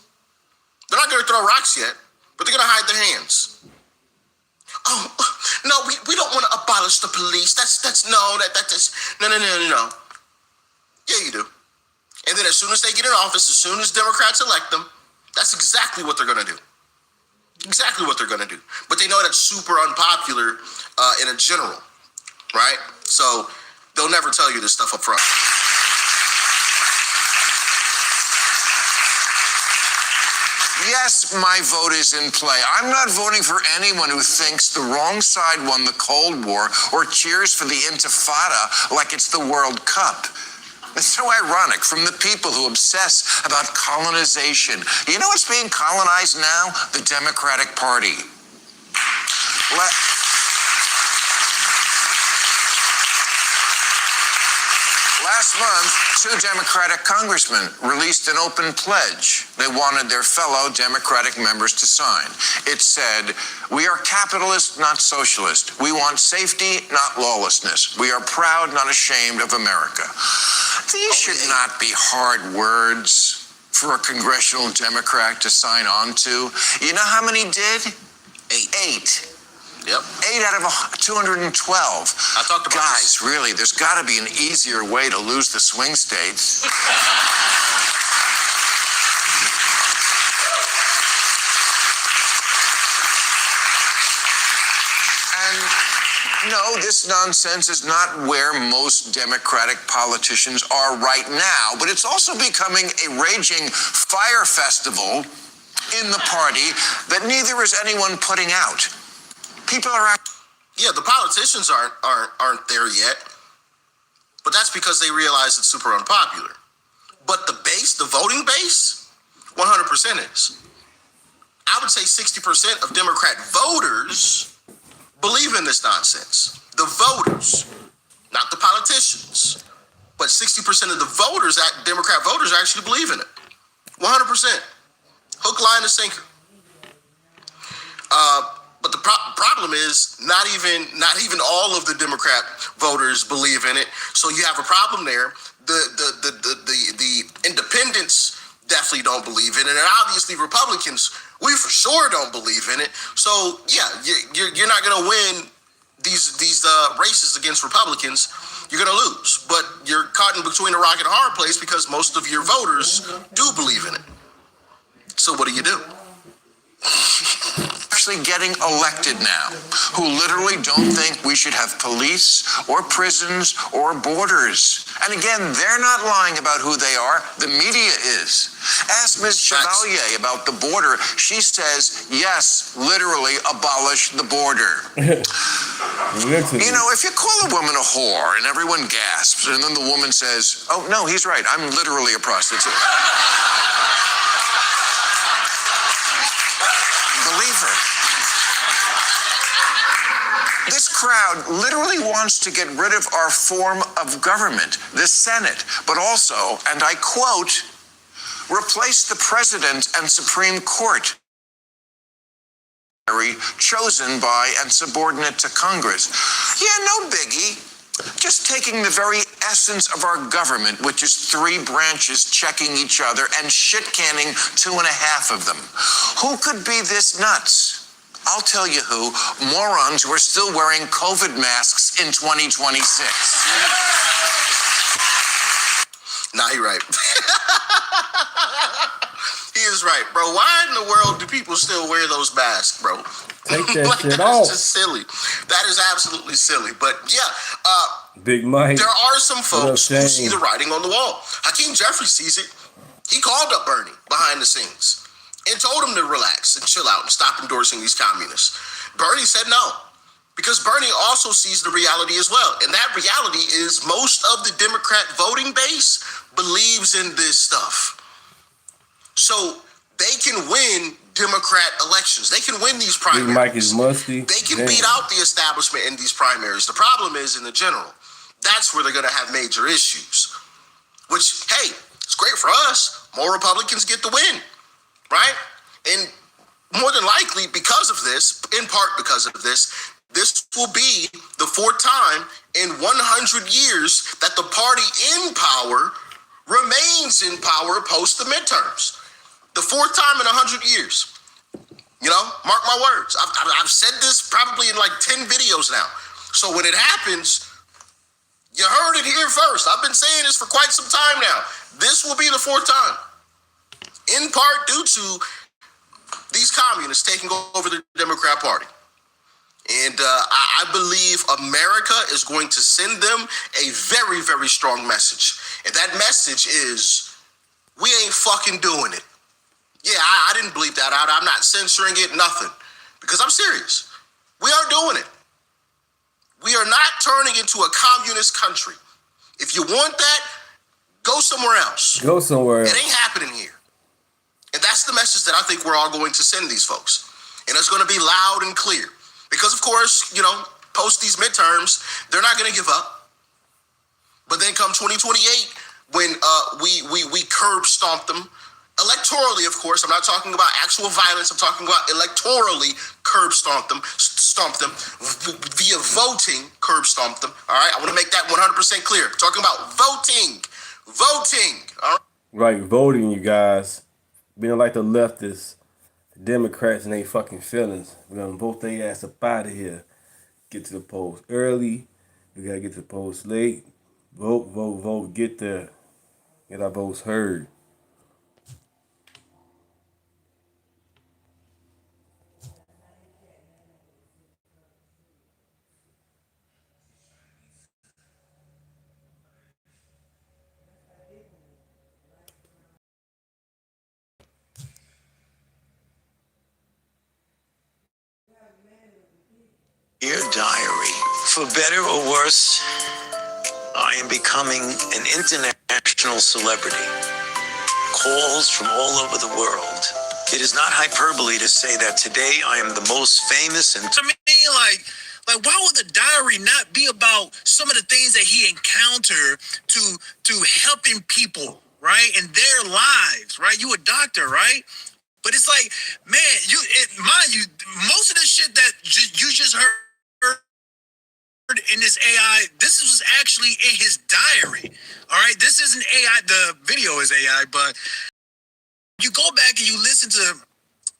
Speaker 11: They're not gonna throw rocks yet, but they're gonna hide their hands. Oh no, we don't want to abolish the police. That's no. Yeah, you do. And then as soon as they get in office, as soon as Democrats elect them, that's exactly what they're going to do. Exactly what they're going to do. But they know that's super unpopular in a general, right? So they'll never tell you this stuff up front.
Speaker 17: Yes, my vote is in play. I'm not voting for anyone who thinks the wrong side won the Cold War or cheers for the Intifada like it's the World Cup. It's so ironic from the people who obsess about colonization. You know what's being colonized now? The Democratic Party. Last month, 2 Democratic congressmen released an open pledge they wanted their fellow Democratic members to sign. It said, "We are capitalist, not socialist. We want safety, not lawlessness. We are proud, not ashamed of America." These should not be hard words for a congressional Democrat to sign on to. You know how many did? 8.
Speaker 11: Yep.
Speaker 17: 8 out of 212.
Speaker 11: I talked about
Speaker 17: Guys,
Speaker 11: this.
Speaker 17: really, there's got to be an easier way to lose the swing states. And no, this nonsense is not where most Democratic politicians are right now, but it's also becoming a raging fire festival in the party that neither is anyone putting out. People are...
Speaker 11: Yeah, the politicians aren't there yet, but that's because they realize it's super unpopular. But the base, the voting base, 100% is. I would say 60% of Democrat voters believe in this nonsense. The voters, not the politicians, but 60% of the voters, Democrat voters, actually believe in it. 100%. Hook, line, and sinker. But the problem is not even all of the Democrat voters believe in it. So you have a problem there. The independents definitely don't believe in it, and obviously Republicans, we for sure don't believe in it. So yeah, you're not going to win these races against Republicans. You're going to lose, but you're caught in between a rock and a hard place because most of your voters do believe in it. So what do?
Speaker 17: Actually getting elected now, who literally don't think we should have police or prisons or borders. And again, they're not lying about who they are. The media is. Ask Ms. Chevalier about the border. She says, yes, literally abolish the border. You know, if you call a woman a whore and everyone gasps, and then the woman says, oh, no, he's right, I'm literally a prostitute. Believe her. This crowd literally wants to get rid of our form of government, the Senate, but also, and I quote, replace the president and Supreme Court chosen by and subordinate to Congress. Yeah, no biggie. Just taking the very essence of our government, which is 3 branches checking each other and shit-canning 2.5 of them. Who could be this nuts? I'll tell you who. Morons who are still wearing COVID masks in 2026.
Speaker 11: Nah, you're right. He is right, bro. Why in the world do people still wear those masks, bro?
Speaker 1: Take that
Speaker 11: like,
Speaker 1: shit
Speaker 11: that's
Speaker 1: off.
Speaker 11: just silly. That is absolutely silly. But yeah,
Speaker 1: Big Mike.
Speaker 11: there are some folks who
Speaker 1: Shane?
Speaker 11: see the writing on the wall. Hakeem Jeffries sees it. He called up Bernie behind the scenes and told him to relax and chill out and stop endorsing these communists. Bernie said no. Because Bernie also sees the reality as well. And that reality is most of the Democrat voting base believes in this stuff. So they can win Democrat elections. They can win these primaries.
Speaker 1: Big Mike is musty.
Speaker 11: They can beat out the establishment in these primaries. The problem is in the general. That's where they're going to have major issues. Which, hey, it's great for us. More Republicans get the win, right? And more than likely, because of this, in part because of this will be the fourth time in 100 years that the party in power remains in power post the midterms. The fourth time in 100 years. You know, mark my words. I've said this probably in like 10 videos now. So when it happens, you heard it here first. I've been saying this for quite some time now. This will be the fourth time. In part due to these communists taking over the Democrat Party. And I believe America is going to send them a very, very strong message. And that message is, we ain't fucking doing it. Yeah, I didn't bleep that out. I'm not censoring it, nothing. Because I'm serious. We are doing it. We are not turning into a communist country. If you want that, go somewhere else.
Speaker 1: Go somewhere else.
Speaker 11: It ain't happening here. And that's the message that I think we're all going to send these folks. And it's going to be loud and clear. Because, of course, you know, post these midterms, they're not going to give up. But then come 2028, when we curb stomp them, electorally, of course, I'm not talking about actual violence, I'm talking about electorally curb stomp them via voting, curb stomp them, all right? I want to make that 100% clear. I'm talking about voting, all right?
Speaker 1: Right, voting, you guys. Being like the leftists, the Democrats and they fucking feelings. We're going to vote their ass up out of here. Get to the polls early. We got to get to the polls late. Vote, get there. Get our votes heard.
Speaker 5: Dear Diary, for better or worse, I am becoming an international celebrity. Calls from all over the world. It is not hyperbole to say that today I am the most famous and...
Speaker 8: I mean, like, why would the diary not be about some of the things that he encountered to helping people, right, in their lives, right? You a doctor, right? But it's like, man, mind you, most of the shit that you just heard in this AI, this was actually in his diary. All right, this isn't AI. The video is AI, but you go back and you listen to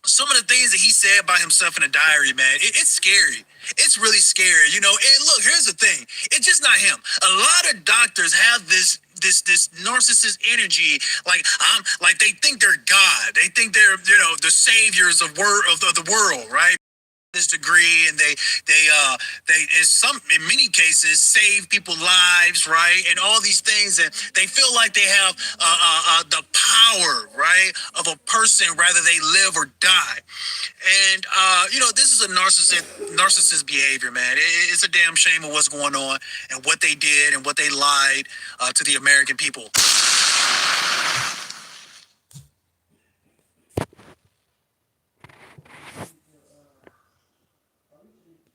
Speaker 8: some of the things that he said about himself in the diary, man. It's scary. It's really scary, you know. And look, here's the thing. It's just not him. A lot of doctors have this narcissist energy, like they think they're God. They think they're, you know, the saviors of the world, right? This degree, and they in many cases save people's lives, right, and all these things, and they feel like they have the power, right, of a person, rather they live or die. And you know, this is a narcissist behavior, man. It's a damn shame of what's going on and what they did and what they lied to the American people.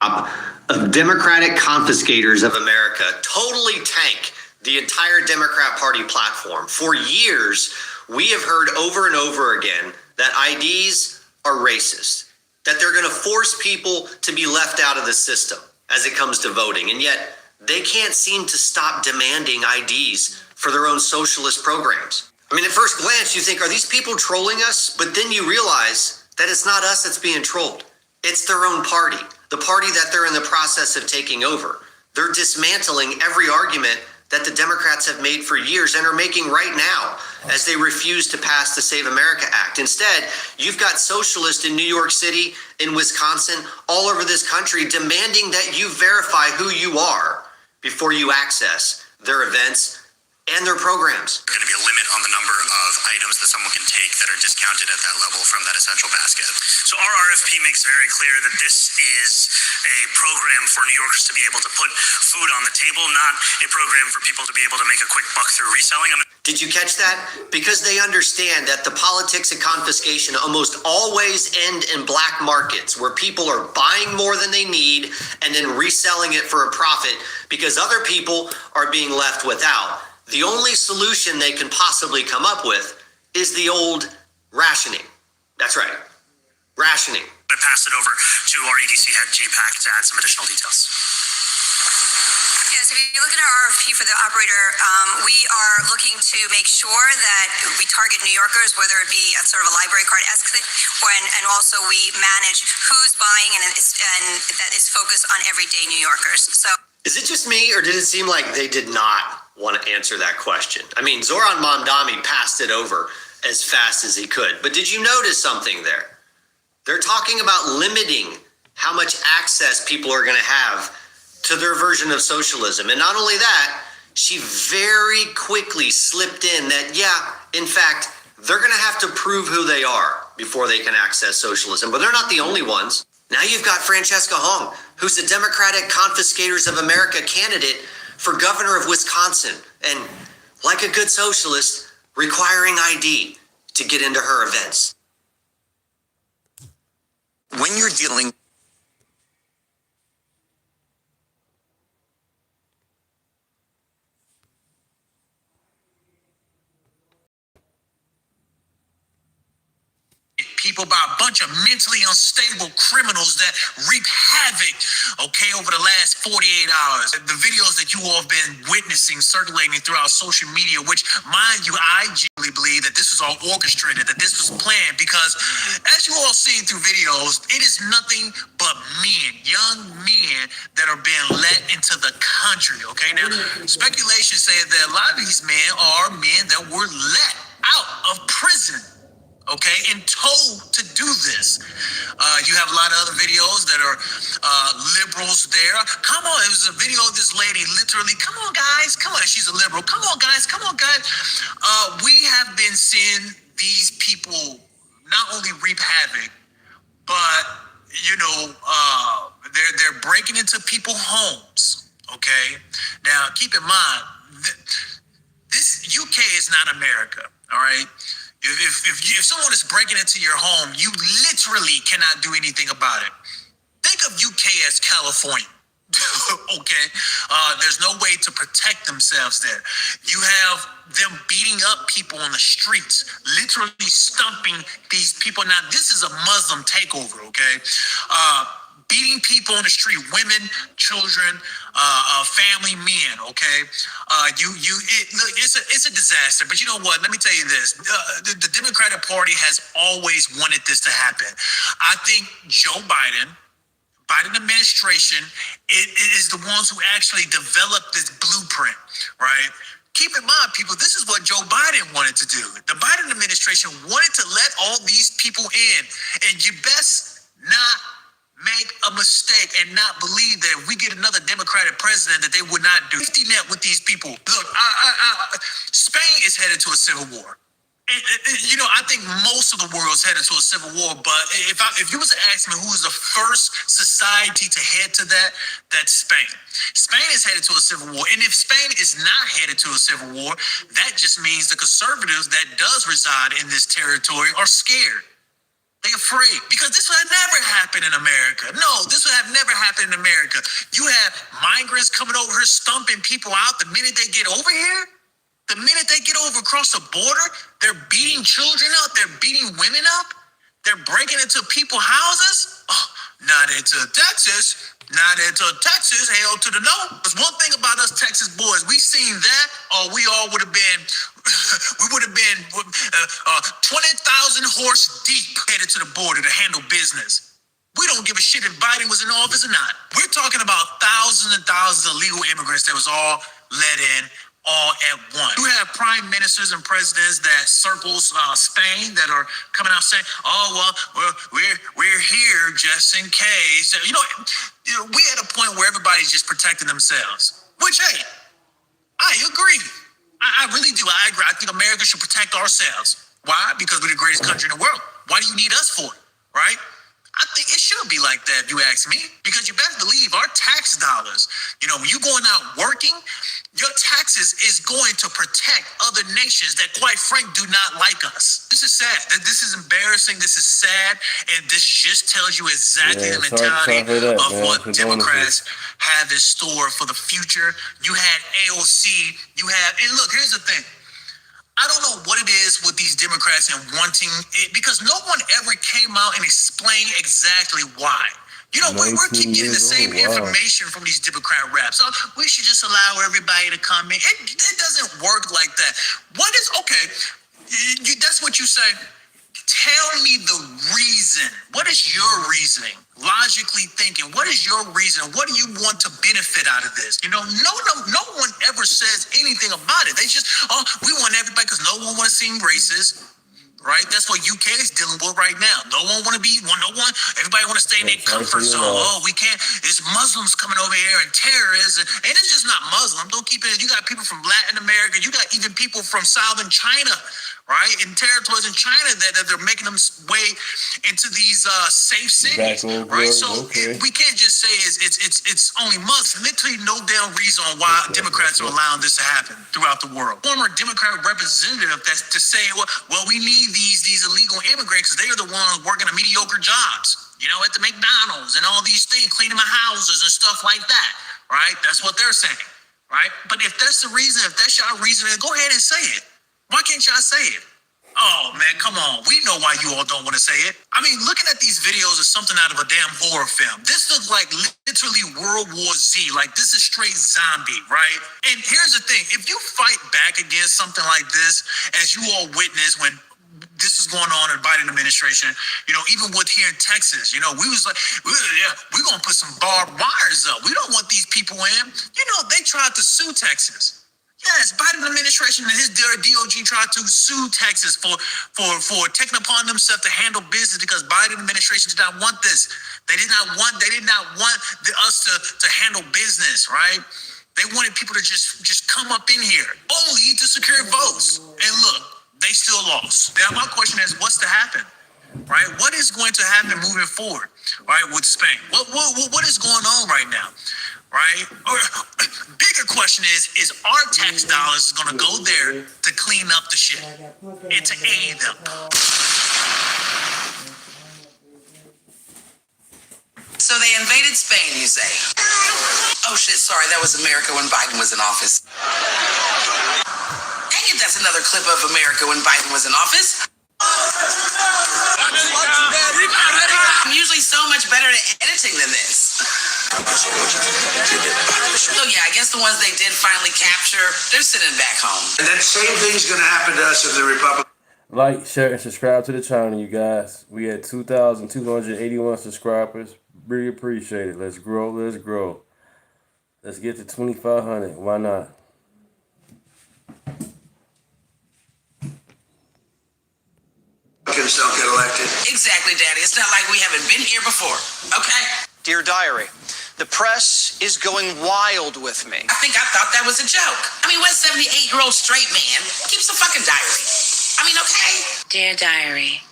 Speaker 19: Of Democratic confiscators of America totally tank the entire Democrat Party platform. For years, we have heard over and over again that IDs are racist, that they're going to force people to be left out of the system as it comes to voting. And yet they can't seem to stop demanding IDs for their own socialist programs. I mean, at first glance, you think, are these people trolling us? But then you realize that it's not us that's being trolled. It's their own party, the party that they're in the process of taking over. They're dismantling every argument that the Democrats have made for years and are making right now as they refuse to pass the Save America Act. Instead, you've got socialists in New York City, in Wisconsin, all over this country demanding that you verify who you are before you access their events and their programs.
Speaker 21: Going to be a limit on the number of items that someone can take that are discounted at that level from that essential basket.
Speaker 8: So our RFP makes very clear that this is a program for New Yorkers to be able to put food on the table, not a program for people to be able to make a quick buck through reselling.
Speaker 19: Did you catch that? Because they understand that the politics of confiscation almost always end in black markets where people are buying more than they need and then reselling it for a profit because other people are being left without. The only solution they can possibly come up with is the old rationing. That's right, rationing.
Speaker 8: I passed it over to our EDC head, JPAC, to add some additional details.
Speaker 6: Yes, if you look at our RFP for the operator, we are looking to make sure that we target New Yorkers, whether it be a sort of a library card esque, and also we manage who's buying and that is focused on everyday New Yorkers. So.
Speaker 19: Is it just me, or did it seem like they did not want to answer that question? I mean, Zoran Mamdani passed it over as fast as he could. But did you notice something there? They're talking about limiting how much access people are going to have to their version of socialism. And not only that, she very quickly slipped in that, yeah, in fact, they're going to have to prove who they are before they can access socialism. But they're not the only ones. Now you've got Francesca Hong, who's a Democratic Confiscators of America candidate for governor of Wisconsin. And like a good socialist, requiring ID to get into her events.
Speaker 21: When you're dealing
Speaker 8: people by a bunch of mentally unstable criminals that reap havoc, over the last 48 hours. The videos that you all have been witnessing, circulating throughout social media, which, mind you, I genuinely believe that this was all orchestrated, that this was planned, because as you all seen through videos, it is nothing but men, young men that are being let into the country, Now, speculation says that a lot of these men are men that were let out of prison, and told to do this. You have a lot of other videos that are liberals there. Come on, it was a video of this lady literally, come on guys, come on, she's a liberal. Come on guys. We have been seeing these people not only reap havoc, but, they're breaking into people's homes, Now, keep in mind, this UK is not America, all right? If someone is breaking into your home, you literally cannot do anything about it. Think of UK as California, There's no way to protect themselves there. You have them beating up people on the streets, literally stumping these people. Now, this is a Muslim takeover, beating people on the street, women, children, family, men, it's a disaster. But you know what? Let me tell you this. The Democratic Party has always wanted this to happen. I think Joe Biden administration, it is the ones who actually developed this blueprint, right? Keep in mind, people, this is what Joe Biden wanted to do. The Biden administration wanted to let all these people in, and you best not make a mistake and not believe that if we get another Democratic president that they would not do. 50 net with these people. Look, Spain is headed to a civil war. I think most of the world is headed to a civil war, but if you was to ask me who was the first society to head to that, that's Spain. Spain is headed to a civil war, and if Spain is not headed to a civil war, that just means the conservatives that does reside in this territory are scared. They're afraid, because this would have never happened in America. No, this would have never happened in America. You have migrants coming over here stumping people out the minute they get over here. The minute they get over across the border, they're beating children up. They're beating women up. They're breaking into people's houses. Oh, not into Texas. Not into Texas. Hell to the no. There's one thing about us Texas boys. We seen that, or we all would have been, 20,000 horse deep headed to the border to handle business. We don't give a shit if Biden was in office or not. We're talking about thousands and thousands of legal immigrants that was all let in all at once. You have prime ministers and presidents that circles Spain that are coming out saying, "Oh well, we're here just in case." We at a point where everybody's just protecting themselves. Which, hey, I agree. I really do. I agree. I think America should protect ourselves. Why? Because we're the greatest country in the world. Why do you need us for it? Right? I think it should be like that, if you ask me, because you best believe our tax dollars, when you're going out working, your taxes is going to protect other nations that, quite frank, do not like us. This is sad. This is embarrassing. This is sad. And this just tells you exactly the mentality of what Democrats have in store for the future. You had AOC. And look, here's the thing. I don't know what it is with these Democrats and wanting it, because no one ever came out and explained exactly why. We keep getting the same information from these Democrat reps. So we should just allow everybody to come in. It doesn't work like that. That's what you say. Tell me the reason. What is your reasoning? Logically thinking, what is your reason? What do you want to benefit out of this? No one ever says anything about it. They just, we want everybody, because no one wants to seem racist. Right? That's what UK is dealing with right now. Everybody want to stay in their comfort zone. We can't. It's Muslims coming over here and terrorists. And it's just not Muslim. Don't keep it. You got people from Latin America. You got even people from Southern China, right? In territories in China that they're making them way into these safe cities, right? So we can't just say it's only Muslims. Literally no damn reason why Democrats are allowing this to happen throughout the world. Former Democrat representative that's to say, well, we need these illegal immigrants because they are the ones working the mediocre jobs, at the McDonald's and all these things, cleaning my houses and stuff like that, right? That's what they're saying, right? But if that's the reason, if that's your reason, then go ahead and say it. Why can't y'all say it? Oh, man, come on. We know why you all don't want to say it. I mean, looking at these videos is something out of a damn horror film. This looks like literally World War Z. Like, this is straight zombie, right? And here's the thing. If you fight back against something like this, as you all witnessed when this is going on in the Biden administration, even with here in Texas, we was like, we're going to put some barbed wires up. We don't want these people in. They tried to sue Texas. Yes, Biden administration and his DOJ tried to sue Texas for taking upon themselves to handle business because Biden administration did not want this. They did not want us to handle business, right? They wanted people to just come up in here only to secure votes. And look, they still lost. Now my question is, what's to happen? Right? What is going to happen moving forward, right, with Spain? What is going on right now? Right? Or bigger question is our tax dollars going to go there to clean up the shit and to aid them?
Speaker 3: So they invaded Spain, you say? Oh shit, sorry, that was America when Biden was in office. Dang it, that's another clip of America when Biden was in office. I'm usually so much better at editing than this. So yeah, I guess the ones they did finally capture, they're sitting back home.
Speaker 9: And that same thing's going to happen to us if the Republicans.
Speaker 1: Like, share, and subscribe to the channel, you guys. We had 2,281 subscribers. Really appreciate it. Let's grow. Let's get to 2,500. Why not?
Speaker 9: Don't get elected.
Speaker 3: Exactly, Daddy. It's not like we haven't been here before. Okay?
Speaker 20: Dear Diary, the press is going wild with me.
Speaker 3: I thought that was a joke. I mean, what 78-year-old straight man keeps a fucking diary? I mean, okay?
Speaker 22: Dear Diary,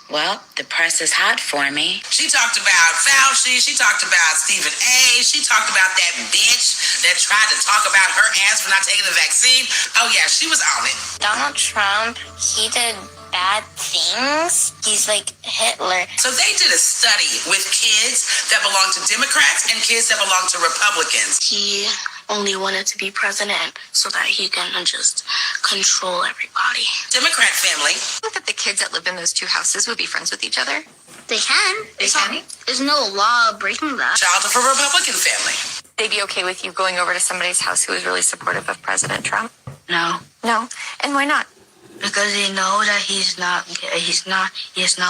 Speaker 22: well, the press is hot for me.
Speaker 3: She talked about Fauci. She talked about Stephen A. She talked about that bitch that tried to talk about her ass for not taking the vaccine. Oh, yeah, she was on it.
Speaker 22: Donald Trump, he did bad things. He's like Hitler.
Speaker 3: So they did a study with kids that belong to Democrats and kids that belong to Republicans.
Speaker 22: He only wanted to be president so that he can just control everybody.
Speaker 3: Democrat family.
Speaker 24: I think that the kids that live in those two houses would be friends with each other.
Speaker 22: They can.
Speaker 24: Can?
Speaker 22: There's no law breaking that.
Speaker 3: Child of a Republican family.
Speaker 24: They'd be okay with you going over to somebody's house who is really supportive of President Trump?
Speaker 22: No.
Speaker 24: No? And why not?
Speaker 22: Because they know that he's not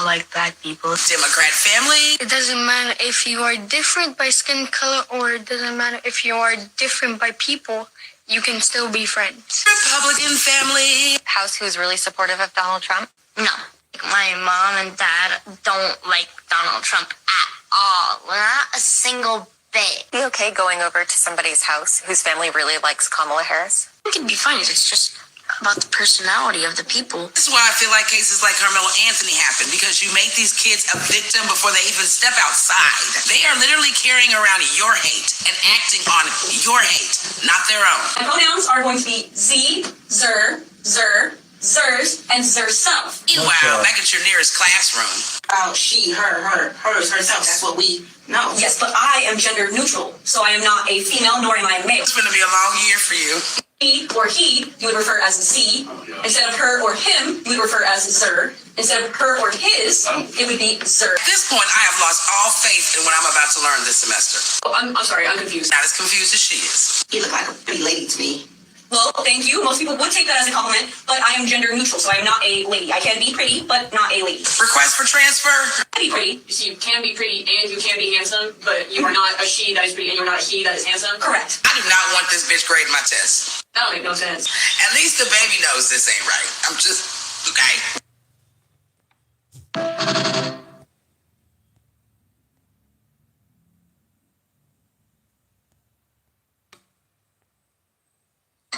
Speaker 22: like bad people.
Speaker 3: Democrat family.
Speaker 22: It doesn't matter if you are different by skin color, or it doesn't matter if you are different by people. You can still be friends.
Speaker 3: Republican family.
Speaker 24: House who is really supportive of Donald Trump?
Speaker 22: No. My mom and dad don't like Donald Trump at all. Not a single
Speaker 24: Be okay going over to somebody's house whose family really likes Kamala Harris?
Speaker 6: It can be fine. It's just about the personality of the people.
Speaker 2: This is why I feel like cases like Carmelo Anthony happen, because you make these kids a victim before they even step outside. They are literally carrying around your hate and acting on your hate, not their own.
Speaker 4: My pronouns are going to be Z, Zer, Zers, and Zerself.
Speaker 2: Meanwhile, back at your nearest classroom.
Speaker 4: Oh, she, her, hers, herself. That's what we know. Yes, but I am gender neutral, so I am not a female nor am I a male.
Speaker 2: It's going to be a long year for you.
Speaker 4: He or he, you would refer as Z. Instead of her or him, you would refer as Zer. Instead of her or his, it would be Zer.
Speaker 2: At this point, I have lost all faith in what I'm about to learn this semester.
Speaker 4: Oh, I'm sorry, I'm confused.
Speaker 2: Not as confused as she is.
Speaker 4: You look like a pretty lady to me. Well, thank you. Most people would take that as a compliment, but I am gender neutral, so I am not a lady. I can be pretty, but not a lady.
Speaker 2: Request for transfer?
Speaker 4: I can be pretty. So you can be pretty and you can be handsome, but you are not a she that is pretty and you're not a he that is handsome? Correct.
Speaker 2: I do not want this bitch grading my test.
Speaker 4: That don't make no sense.
Speaker 2: At least the baby knows this ain't right. I'm just, okay.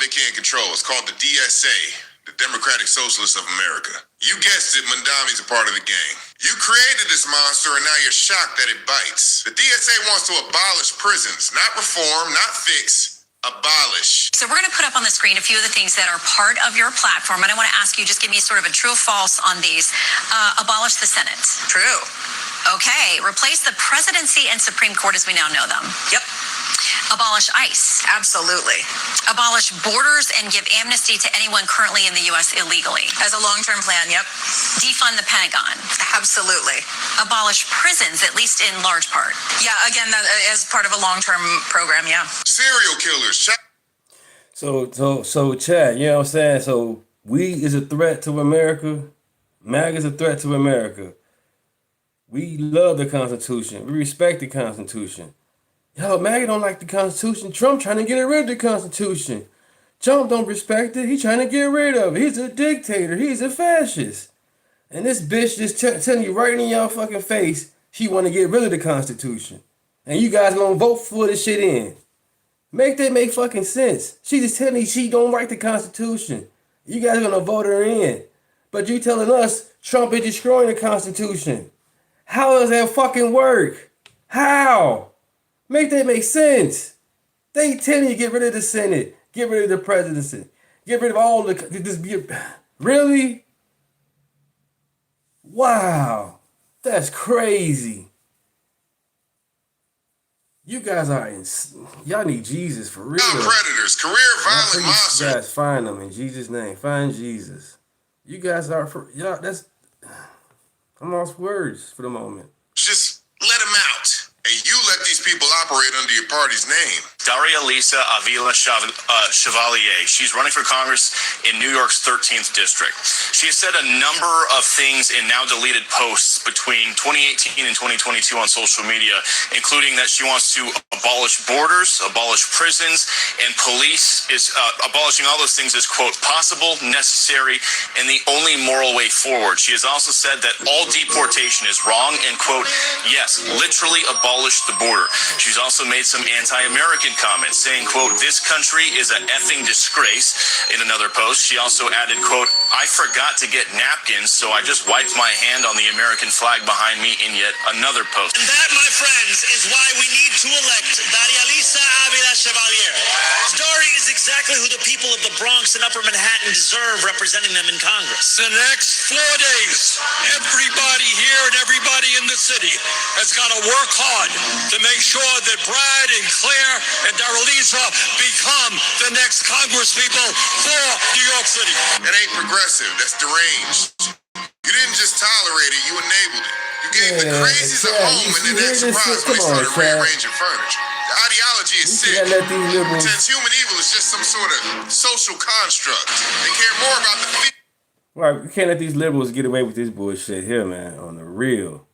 Speaker 18: They can't control. It's called the DSA, the Democratic Socialists of America. You guessed it, Mandami's a part of the gang. You created this monster and now you're shocked that it bites. The DSA wants to abolish prisons, not reform, not fix, abolish.
Speaker 23: So we're going to put up on the screen a few of the things that are part of your platform, and I want to ask you, just give me sort of a true or false on these. Abolish the Senate.
Speaker 2: True.
Speaker 23: Okay. Replace the presidency and Supreme Court as we now know them.
Speaker 2: Yep.
Speaker 23: Abolish ICE.
Speaker 2: Absolutely.
Speaker 23: Abolish borders and give amnesty to anyone currently in the U.S. illegally.
Speaker 2: As a long-term plan, yep.
Speaker 23: Defund the Pentagon.
Speaker 2: Absolutely.
Speaker 23: Abolish prisons, at least in large part.
Speaker 2: Yeah, again, that as part of a long-term program, yeah.
Speaker 18: Serial killers.
Speaker 1: So, Chad, you know what I'm saying? So, we is a threat to America. MAGA is a threat to America. We love the Constitution. We respect the Constitution. Yo, MAGA don't like the Constitution. Trump trying to get rid of the Constitution. Trump don't respect it. He's trying to get rid of it. He's a dictator. He's a fascist. And this bitch just telling you right in your fucking face she want to get rid of the Constitution. And you guys gonna vote for this shit in. Make that make fucking sense. She just telling you she don't like the Constitution. You guys gonna vote her in. But you telling us Trump is destroying the Constitution. How does that fucking work? How? Make that make sense. They telling you get rid of the Senate, get rid of the presidency, get rid of all the. Really? Wow, that's crazy. You guys are y'all need Jesus for real.
Speaker 18: Predators, career violent monsters.
Speaker 1: You guys find them in Jesus' name. Find Jesus. You guys are for y'all. That's I'm lost words for the moment.
Speaker 18: Just let them out. And you let these people operate under your party's name.
Speaker 25: Daria Lisa Avila Chevalier. She's running for Congress in New York's 13th district. She has said a number of things in now deleted posts between 2018 and 2022 on social media, including that she wants to abolish borders, abolish prisons, and police is abolishing all those things is, quote, possible, necessary, and the only moral way forward. She has also said that all deportation is wrong and, quote, yes, literally abolish the border. She's also made some anti-American comments saying, quote, this country is an effing disgrace in another post. She also added, quote, I forgot to get napkins, so I just wiped my hand on the American flag behind me in yet another post.
Speaker 8: And that, my friends, is why we need to elect Daria Lisa Avila Chevalier. Story is exactly who the people of the Bronx and Upper Manhattan deserve representing them in Congress.
Speaker 26: The next 4 days, everybody here and everybody in the city has got to work hard to make sure that Brad and Claire and Daralisa become the next congresspeople for New York City.
Speaker 18: That ain't progressive. That's deranged. You didn't just tolerate it, you enabled it. You gave the crazies a home and then that surprised when they started rearranging furniture. The ideology is sick. Pretends human evil is just some sort of social construct. They care more about the
Speaker 1: Right, we can't let these liberals get away with this bullshit here, man, on the real.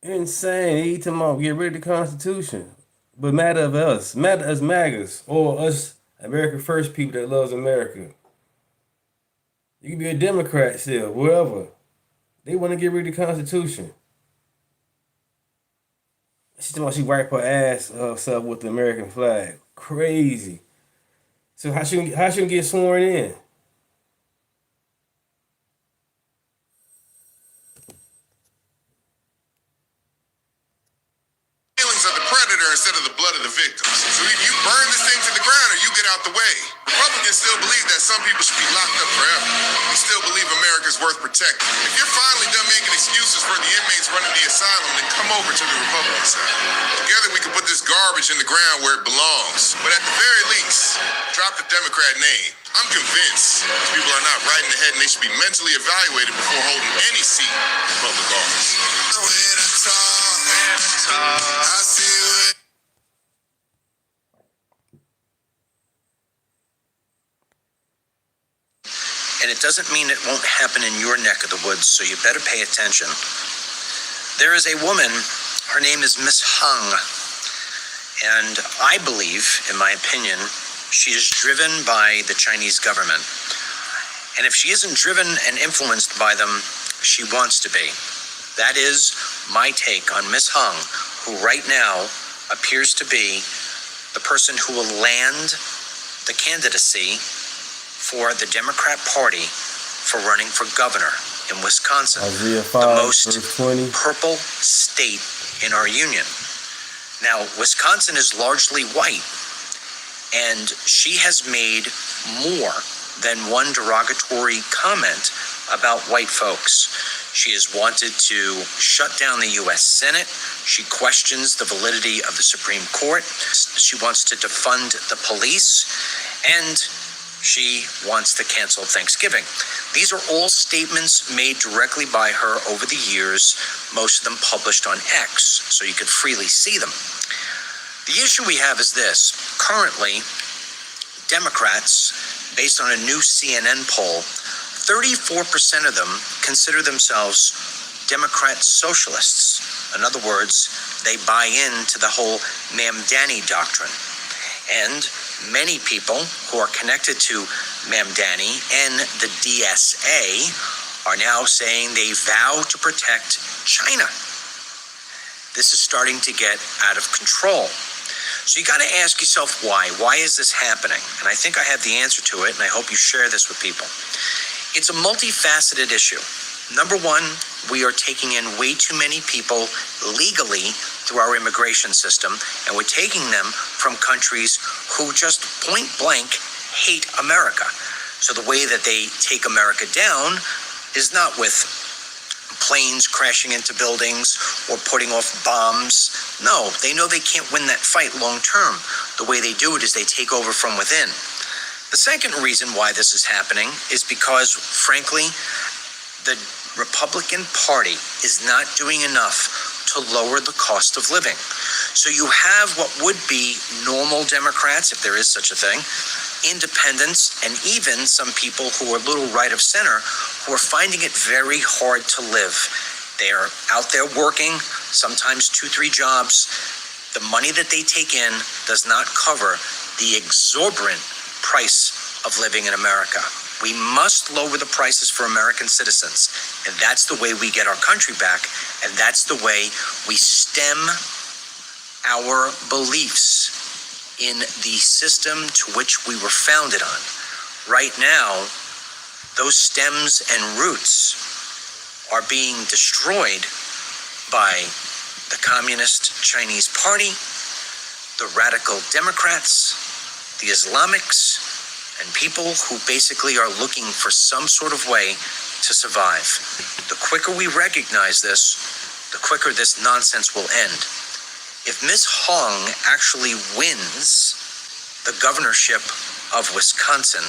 Speaker 1: Insane. He talking about get rid of the Constitution. But matter of us MAGAs, or us America First people that loves America. You can be a Democrat still, whatever. They want to get rid of the Constitution. She wiped her ass herself with the American flag. Crazy. So how she get sworn in?
Speaker 18: Feelings of the predator instead of the blood of the victims. So either you burn this thing to the ground or you get out the way. Republicans still believe that some people should be locked up forever. They still believe America's worth protecting. If you're finally done making excuses for the inmates running the asylum, then come over to the Republican side. Together we can put this garbage in the ground where it belongs. But at the very least, drop the Democrat name. I'm convinced these people are not right in the head and they should be mentally evaluated before holding any seat in public office.
Speaker 7: And it doesn't mean it won't happen in your neck of the woods, so you better pay attention. There is a woman, her name is Miss Hung, and I believe, in my opinion, she is driven by the Chinese government. And if she isn't driven and influenced by them, she wants to be. That is my take on Miss Hung, who right now appears to be the person who will land the candidacy for the Democrat Party for running for governor in Wisconsin, the most purple state in our union. Now, Wisconsin is largely white, and she has made more than one derogatory comment about white folks. She has wanted to shut down the U.S. Senate. She questions the validity of the Supreme Court. She wants to defund the police, and she wants to cancel Thanksgiving. These are all statements made directly by her over the years, most of them published on X, so you could freely see them. The issue we have is this. Currently, Democrats, based on a new CNN poll, 34% of them consider themselves Democrat socialists. In other words, they buy into the whole Ma'am Danny doctrine. And many people who are connected to Ma'am Danny and the DSA are now saying they vow to protect China. This is starting to get out of control. So you got to ask yourself why. Why is this happening? And I think I have the answer to it, and I hope you share this with people. It's a multifaceted issue. Number one, we are taking in way too many people legally through our immigration system, and we're taking them from countries who just point blank hate America. So the way that they take America down is not with planes crashing into buildings or putting off bombs. No, they know they can't win that fight long term. The way they do it is they take over from within. The second reason why this is happening is because, frankly, the Republican Party is not doing enough to lower the cost of living. So you have what would be normal Democrats, if there is such a thing, independents, and even some people who are a little right of center who are finding it very hard to live. They are out there working, sometimes 2-3 jobs. The money that they take in does not cover the exorbitant price of living in America. We must lower the prices for American citizens, and that's the way we get our country back, and that's the way we stem our beliefs in the system to which we were founded on. Right now, those stems and roots are being destroyed by the Communist Chinese Party, the radical Democrats, the Islamics, and people who basically are looking for some sort of way to survive. The quicker we recognize this, the quicker this nonsense will end. If Ms. Hong actually wins the governorship of Wisconsin,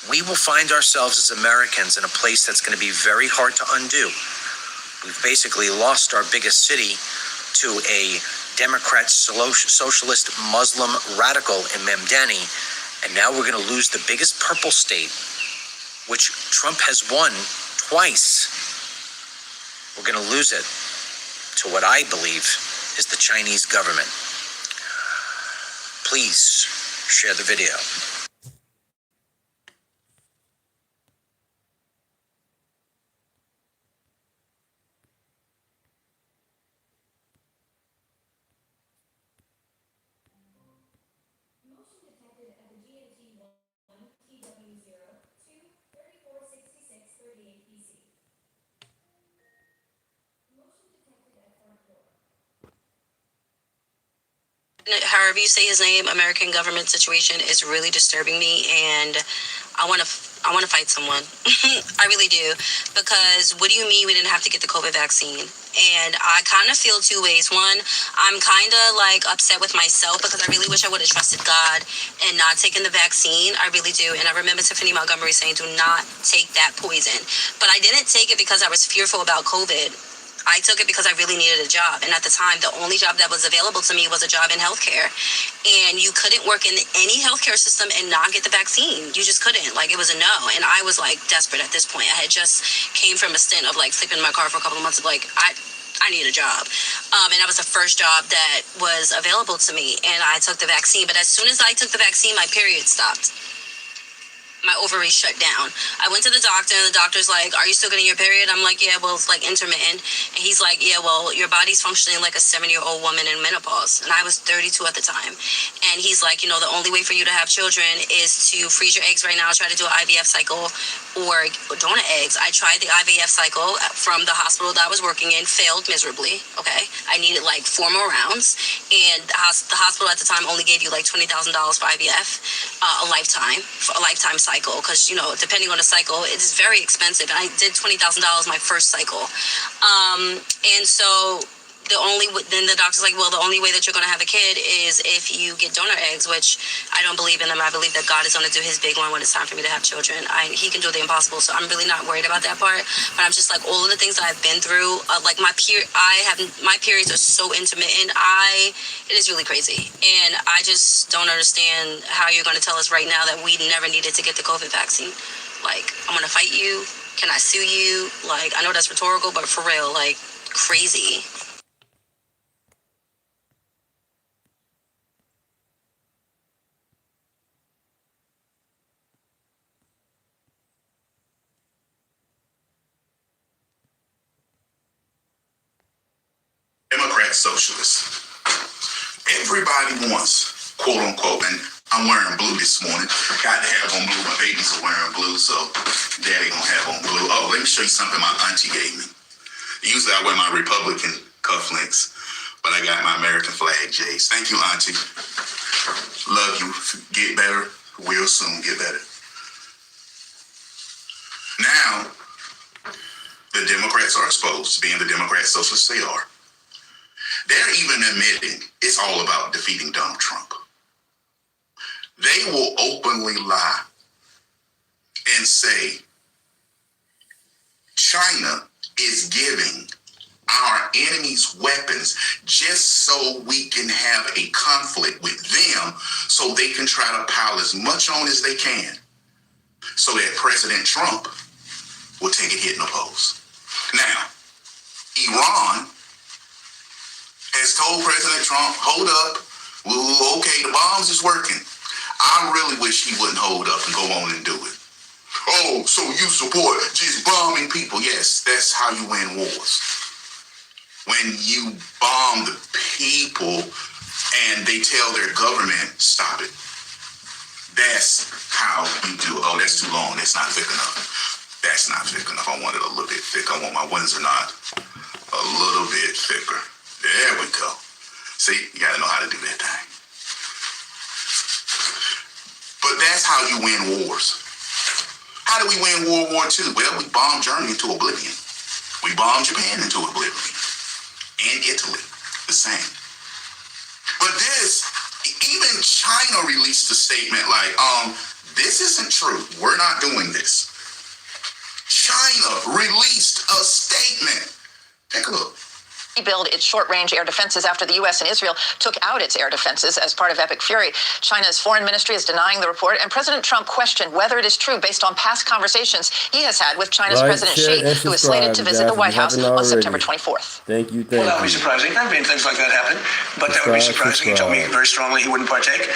Speaker 7: we will find ourselves as Americans in a place that's going to be very hard to undo. We've basically lost our biggest city to a Democrat, socialist, Muslim radical in Mamdani, and now we're going to lose the biggest purple state, which Trump has won twice. We're going to lose it to what I believe is the Chinese government. Please share the video.
Speaker 10: however you say his name, American government situation is really disturbing me, and I want to fight someone. I really do, because what do you mean we didn't have to get the COVID vaccine? And I kind of feel two ways. One, I'm kind of like upset with myself because I really wish I would have trusted God and not taken the vaccine. I really do. And I remember Tiffany Montgomery saying, do not take that poison. But I didn't take it because I was fearful about COVID. I took it because I really needed a job. And at the time, the only job that was available to me was a job in healthcare. And you couldn't work in any healthcare system and not get the vaccine. You just couldn't. Like, it was a no. And I was like desperate at this point. I had just came from a stint of like sleeping in my car for a couple of months of like, I need a job. And that was the first job that was available to me. And I took the vaccine. But as soon as I took the vaccine, my period stopped. My ovaries shut down. I went to the doctor, and the doctor's like, are you still getting your period? I'm like, yeah, well, it's like intermittent. And he's like, yeah, well, your body's functioning like a 7-year-old woman in menopause. And I was 32 at the time. And he's like, you know, the only way for you to have children is to freeze your eggs right now, try to do an IVF cycle, or donor eggs. I tried the IVF cycle from the hospital that I was working in, failed miserably, okay? I needed like 4 more rounds. And the hospital at the time only gave you like $20,000 for IVF, a lifetime cycle. Because, you know, depending on the cycle, it is very expensive. And I did $20,000 my first cycle. And so then the doctor's like, well, the only way that you're going to have a kid is if you get donor eggs, which I don't believe in them. I believe that God is going to do his big one when it's time for me to have children. He can do the impossible. So I'm really not worried about that part. But I'm just like, all of the things that I've been through, like my periods are so intermittent. It is really crazy. And I just don't understand how you're going to tell us right now that we never needed to get the COVID vaccine. Like, I'm going to fight you. Can I sue you? Like, I know that's rhetorical, but for real, like, crazy.
Speaker 12: Democrat socialists. Everybody wants, quote unquote, and I'm wearing blue this morning. Got to have on blue. My babies are wearing blue, so daddy gonna have on blue. Oh, let me show you something my auntie gave me. Usually I wear my Republican cufflinks, but I got my American flag J's. Thank you, auntie. Love you. Get better. We'll soon get better. Now, the Democrats are exposed, being the Democrat socialists they are. They're even admitting it's all about defeating Donald Trump. They will openly lie and say China is giving our enemies weapons just so we can have a conflict with them so they can try to pile as much on as they can so that President Trump will take a hit in the polls. Now, Iran has told President Trump, hold up, okay, the bombs is working. I really wish he wouldn't hold up and go on and do it. Oh, so you support just bombing people. Yes, that's how you win wars. When you bomb the people and they tell their government, stop it. That's how you do it. Oh, that's too long. That's not thick enough. That's not thick enough. I want it a little bit thick. I want my Windsor knot a little bit thicker. There we go. See, you got to know how to do that thing. But that's how you win wars. How do we win World War II? Well, we bombed Germany into oblivion. We bombed Japan into oblivion. And Italy, the same. But this, even China released a statement like, this isn't true. We're not doing this. China released a statement. Take a look.
Speaker 13: Rebuild its short-range air defenses after the U.S. and Israel took out its air defenses as part of Epic Fury. China's foreign ministry is denying the report, and President Trump questioned whether it is true based on past conversations he has had with China's President Xi, who is slated to visit the White House on September 24th.
Speaker 1: Thank you.
Speaker 9: Well, that would be surprising. I mean, things like that happen, but that would be surprising. He told me very strongly he wouldn't partake.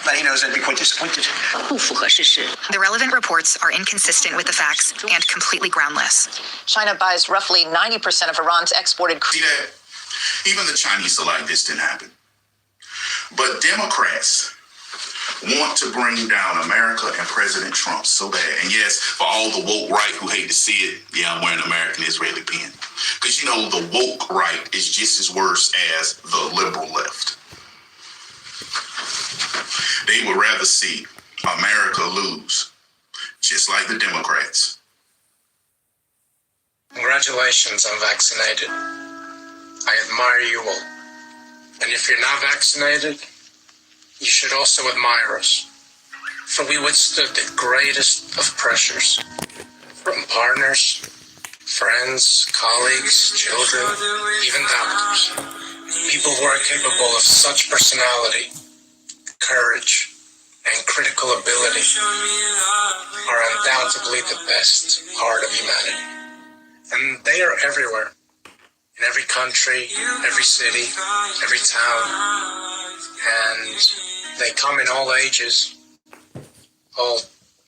Speaker 9: But he knows I'd be quite disappointed.
Speaker 24: The relevant reports are inconsistent with the facts and completely groundless.
Speaker 13: China buys roughly 90% of Iran's exported crude.
Speaker 12: See that? Even the Chinese are like, this didn't happen. But Democrats want to bring down America and President Trump so bad. And yes, for all the woke right who hate to see it, yeah, I'm wearing an American Israeli pin. Because, you know, the woke right is just as worse as the liberal left. They would rather see America lose, just like the Democrats.
Speaker 5: Congratulations, unvaccinated. I admire you all. And if you're not vaccinated, you should also admire us. For we withstood the greatest of pressures from partners, friends, colleagues, children, even doctors. People who are capable of such personality, courage, and critical ability are undoubtedly the best part of humanity. And they are everywhere. In every country, every city, every town. And they come in all ages, all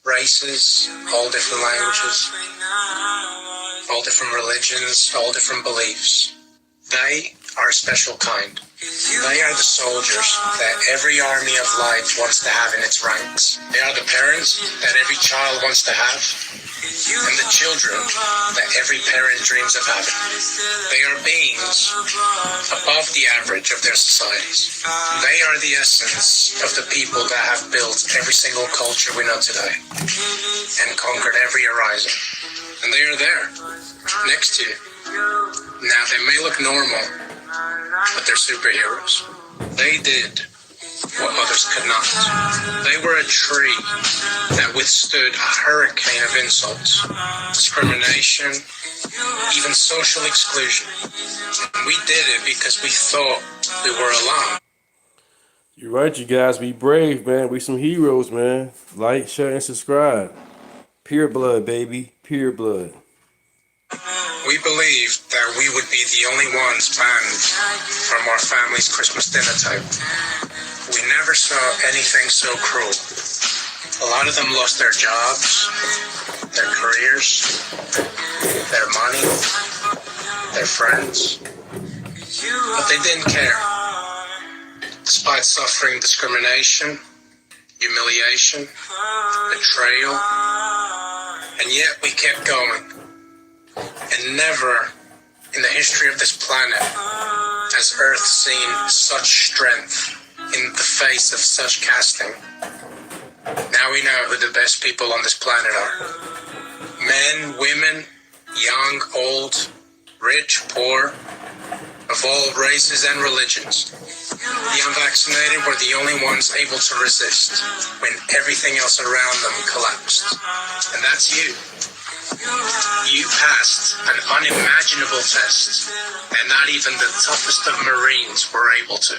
Speaker 5: races, all different languages, all different religions, all different beliefs. They are a special kind. They are the soldiers that every army of life wants to have in its ranks. They are the parents that every child wants to have, and the children that every parent dreams of having. They are beings above the average of their societies. They are the essence of the people that have built every single culture we know today and conquered every horizon. And they are there, next to you. Now, they may look normal, but they're superheroes. They did what others could not. They were a tree that withstood a hurricane of insults, discrimination, even social exclusion. And we did it because we thought we were alone.
Speaker 1: You're right, you guys. Be brave, man. We some heroes, man. Like, share, and subscribe. Pure blood, baby. Pure blood.
Speaker 5: We believed that we would be the only ones banned from our family's Christmas dinner table. We never saw anything so cruel. A lot of them lost their jobs, their careers, their money, their friends. But they didn't care. Despite suffering discrimination, humiliation, betrayal, and yet we kept going. And never in the history of this planet has Earth seen such strength in the face of such casting. Now we know who the best people on this planet are. Men, women, young, old, rich, poor, of all races and religions. The unvaccinated were the only ones able to resist when everything else around them collapsed. And that's you. You passed an unimaginable test, and not even the toughest of Marines were able to.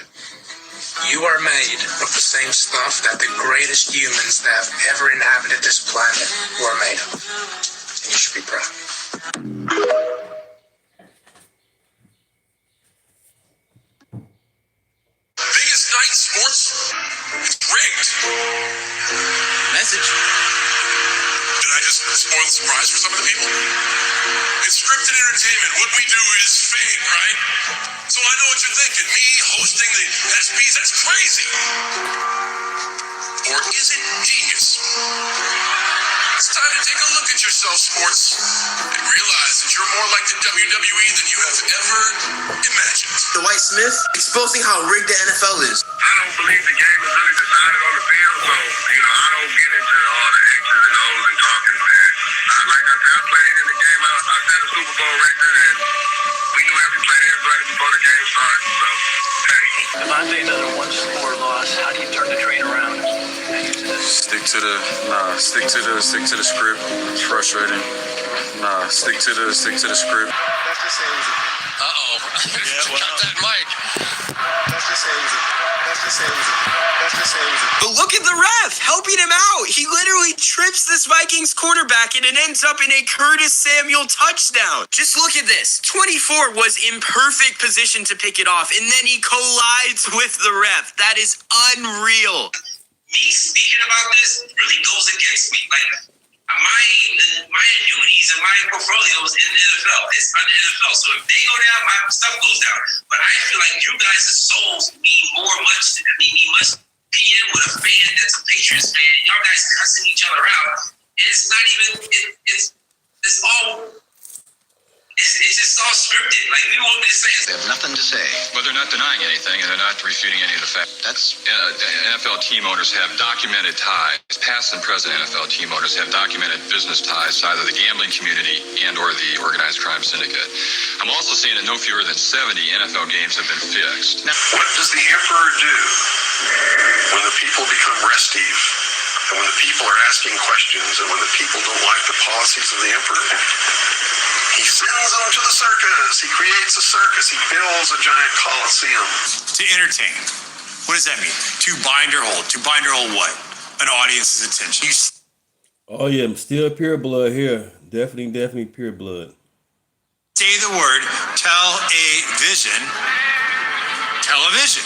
Speaker 5: You are made of the same stuff that the greatest humans that have ever inhabited this planet were made of. And you should be proud.
Speaker 18: Biggest night in sports? It's rigged.
Speaker 21: Message.
Speaker 18: Did I just spoil the surprise for some of the people? It's scripted entertainment. What we do is fake, right? So I know what you're thinking. Me hosting the SPs, that's crazy. Or is it genius? It's time to take a look at yourself, sports, and realize that you're more like the WWE than you have ever imagined.
Speaker 21: Dwight Smith exposing how rigged the NFL is.
Speaker 18: I don't believe the game is really decided on the field, so, I don't get into all the X's and O's and talking, man. Like I said, I played in the game. I set a Super Bowl record, and we knew every play everybody before the game started, so, hey.
Speaker 20: Devontae, another one-score loss. How do you turn the train around?
Speaker 11: Stick to the script. It's frustrating. Stick to the script.
Speaker 20: Let's just say it was Uh-oh. Got that mic. Let's just say it was
Speaker 14: But look at the ref helping him out. He literally trips this Vikings quarterback and it ends up in a Curtis Samuel touchdown. Just look at this. 24 was in perfect position to pick it off, and then he collides with the ref. That is unreal.
Speaker 2: Me speaking about this really goes against me. Like, my annuities and my portfolio is in the NFL. It's under the NFL. So if they go down, my stuff goes down. But I feel like you guys' souls mean much being with a fan that's a Patriots fan. Y'all guys cussing each other out. And it's not even, it's it's just all scripted. Like, we want me to say
Speaker 3: They have nothing to say. But they're not denying anything, and they're not refuting any of the facts. That's NFL team owners have documented ties. Past and present NFL team owners have documented business ties to either the gambling community and or the organized crime syndicate. I'm also saying that no fewer than 70 NFL games have been fixed. Now,
Speaker 15: what does the emperor do when the people become restive, and when the people are asking questions, and when the people don't like the policies of the emperor? He sends them to the circus. He creates a circus. He builds a giant coliseum.
Speaker 8: To entertain. What does that mean? To bind or hold. To bind or hold what? An audience's attention.
Speaker 1: Oh yeah, I'm still pure blood here. Definitely pure blood.
Speaker 8: Say the word, tell a vision, television.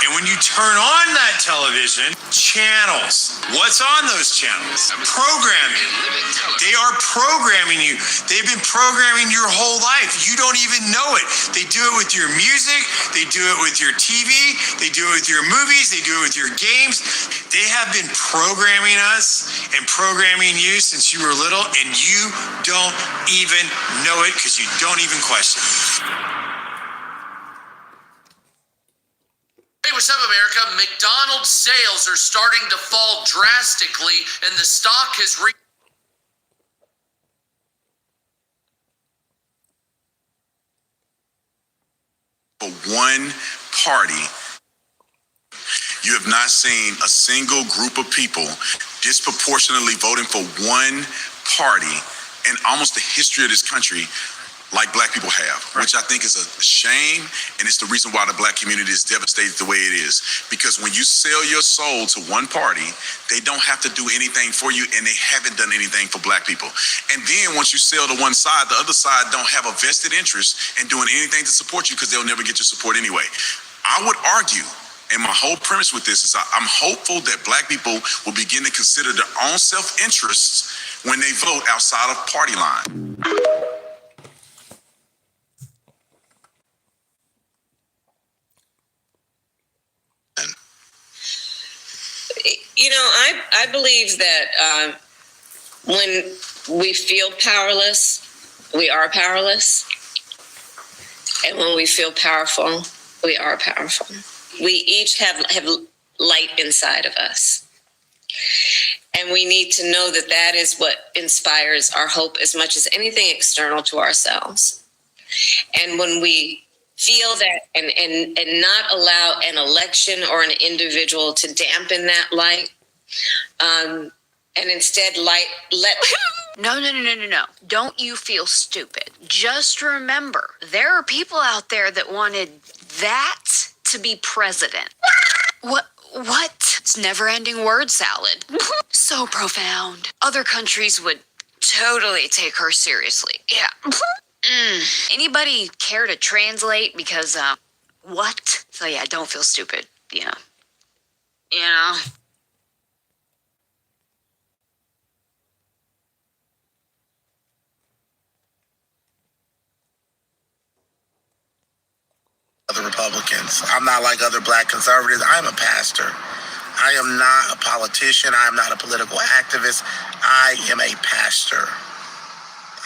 Speaker 8: And when you turn on that television, channels. What's on those channels? Programming. They are programming you. They've been programming your whole life. You don't even know it. They do it with your music. They do it with your TV. They do it with your movies. They do it with your games. They have been programming us and programming you since you were little, and you don't even know it because you don't even question it.
Speaker 16: Hey, what's up, America? McDonald's sales are starting to fall drastically, and the stock has
Speaker 18: For one party, you have not seen a single group of people disproportionately voting for one party in almost the history of this country like black people have, which I think is a shame, and it's the reason why the black community is devastated the way it is. Because when you sell your soul to one party, they don't have to do anything for you, and they haven't done anything for black people. And then once you sell to one side, the other side don't have a vested interest in doing anything to support you because they'll never get your support anyway. I would argue, and my whole premise with this is I'm hopeful that black people will begin to consider their own self-interests when they vote outside of party line.
Speaker 17: You know, I believe that when we feel powerless, we are powerless. And when we feel powerful, we are powerful. We each have light inside of us. And we need to know that that is what inspires our hope as much as anything external to ourselves. And when we feel that and not allow an election or an individual to dampen that light, and instead let
Speaker 19: No. Don't you feel stupid. Just remember, there are people out there that wanted that to be president. What? It's never-ending word salad. So profound. Other countries would totally take her seriously. Yeah. Anybody care to translate? Because, what? So yeah, don't feel stupid, you know. You know?
Speaker 12: Other Republicans. I'm not like other black conservatives. I'm a pastor. I am not a politician. I am not a political activist. I am a pastor.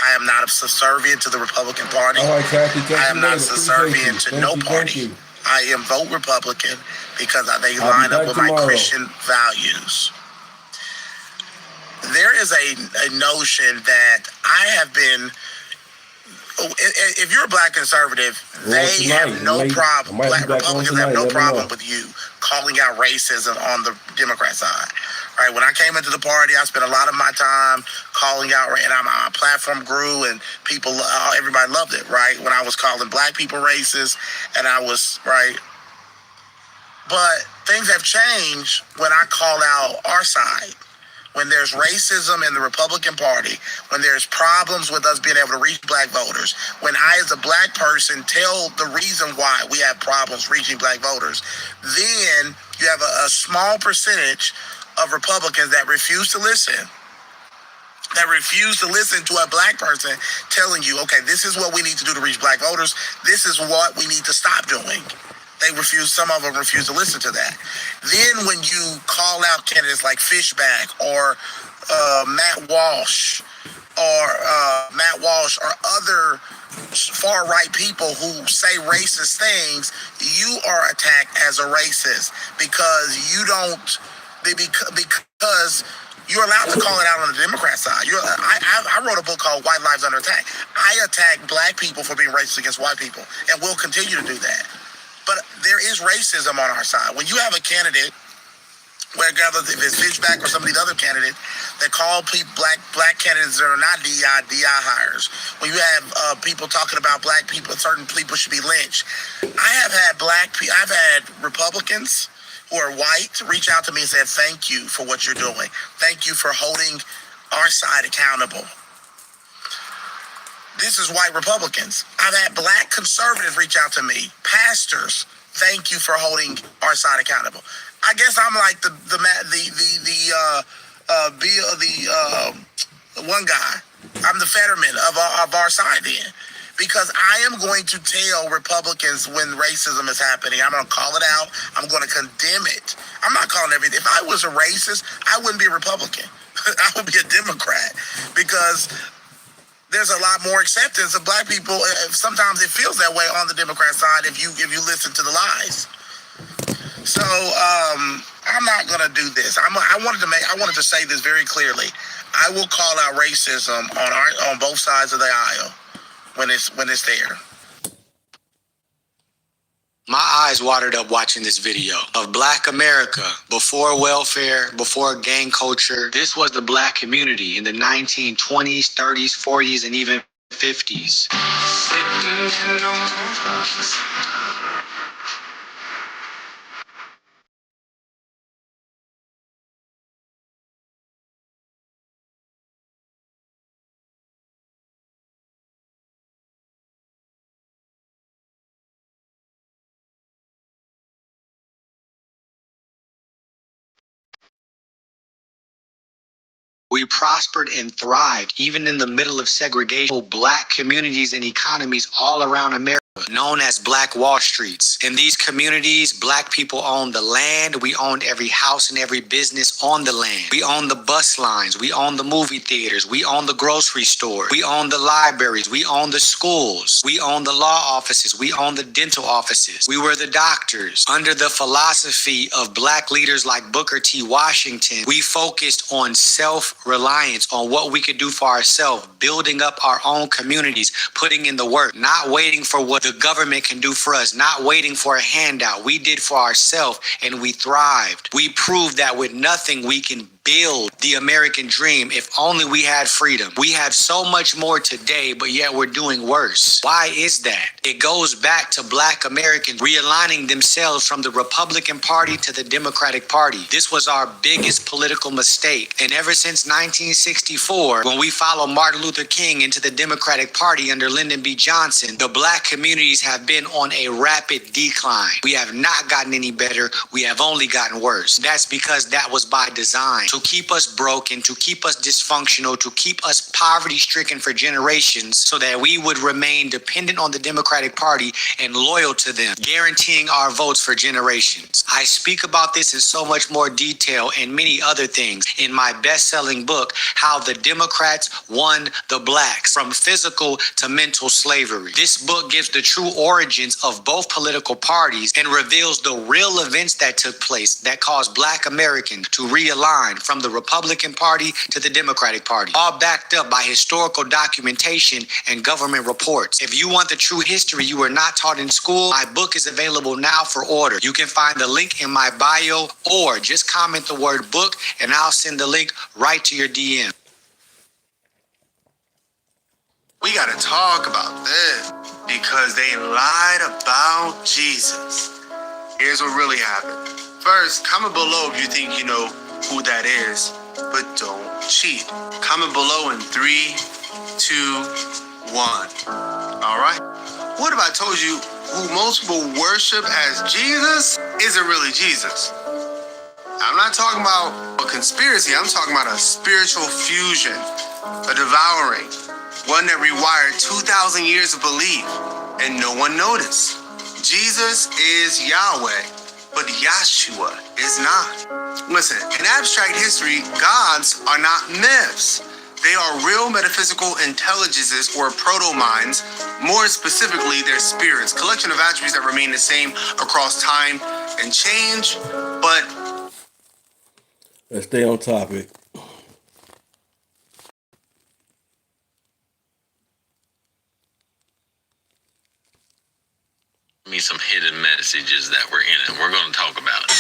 Speaker 12: I am not subservient to the Republican Party.
Speaker 1: All right, Kathy,
Speaker 12: I am not subservient to no party. I am vote Republican because they line up with my Christian values. There is a notion that I have been, if you're a black conservative, they have no problem, black Republicans have no problem with you calling out racism on the Democrat side. Right, when I came into the party, I spent a lot of my time calling out, and my platform grew, and everybody loved it, right? When I was calling black people racist, and I was, right? But things have changed when I call out our side. When there's racism in the Republican Party, when there's problems with us being able to reach black voters, when I, as a black person, tell the reason why we have problems reaching black voters, then you have a small percentage of Republicans that refuse to listen. That refuse to listen to a black person telling you, okay, this is what we need to do to reach black voters. This is what we need to stop doing. Some of them refuse to listen to that. Then when you call out candidates like Fishback or Matt Walsh
Speaker 5: or Matt Walsh or other far-right people who say racist things, you are attacked as a racist because because you're allowed to call it out on the Democrat side. I wrote a book called White Lives Under Attack. I attack black people for being racist against white people, and we'll continue to do that. But there is racism on our side. When you have a candidate, whether if it's Fishback or some of these other candidates, that call people black candidates that are not DI hires. When you have people talking about black people, certain people should be lynched. I've had Republicans who are white reach out to me and said, thank you for what you're doing. Thank you for holding our side accountable. This is white Republicans. I've had black conservatives reach out to me. Pastors, thank you for holding our side accountable. I guess I'm like the one guy. I'm the Fetterman of our side then. Because I am going to tell Republicans when racism is happening. I'm going to call it out. I'm going to condemn it. I'm not calling everything. If I was a racist, I wouldn't be a Republican. I would be a Democrat. Because there's a lot more acceptance of black people. Sometimes it feels that way on the Democrat side if you listen to the lies. So I'm not going to do this. I wanted to say this very clearly. I will call out racism on both sides of the aisle when it's there.
Speaker 4: My eyes watered up watching this video of Black America before welfare, before gang culture. This was the Black community in the 1920s, 30s, 40s, and even 50s. We prospered and thrived, even in the middle of segregation. Black communities and economies all around America, known as Black Wall Streets. In these communities, black people owned the land. We owned every house and every business on the land. We owned the bus lines. We owned the movie theaters. We owned the grocery store. We owned the libraries. We owned the schools. We owned the law offices. We owned the dental offices. We were the doctors. Under the philosophy of black leaders like Booker T. Washington, we focused on self-reliance, on what we could do for ourselves, building up our own communities, putting in the work, not waiting for what the government can do for us, not waiting for a handout. We did for ourselves and we thrived. We proved that with nothing we can build the American dream if only we had freedom. We have so much more today, but yet we're doing worse. Why is that? It goes back to black Americans realigning themselves from the Republican Party to the Democratic Party. This was our biggest political mistake. And ever since 1964, when we followed Martin Luther King into the Democratic Party under Lyndon B. Johnson, the black communities have been on a rapid decline. We have not gotten any better. We have only gotten worse. That's because that was by design. To keep us broken, to keep us dysfunctional, to keep us poverty-stricken for generations so that we would remain dependent on the Democratic Party and loyal to them, guaranteeing our votes for generations. I speak about this in so much more detail and many other things in my best-selling book, How the Democrats Won the Blacks, From Physical to Mental Slavery. This book gives the true origins of both political parties and reveals the real events that took place that caused black Americans to realign from the Republican Party to the Democratic Party, all backed up by historical documentation and government reports. If you want the true history you were not taught in school, my book is available now for order. You can find the link in my bio or just comment the word book and I'll send the link right to your DM.
Speaker 6: We gotta talk about this because they lied about Jesus. Here's what really happened. First, comment below if you think you know who that is, but don't cheat. Comment below in 3, 2, 1. All right. What if I told you who most people worship as Jesus isn't really Jesus? I'm not talking about a conspiracy. I'm talking about a spiritual fusion, a devouring, one that rewired 2,000 years of belief, and no one noticed. Jesus is Yahweh, but Yahshua is not. Listen, in abstract history, gods are not myths. They are real metaphysical intelligences or proto-minds, more specifically their spirits, collection of attributes that remain the same across time and change, but...
Speaker 1: Let's stay on topic.
Speaker 7: Me some hidden messages that were in it. We're going to talk about it.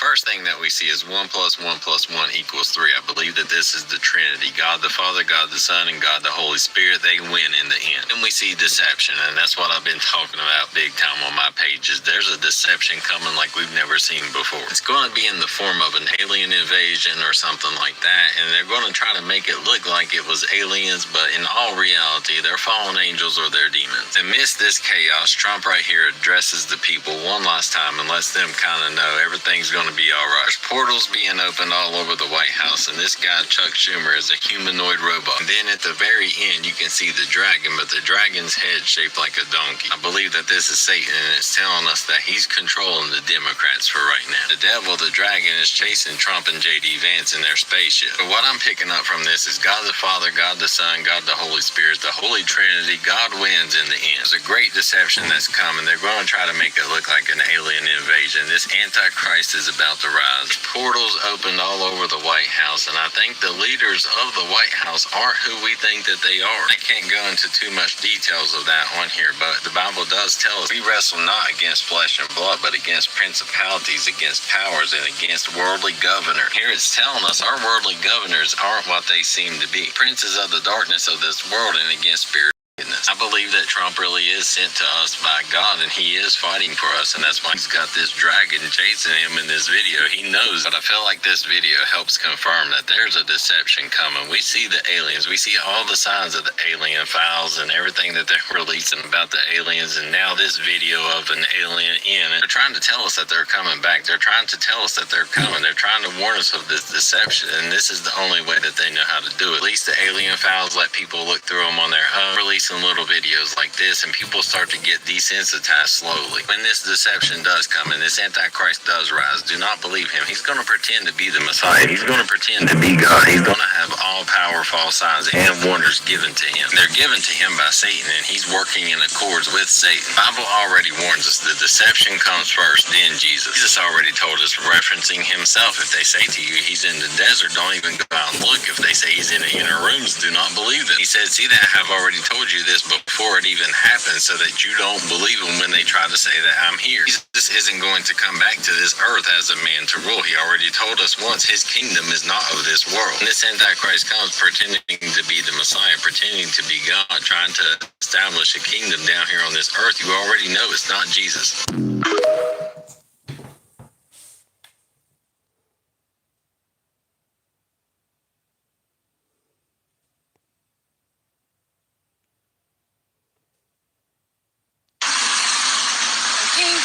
Speaker 7: First thing that we see is 1 + 1 + 1 = 3. I believe that this is the Trinity. God the Father, God the Son, and God the Holy Spirit. They win in the end. And we see deception, and that's what I've been talking about big time on my pages. There's a deception coming like we've never seen before. It's going to be in the form of an alien invasion or something like that, and they're going to try to make it look like it was aliens, but in all reality, they're fallen angels or they're demons. Amidst this chaos, Trump right here addresses the people one last time and lets them kind of know everything's going to be all right. There's portals being opened all over the White House, and this guy Chuck Schumer is a humanoid robot. And then at the very end, you can see the dragon, but the dragon's head shaped like a donkey. I believe that this is Satan, and it's telling us that he's controlling the Democrats for right now. The devil, the dragon, is chasing Trump and J.D. Vance in their spaceship. But what I'm picking up from this is God the Father, God the Son, God the Holy Spirit, the Holy Trinity. God wins in the end. There's a great deception that's coming. They're going to try to make it look like an alien invasion. This Antichrist is about to rise. Portals opened all over the White House, and I think the leaders of the White House aren't who we think that they are. I can't go into too much details of that on here, but the Bible does tell us we wrestle not against flesh and blood, but against principalities, against powers, and against worldly governors. Here it's telling us our worldly governors aren't what they seem to be. Princes of the darkness of this world and against spirit. I believe that Trump really is sent to us by God, and he is fighting for us, and that's why he's got this dragon chasing him in this video. He knows, but I feel like this video helps confirm that there's a deception coming. We see the aliens. We see all the signs of the alien files and everything that they're releasing about the aliens, and now this video of an alien in. And they're trying to tell us that they're coming back. They're trying to tell us that they're coming. They're trying to warn us of this deception, and this is the only way that they know how to do it. At least the alien files let people look through them on their own, releasing little videos like this, and people start to get desensitized slowly. When this deception does come and this Antichrist does rise, do not believe him. He's going to pretend to be the Messiah. He's going to pretend to be God. He's going to have all power, false signs, and wonders given to him. They're given to him by Satan, and he's working in accords with Satan. The Bible already warns us the deception comes first, then Jesus. Jesus already told us, referencing himself, if they say to you he's in the desert, don't even go out and look. If they say he's in the inner rooms, do not believe them. He said, see that I have already told you this before it even happens, so that you don't believe them when they try to say that I'm here. Jesus isn't going to come back to this earth as a man to rule. He already told us once his kingdom is not of this world. When this Antichrist comes pretending to be the Messiah, pretending to be God, trying to establish a kingdom down here on this earth, you already know it's not Jesus.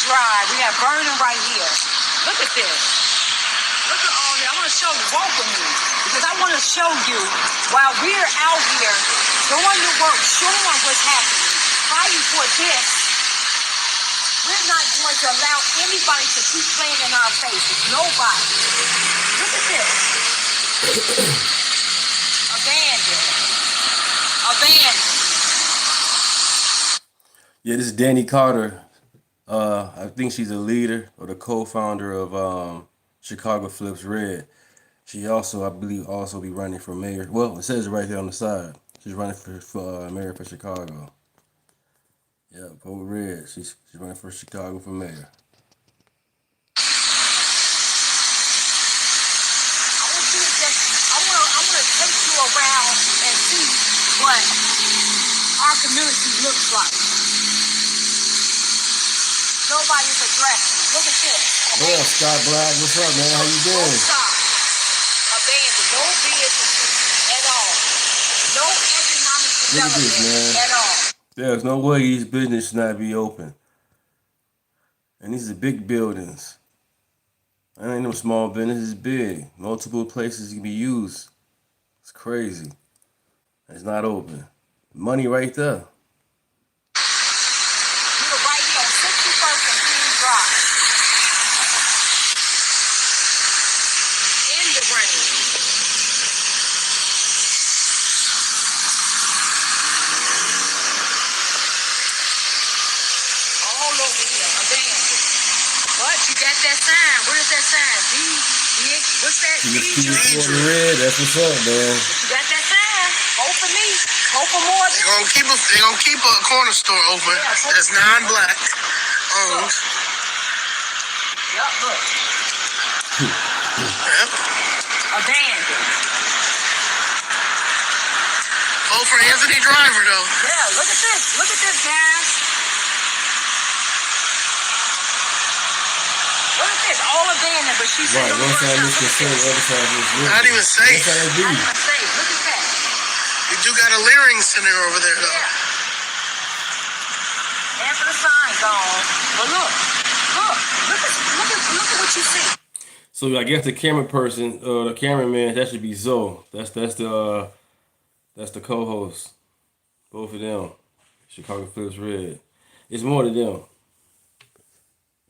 Speaker 10: Drive. We have Vernon right here. Look at this. Look at all that. I want to show you. Walk with me. Because I want to show you while we're out here doing the work, showing what's happening, fighting for this, we're not going to allow anybody to keep playing in our faces. Nobody. Look at this. Abandoned.
Speaker 1: Yeah, this is Danny Carter. I think she's a leader or the co-founder of Chicago Flips Red. She also, I believe, also be running for mayor. Well, it says it right there on the side. She's running for mayor for Chicago. Yeah, vote red. She's running for Chicago for mayor.
Speaker 10: I want to take you around and see what our community looks like. Nobody's addressing. Look at this.
Speaker 1: Well, Scott Black, what's up, man? How you doing?
Speaker 10: Abandoned. No business at all. No economic development at all.
Speaker 1: There's no way these businesses should not be open. And these are big buildings. I ain't no small business, it's big. Multiple places can be used. It's crazy. It's not open. Money right there.
Speaker 10: We were right here on 61st and Queens Drive. In the rain. All over here, abandoned. But you got that sign. What is that sign? What's that?
Speaker 1: Keep it red. That's what's up, man.
Speaker 10: You got that sign. Hope for me. Hope for more.
Speaker 5: They're gonna keep a corner store open that's non-black owned.
Speaker 10: Yep, look.
Speaker 5: Yep.
Speaker 10: Abandoned.
Speaker 5: Vote for Anthony Driver though.
Speaker 10: Yeah, look at this. Look at this, guys. Look at this. All abandoned, but she said
Speaker 1: Right, one side is concerned, the other side is living.
Speaker 5: Not even safe.
Speaker 1: One side is
Speaker 10: not even safe. Look at that.
Speaker 5: We do got a Leering Center over there though.
Speaker 10: Yeah. After the sign gone. But look at what you see.
Speaker 1: So I guess the camera person, the cameraman, that should be Zoe. That's the co-host. Both of them. Chicago Flips Red. It's more to them.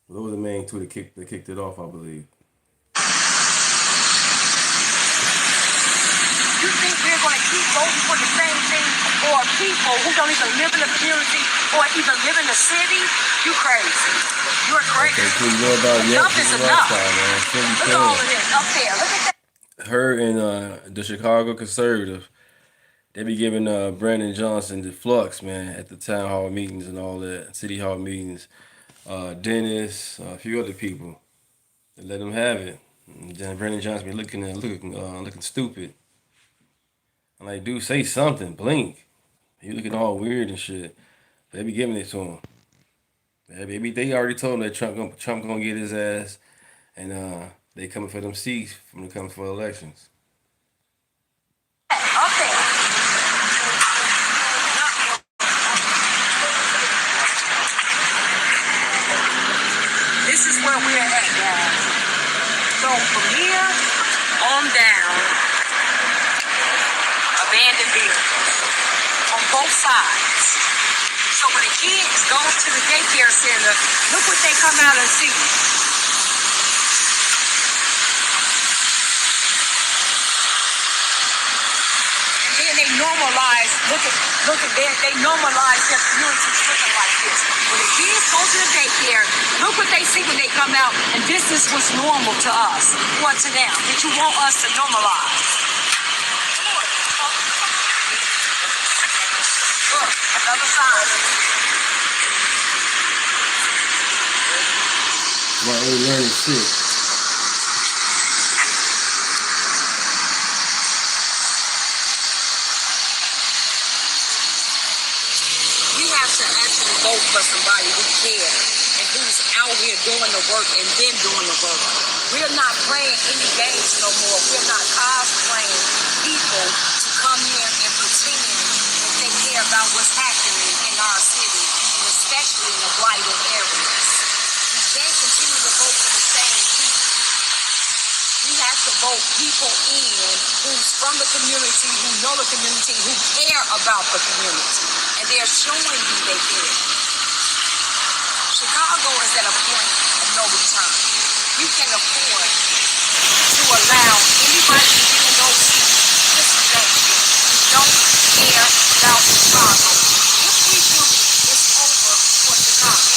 Speaker 1: Those are the main two that kicked it off, I believe.
Speaker 10: You think we're going to keep voting for the same thing for people who don't even live in the community or even live in the city? You crazy. You're crazy.
Speaker 1: Okay, you know about
Speaker 10: Enough is enough.
Speaker 1: Man.
Speaker 10: Look at all of this up there. Look at that.
Speaker 1: Her and the Chicago Conservative, they be giving Brandon Johnson the flux, man, at the town hall meetings and all that, city hall meetings. Dennis, a few other people. They let him have it. And Brandon Johnson be looking stupid. I'm like, dude, say something, blink. He looking all weird and shit. They be giving it to him. They already told him that Trump gonna get his ass, and they coming for them seats when they come for elections.
Speaker 10: Up there. This is where we're at, guys. So from here on down, abandoned buildings on both sides. So when the kids go to the daycare center, look what they come out and see. And then they normalize, they normalize their communities looking like this. When the kids go to the daycare, look what they see when they come out, and this is what's normal to us, or to them, that you want us to normalize. Look, another sign.
Speaker 1: Right, we learning shit.
Speaker 10: We have to actually vote for somebody who cares and who's out here doing the work and then doing the work. We're not playing any games no more. We're not cosplaying people to come here and pretend that they care about what's happening in our city, and especially in the blighted areas. We can't continue to vote for the same people. We have to vote people in who's from the community, who know the community, who care about the community. And they're showing you they care. Chicago is at a point of no return. We can't afford to allow anybody to get in those seats, listen back, who don't care about Chicago. If we do, it's over for Chicago.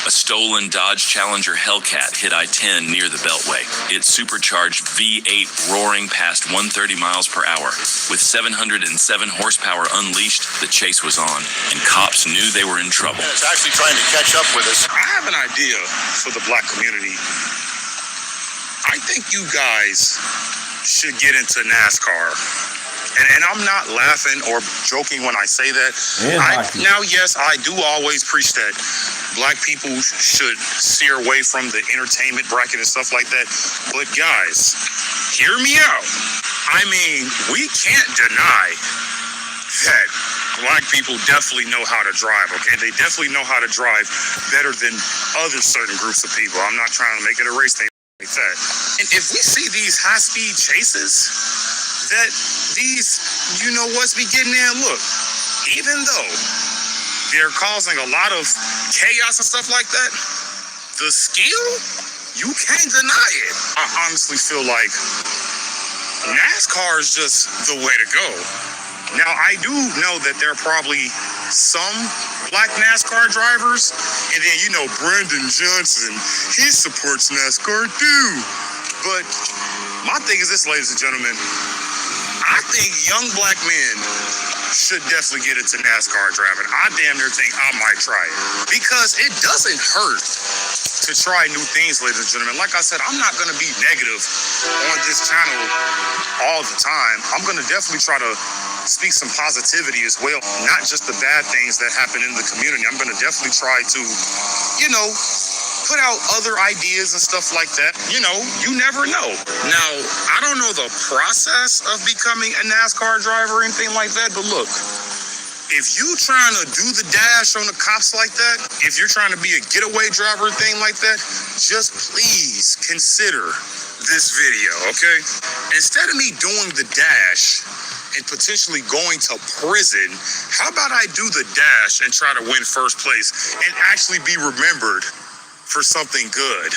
Speaker 9: A stolen Dodge Challenger Hellcat hit I-10 near the Beltway. Its supercharged V8 roaring past 130 miles per hour. With 707 horsepower unleashed, the chase was on, and cops knew they were in trouble.
Speaker 22: It's actually trying to catch up with us. I have an idea for the black community. I think you guys should get into NASCAR. And I'm not laughing or joking when I say that. Now, yes, I do always preach that black people should steer away from the entertainment bracket and stuff like that. But guys, hear me out. I mean, we can't deny that black people definitely know how to drive, okay? They definitely know how to drive better than other certain groups of people. I'm not trying to make it a race thing like that. And if we see these high-speed chases, that these, you know what's be getting in, look, even though they're causing a lot of chaos and stuff like that, the skill, you can't deny it. I honestly feel like NASCAR is just the way to go. Now, I do know that there are probably some black NASCAR drivers, and then, you know, Brandon Johnson, he supports NASCAR too. But my thing is this, ladies and gentlemen, I think young black men should definitely get into NASCAR driving. I damn near think I might try it. Because it doesn't hurt to try new things, ladies and gentlemen. Like I said, I'm not going to be negative on this channel all the time. I'm going to definitely try to speak some positivity as well. Not just the bad things that happen in the community. I'm going to definitely try to, you know, put out other ideas and stuff like that. You know, you never know. Now, I don't know the process of becoming a NASCAR driver or anything like that, but look, if you trying to do the dash on the cops like that, if you're trying to be a getaway driver or thing like that, just please consider this video, okay? Instead of me doing the dash and potentially going to prison, how about I do the dash and try to win first place and actually be remembered for something good.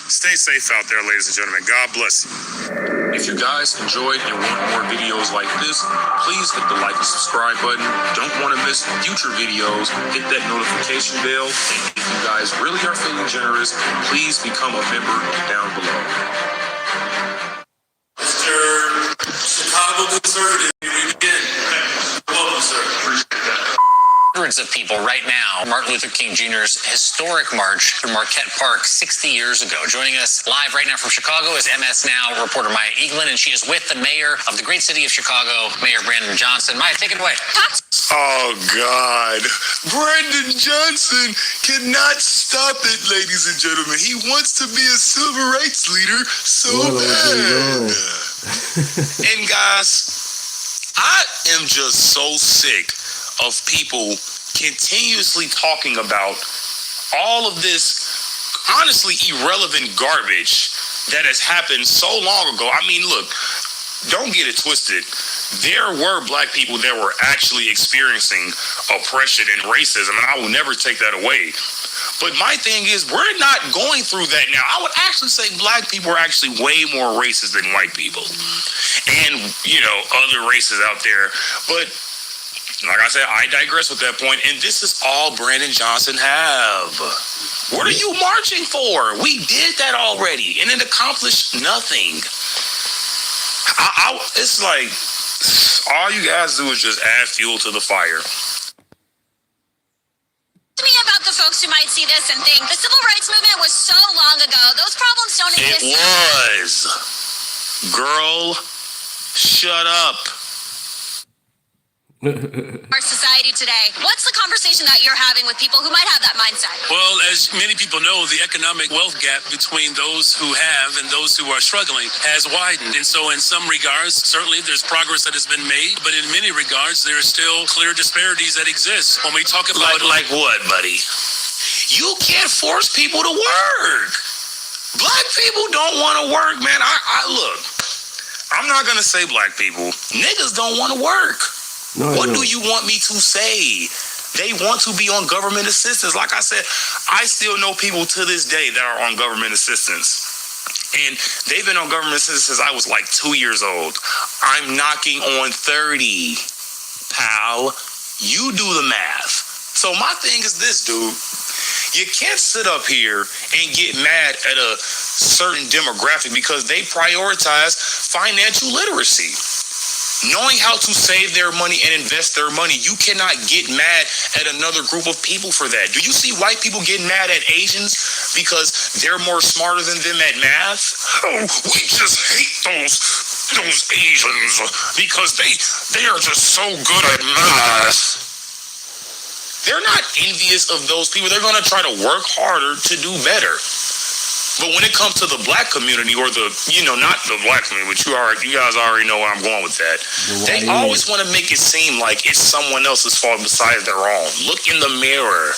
Speaker 22: Stay safe out there, ladies and gentlemen. God bless you.
Speaker 11: If you guys enjoyed and want more videos like this, please hit the like and subscribe button. Don't want to miss future videos. Hit that notification bell. And if you guys really are feeling generous, please become a member down below.
Speaker 23: Mr. Chicago Conservative, we begin. Welcome, sir. Appreciate that.
Speaker 24: Hundreds of people right now, Martin Luther King Jr.'s historic march through Marquette Park 60 years ago. Joining us live right now from Chicago is MS Now reporter Maya Eaglin, and she is with the mayor of the great city of Chicago, Mayor Brandon Johnson. Maya, take it away.
Speaker 6: Oh, God. Brandon Johnson cannot stop it, ladies and gentlemen. He wants to be a civil rights leader so bad. And guys, I am just so sick of people continuously talking about all of this honestly irrelevant garbage that has happened so long ago. I mean, look, don't get it twisted. There were black people that were actually experiencing oppression and racism, and I will never take that away. But my thing is, we're not going through that now. I would actually say black people are actually way more racist than white people. And, you know, other races out there. But like I said, I digress with that point, and this is all Brandon Johnson have. What are you marching for? We did that already, and it accomplished nothing. It's like, all you guys do is just add fuel to the fire.
Speaker 25: To me about the folks who might see this and think the civil rights movement was so long ago. Those problems don't exist.
Speaker 6: It was. Girl, shut up.
Speaker 25: Our society today. What's the conversation that you're having with people who might have that mindset?
Speaker 23: Well, as many people know, the economic wealth gap between those who have and those who are struggling has widened. And so in some regards, certainly there's progress that has been made, but in many regards, there are still clear disparities that exist. When we talk about...
Speaker 6: Like what, buddy? You can't force people to work. Black people don't want to work, man. I look, I'm not going to say black people. Niggas don't want to work. What do you want me to say? They want to be on government assistance. Like I said, I still know people to this day that are on government assistance. And they've been on government assistance since I was like 2 years old. I'm knocking on 30, pal. You do the math. So my thing is this, dude.
Speaker 22: You can't sit up here and get mad at a certain demographic because they prioritize financial literacy. Knowing how to save their money and invest their money, you cannot get mad at another group of people for that. Do you see white people getting mad at Asians because they're more smarter than them at math? Oh, we just hate those Asians because they are just so good at math. They're not envious of those people. They're going to try to work harder to do better. But when it comes to the black community or not the black community, but you guys already know where I'm going with that. They always want to make it seem like it's someone else's fault besides their own. Look in the mirror,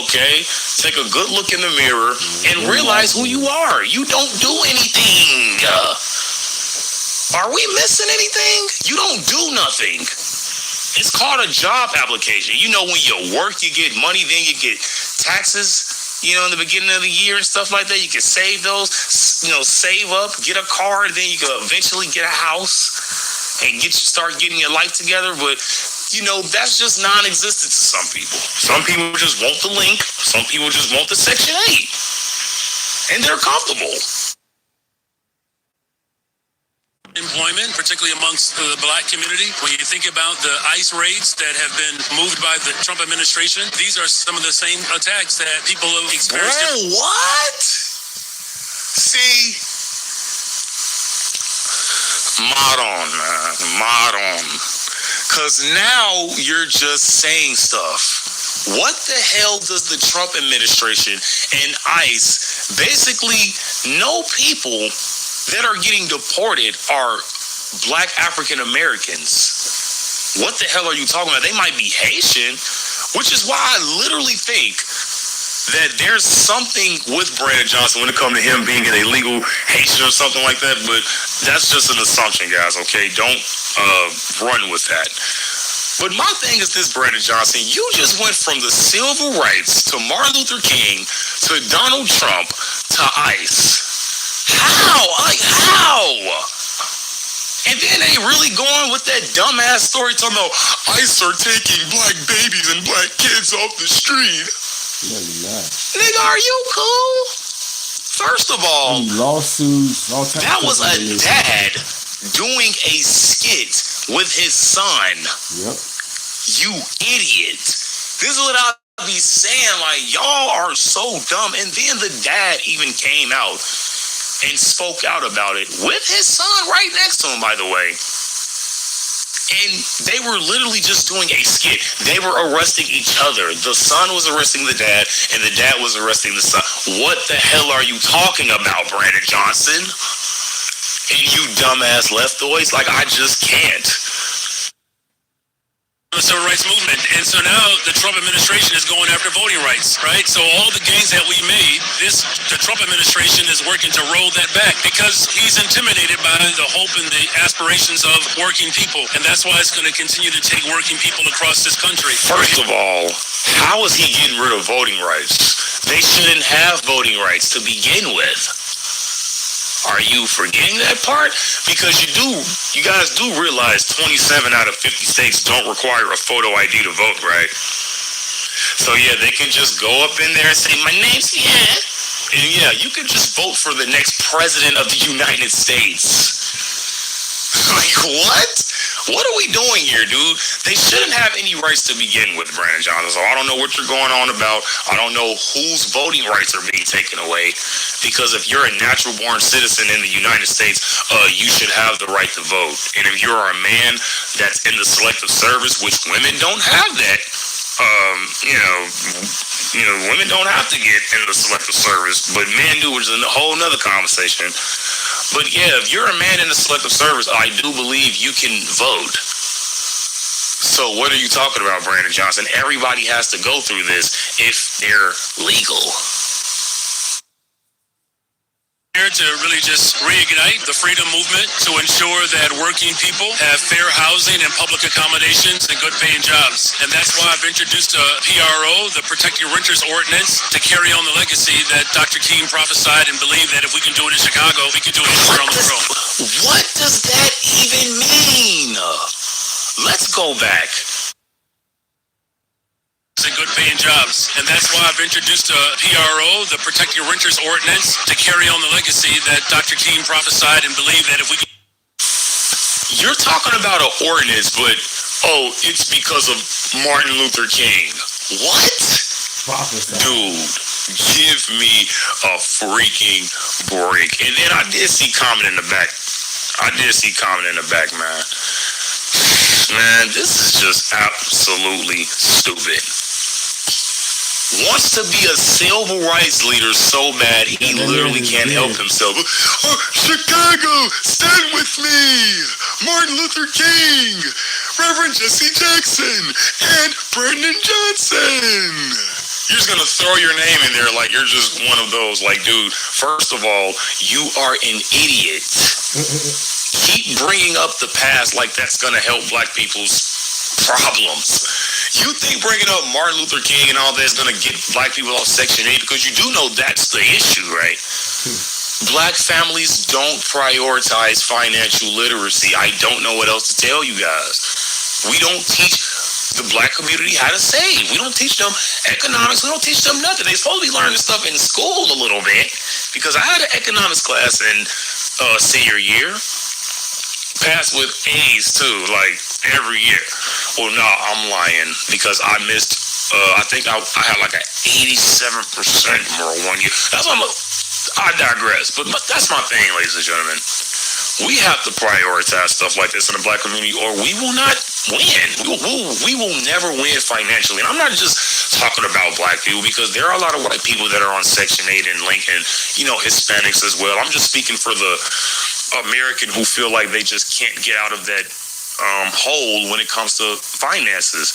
Speaker 22: okay? Take a good look in the mirror and realize who you are. You don't do anything. Are we missing anything? You don't do nothing. It's called a job application. You know, when you work, you get money, then you get taxes. In the beginning of the year and stuff like that, you can save those, save up, get a car, and then you can eventually get a house and start getting your life together. But, that's just non-existent to some people. Some people just want the link. Some people just want the Section 8. And they're comfortable.
Speaker 23: Employment, particularly amongst the black community. When you think about the ICE raids that have been moved by the Trump administration, these are some of the same attacks that people have experienced.
Speaker 22: Bro, what? See, mod on. Because now you're just saying stuff. What the hell does the Trump administration and ICE basically know people that are getting deported are black African Americans? What the hell are you talking about? They might be Haitian, which is why I literally think that there's something with Brandon Johnson when it comes to him being an illegal Haitian or something like that, but that's just an assumption, guys, okay? Don't run with that. But my thing is this, Brandon Johnson, you just went from the civil rights to Martin Luther King to Donald Trump to ICE. How? And then they really going with that dumbass story talking about ICE are taking black babies and black kids off the street. Nigga, are you cool? First of all,
Speaker 1: lawsuits, all types
Speaker 22: that was a
Speaker 1: of
Speaker 22: dad doing a skit with his son.
Speaker 1: Yep.
Speaker 22: You idiot. This is what I be saying, like, y'all are so dumb. And then the dad even came out and spoke out about it with his son right next to him, by the way. And they were literally just doing a skit. They were arresting each other. The son was arresting the dad, and the dad was arresting the son. What the hell are you talking about, Brandon Johnson? And you dumbass leftoids? Like, I just can't.
Speaker 23: The civil rights movement. And so now the Trump administration is going after voting rights, right? So all the gains that we made, the Trump administration is working to roll that back because he's intimidated by the hope and the aspirations of working people. And that's why it's going to continue to take working people across this country.
Speaker 22: First of all, how is he getting rid of voting rights? They shouldn't have voting rights to begin with. Are you forgetting that part? Because you guys do realize 27 out of 50 states don't require a photo ID to vote, right? So yeah, they can just go up in there and say, my name's and yeah, you can just vote for the next president of the United States. Like, what? What are we doing here, dude? They shouldn't have any rights to begin with, Brandon Johnson. So I don't know what you're going on about. I don't know whose voting rights are being taken away. Because if you're a natural-born citizen in the United States, you should have the right to vote. And if you're a man that's in the selective service, which women don't have that, women don't have to get in the selective service, but men do, which is a whole nother conversation. But yeah, if you're a man in the selective service, I do believe you can vote. So what are you talking about, Brandon Johnson? Everybody has to go through this if they're legal.
Speaker 23: Here to really just reignite the freedom movement to ensure that working people have fair housing and public accommodations and good paying jobs. And that's why I've introduced a PRO, the Protect Your Renters Ordinance, to carry on the legacy that Dr. King prophesied and believed that if we can do it in Chicago, we can do it anywhere on the world.
Speaker 22: What does that even mean? Let's go back.
Speaker 23: and good paying jobs. And that's why I've introduced a PRO, the Protect Your Renters Ordinance, to carry on the legacy that Dr. King prophesied and believed that if we can...
Speaker 22: You're talking about an ordinance, but, it's because of Martin Luther King. What? Dude, give me a freaking break. And then I did see comment in the back. Man. Man, this is just absolutely stupid. Wants to be a civil rights leader so bad he literally can't help himself. Chicago, stand with me! Martin Luther King, Reverend Jesse Jackson, and Brandon Johnson. You're just gonna throw your name in there like you're just one of those. Like, dude, first of all, you are an idiot. Keep bringing up the past like that's gonna help black people's problems. You think bringing up Martin Luther King and all that is gonna get black people off Section 8? Because you do know that's the issue, right? Black families don't prioritize financial literacy. I don't know what else to tell you guys. We don't teach the black community how to save. We don't teach them economics. We don't teach them nothing. They're supposed to be learning stuff in school a little bit. Because I had an economics class in senior year. Passed with A's too, like every year. Well, no, I'm lying because I missed. I think I had like an 87% more one year. That's what I digress, but that's my thing, ladies and gentlemen. We have to prioritize stuff like this in the black community, or we will not win. We will never win financially. And I'm not just talking about black people, because there are a lot of white people that are on Section 8 and Lincoln, Hispanics as well. I'm just speaking for the American who feel like they just can't get out of that hole when it comes to finances.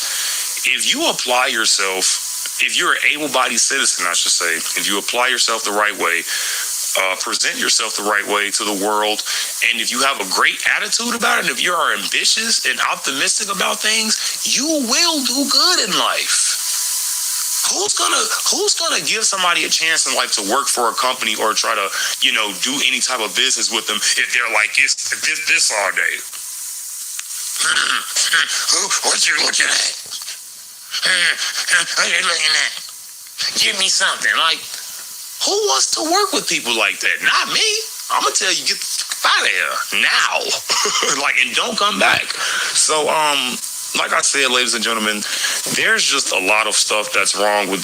Speaker 22: If you apply yourself, if you're an able-bodied citizen, I should say, if you apply yourself the right way, present yourself the right way to the world, and if you have a great attitude about it, and if you are ambitious and optimistic about things, you will do good in life. Who's gonna give somebody a chance in life to work for a company or try to, do any type of business with them if they're like this all day? What you looking at? What you looking at? Give me something. Like, who wants to work with people like that? Not me. I'm gonna tell you, get out of here now. And don't come back. So, like I said, ladies and gentlemen, there's just a lot of stuff that's wrong with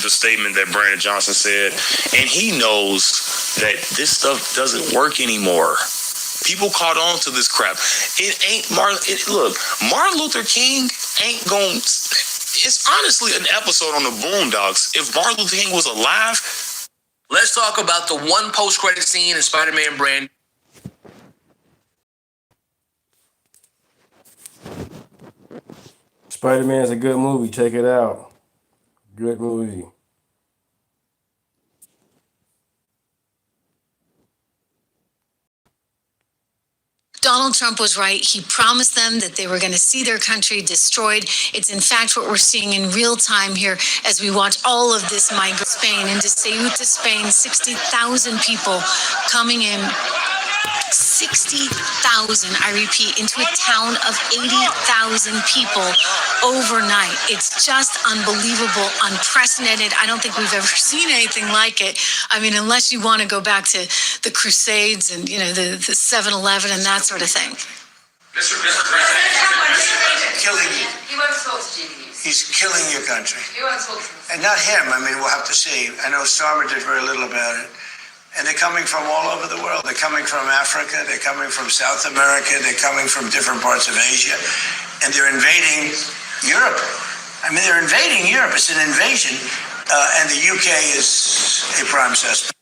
Speaker 22: the statement that Brandon Johnson said, and he knows that this stuff doesn't work anymore. People caught on to this crap. It ain't Martin Luther King ain't going. It's honestly an episode on the Boondocks. If Martin Luther King was alive.
Speaker 16: Let's talk about the one post-credit scene in Spider-Man brand.
Speaker 1: Spider-Man's a good movie. Check it out. Good movie.
Speaker 2: Donald Trump was right. He promised them that they were going to see their country destroyed. It's in fact what we're seeing in real time here as we watch all of this migrate Spain, into Ceuta, Spain, 60,000 people coming in. 60,000, I repeat, into a town of 80,000 people overnight. It's just unbelievable, unprecedented. I don't think we've ever seen anything like it. I mean, unless you want to go back to the Crusades and, the 7-Eleven and that sort of thing.
Speaker 13: Mr. President,
Speaker 14: killing you.
Speaker 13: He won't talk to GDs.
Speaker 14: He's killing your country.
Speaker 13: He won't talk to us.
Speaker 14: And not him. I mean, we'll have to see. I know Starmer did very little about it. And they're coming from all over the world. They're coming from Africa. They're coming from South America. They're coming from different parts of Asia. And they're invading Europe. I mean, they're invading Europe. It's an invasion. And the UK is a prime suspect.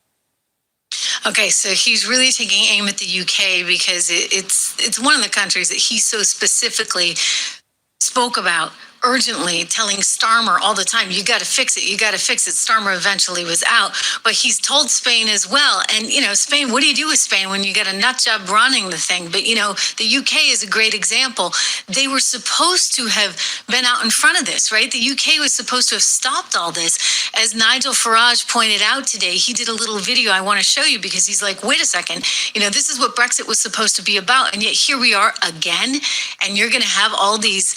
Speaker 2: Okay, so he's really taking aim at the UK because it's one of the countries that he so specifically spoke about urgently, telling Starmer all the time, you got to fix it, you got to fix it. Starmer eventually was out, but he's told Spain as well. And, Spain, what do you do with Spain when you get a nut job running the thing? But, the UK is a great example. They were supposed to have been out in front of this, right? The UK was supposed to have stopped all this. As Nigel Farage pointed out today, he did a little video I want to show you because he's like, wait a second, this is what Brexit was supposed to be about. And yet here we are again, and you're going to have all these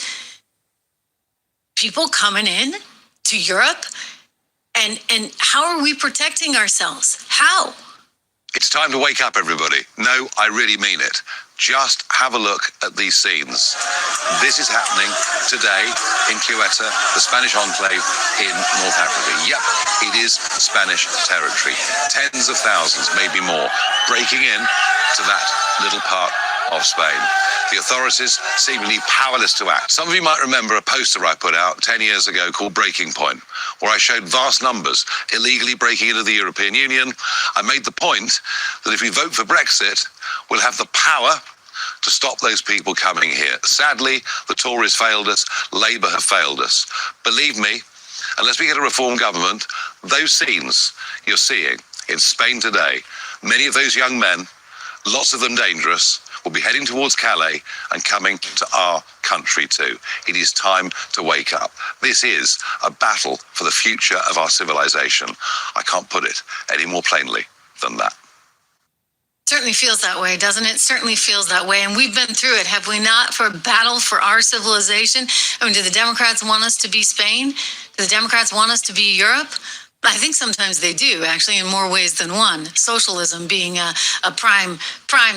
Speaker 2: people coming in to Europe? And how are we protecting ourselves? How?
Speaker 3: It's time to wake up, everybody. No, I really mean it. Just have a look at these scenes. This is happening today in Ceuta, the Spanish enclave in North Africa. Yep, it is Spanish territory. Tens of thousands, maybe more, breaking in to that little part of Spain. The authorities seemingly powerless to act. Some of you might remember a poster I put out 10 years ago called Breaking Point, where I showed vast numbers illegally breaking into the European Union. I made the point that if we vote for Brexit, we'll have the power to stop those people coming here. Sadly, the Tories failed us, Labour have failed us. Believe me, unless we get a reform government, those scenes you're seeing in Spain today, many of those young men, lots of them dangerous, will be heading towards Calais and coming to our country too. It is time to wake up. This is a battle for the future of our civilization. I can't put it any more plainly than that.
Speaker 2: Certainly feels that way, doesn't it? Certainly feels that way. And we've been through it, have we not, for a battle for our civilization? I mean, do the Democrats want us to be Spain? Do the Democrats want us to be Europe? I think sometimes they do, actually, in more ways than one. Socialism being a prime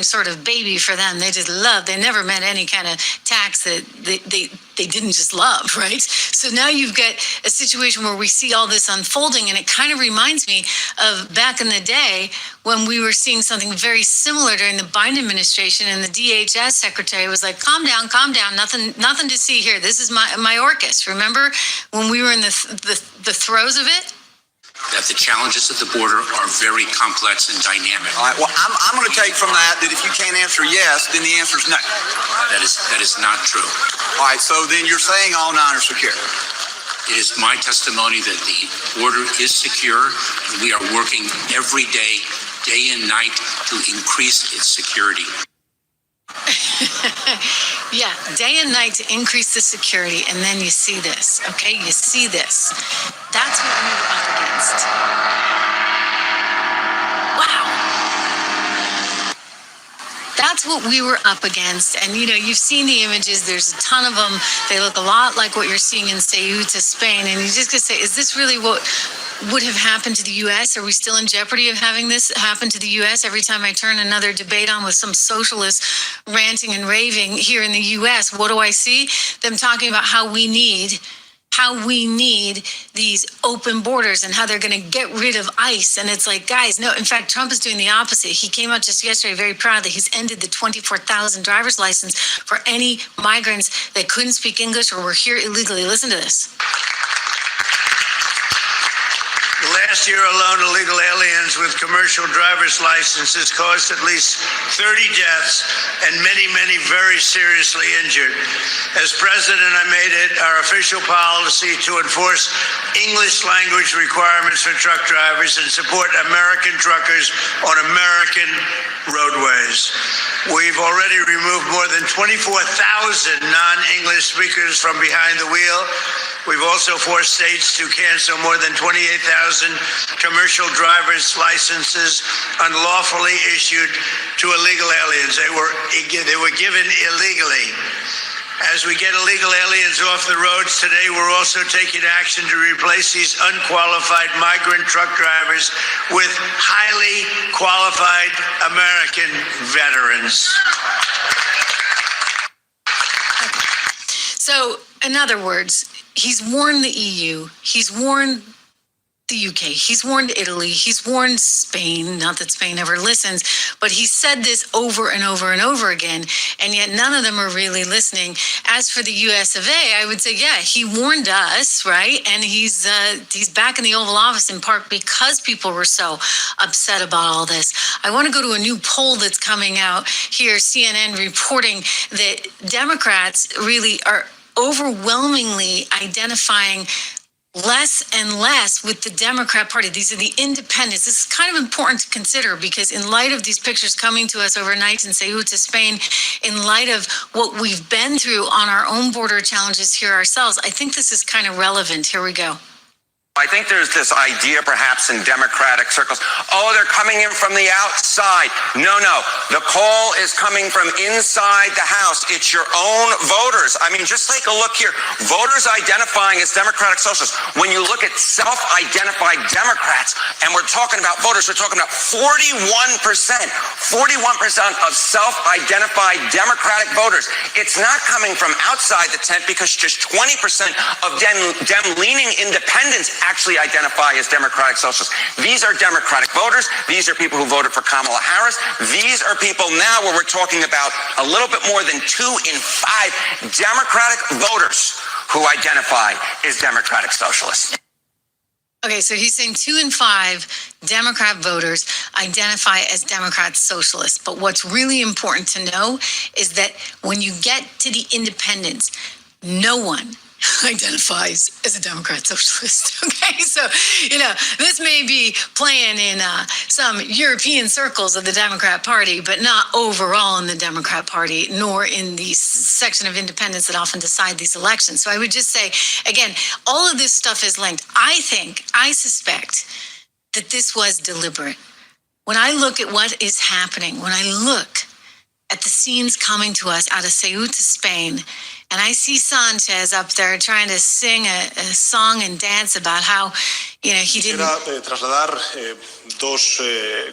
Speaker 2: sort of baby for them. They just love. They never met any kind of tax that they didn't just love, right? So now you've got a situation where we see all this unfolding, and it kind of reminds me of back in the day when we were seeing something very similar during the Biden administration, and the DHS secretary was like, calm down, nothing to see here. This is my Orcus. Remember when we were in the throes of it?
Speaker 8: That the challenges at the border are very complex and dynamic.
Speaker 15: All right, well, I'm going to take from that if you can't answer yes, then the answer is no.
Speaker 8: That is not true.
Speaker 15: All right, so then you're saying all nine are secure.
Speaker 8: It is my testimony that the border is secure, and we are working every day and night, to increase its security.
Speaker 2: Yeah, day and night to increase the security, and then you see this, okay? You see this. That's what we were up against. Wow. That's what we were up against. And, you know, you've seen the images. There's a ton of them. They look a lot like what you're seeing in Ceuta, Spain. And you just gotta say, is this really what would have happened to the U.S.? Are we still in jeopardy of having this happen to the U.S. every time I turn another debate on with some socialist ranting and raving here in the U.S.? What do I see? Them talking about how we need these open borders and how they're going to get rid of ICE. And it's like, guys, no, in fact, Trump is doing the opposite. He came out just yesterday very proud that he's ended the 24,000 driver's license for any migrants that couldn't speak English or were here illegally. Listen to this.
Speaker 14: Last year alone, illegal aliens with commercial driver's licenses caused at least 30 deaths and many, many very seriously injured. As president, I made it our official policy to enforce English language requirements for truck drivers and support American truckers on American roadways. We've already removed more than 24,000 non-English speakers from behind the wheel. We've also forced states to cancel more than 28,000 commercial driver's licenses unlawfully issued to illegal aliens. They were given illegally. As we get illegal aliens off the roads today, we're also taking action to replace these unqualified migrant truck drivers with highly qualified American veterans.
Speaker 2: So, in other words, he's warned the EU, he's warned the UK, he's warned Italy, he's warned Spain, not that Spain ever listens, but he said this over and over and over again, and yet none of them are really listening. As for the US of A, I would say, yeah, he warned us, right? And he's back in the Oval Office in part because people were so upset about all this. I want to go to a new poll that's coming out here, CNN reporting that Democrats really are overwhelmingly identifying less and less with the Democrat Party. These are the independents. This is kind of important to consider because in light of these pictures coming to us overnight in Ceuta, Spain, in light of what we've been through on our own border challenges here ourselves, I think this is kind of relevant. Here we go.
Speaker 15: I think there's this idea perhaps in Democratic circles, oh, they're coming in from the outside. No. The call is coming from inside the House. It's your own voters. I mean, just take a look here. Voters identifying as Democratic Socialists. When you look at self-identified Democrats, and we're talking about voters, we're talking about 41% of self-identified Democratic voters. It's not coming from outside the tent because just 20% of dem-leaning independents actually identify as Democratic Socialists. These are Democratic voters. These are people who voted for Kamala Harris. These are people now where we're talking about a little bit more than 2 in 5 Democratic voters who identify as Democratic Socialists.
Speaker 2: Okay, so he's saying 2 in 5 Democrat voters identify as Democrat socialists. But what's really important to know is that when you get to the independents, no one identifies as a Democrat socialist. Okay, so, this may be playing in some European circles of the Democrat Party, but not overall in the Democrat Party, nor in the section of independents that often decide these elections. So I would just say, again, all of this stuff is linked. I suspect that this was deliberate. When I look at what is happening, when I look at the scenes coming to us out of Ceuta, Spain, and I see Sanchez up there trying to sing a song and dance about how, he didn't...
Speaker 17: trasladar dos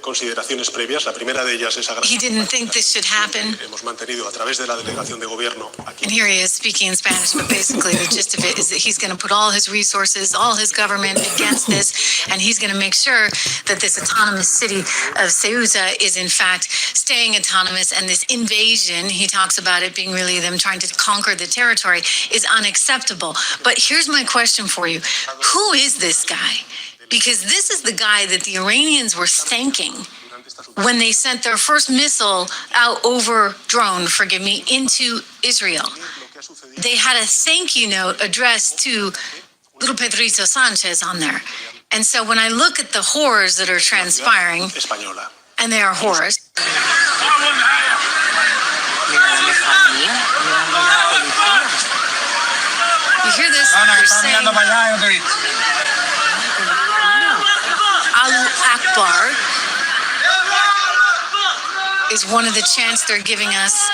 Speaker 17: consideraciones previas. La primera de ellas es
Speaker 2: He didn't think this should happen.
Speaker 17: hemos mantenido a través de la delegación de gobierno aquí.
Speaker 2: And here he is speaking in Spanish, but basically the gist of it is that he's going to put all his resources, all his government against this, and he's going to make sure that this autonomous city of Ceuta is in fact staying autonomous, and this invasion, he talks about it being really them trying to conquer the territory, is unacceptable. But here's my question for you. Who is this guy? Because this is the guy that the Iranians were thanking when they sent their first missile out over drone, into Israel. They had a thank you note addressed to little Pedrito Sanchez on there. And so when I look at the horrors that are transpiring, and they are horrors. You hear this? They're saying Allahu Akbar is one of the chants they're giving us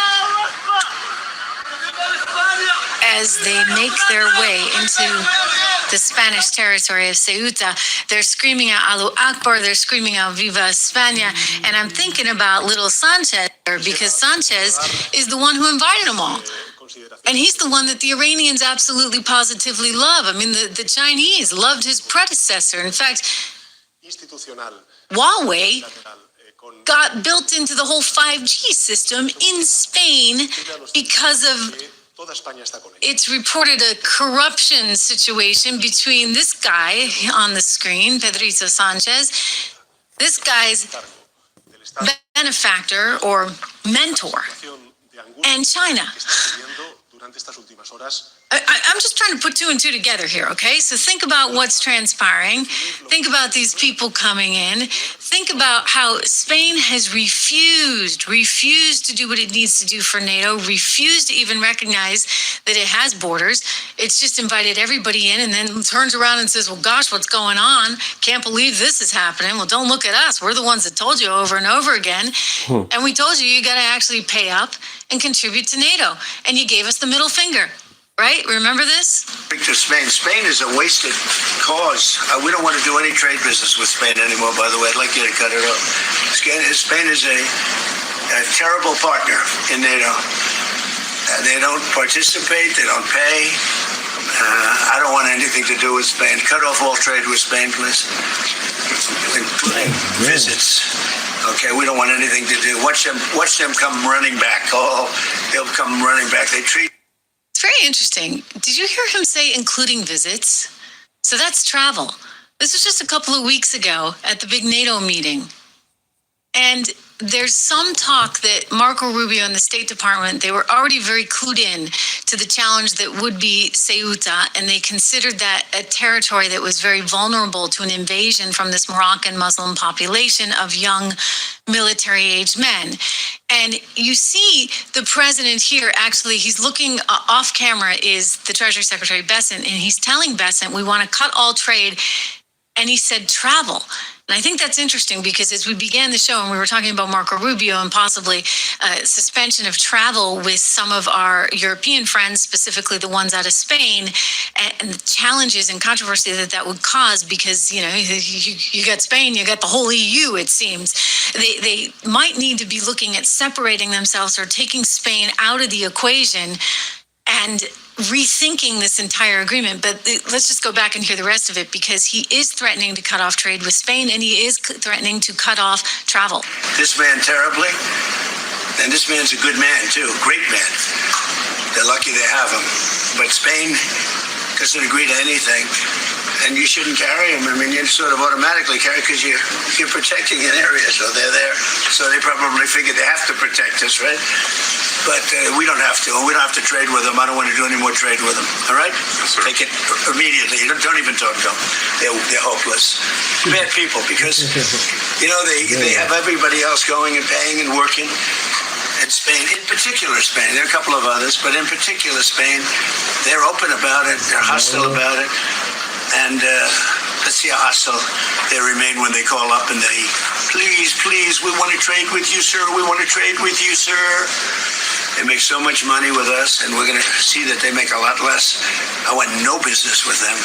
Speaker 2: as they make their way into the Spanish territory of Ceuta. They're screaming out Allahu Akbar, they're screaming out Viva España, and I'm thinking about little Sanchez, because Sanchez is the one who invited them all. And he's the one that the Iranians absolutely positively love. I mean, the Chinese loved his predecessor. In fact, Huawei got built into the whole 5G system in Spain because of it's reported a corruption situation between this guy on the screen, Pedrito Sanchez, this guy's benefactor or mentor, and China. I'm just trying to put 2 and 2 together here, okay? So think about what's transpiring. Think about these people coming in. Think about how Spain has refused to do what it needs to do for NATO, refused to even recognize that it has borders. It's just invited everybody in and then turns around and says, well, gosh, what's going on? Can't believe this is happening. Well, don't look at us. We're the ones that told you over and over again. And we told you got to actually pay up and contribute to NATO. And you gave us the middle finger. Right? Remember this?
Speaker 14: To Spain. Spain is a wasted cause. We don't want to do any trade business with Spain anymore, by the way. I'd like you to cut it off. Spain is a terrible partner in NATO. They don't participate. They don't pay. I don't want anything to do with Spain. Cut off all trade with Spain, please. Including visits. Okay, we don't want anything to do. Watch them come running back. Oh, they'll come running back. They treat.
Speaker 2: It's very interesting. Did you hear him say including visits? So that's travel. This was just a couple of weeks ago at the big NATO meeting. And there's some talk that Marco Rubio and the State Department, they were already very clued in to the challenge that would be Ceuta, and they considered that a territory that was very vulnerable to an invasion from this Moroccan Muslim population of young military-aged men. And you see the president here, actually, he's looking off camera, is the Treasury Secretary Bessent, and he's telling Bessent, we want to cut all trade. And he said travel. And I think that's interesting because as we began the show and we were talking about Marco Rubio and possibly suspension of travel with some of our European friends, specifically the ones out of Spain, and the challenges and controversy that would cause because, you know, you got Spain, you got the whole EU, it seems. They might need to be looking at separating themselves or taking Spain out of the equation and rethinking this entire agreement. But let's just go back and hear the rest of it, because he is threatening to cut off trade with Spain and he is threatening to cut off travel.
Speaker 14: This man terribly, and this man's a good man too, great man. They're lucky they have him. But Spain doesn't agree to anything, and you shouldn't carry him. I mean, you sort of automatically carry because you're protecting an area, so they're there. So they probably figure they have to protect us, right? But we don't have to. We don't have to trade with them. I don't want to do any more trade with them. All right? Yes, take it immediately. Don't even talk to them. They're hopeless. Bad people, because, you know, they have everybody else going and paying and working. And Spain, in particular Spain, there are a couple of others, but in particular Spain, they're open about it. They're hostile about it. And let's see how hostile they remain when they call up and they, please, we want to trade with you, sir. We want to trade with you, sir. They make so much money with us, and we're going to see that they make a lot less. I want no business with them.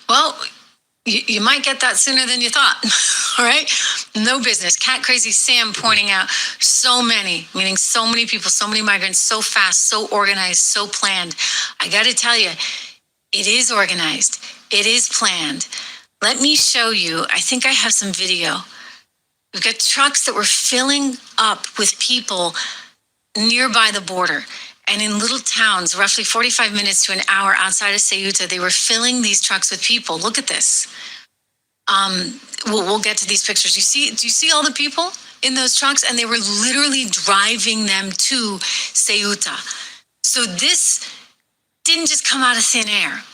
Speaker 2: Well, you might get that sooner than you thought. All right? No business. Cat Crazy Sam pointing out so many, meaning so many people, so many migrants, so fast, so organized, so planned. I got to tell you, it is organized. It is planned. Let me show you. I think I have some video. We've got trucks that were filling up with people nearby the border. And in little towns, roughly 45 minutes to an hour outside of Ceuta, they were filling these trucks with people. Look at this. We'll get to these pictures. Do you see all the people in those trucks? And they were literally driving them to Ceuta. So this didn't just come out of thin air.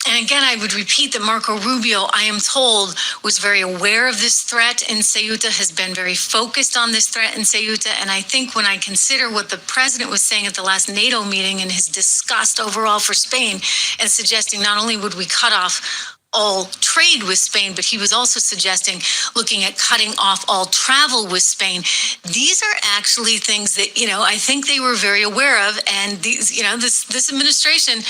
Speaker 2: And again, I would repeat that Marco Rubio, I am told, was very aware of this threat in Ceuta, has been very focused on this threat in Ceuta. And I think when I consider what the president was saying at the last NATO meeting and his disgust overall for Spain, and suggesting not only would we cut off all trade with Spain, but he was also suggesting looking at cutting off all travel with Spain. These are actually things that, you know, I think they were very aware of. And these, you know, this administration,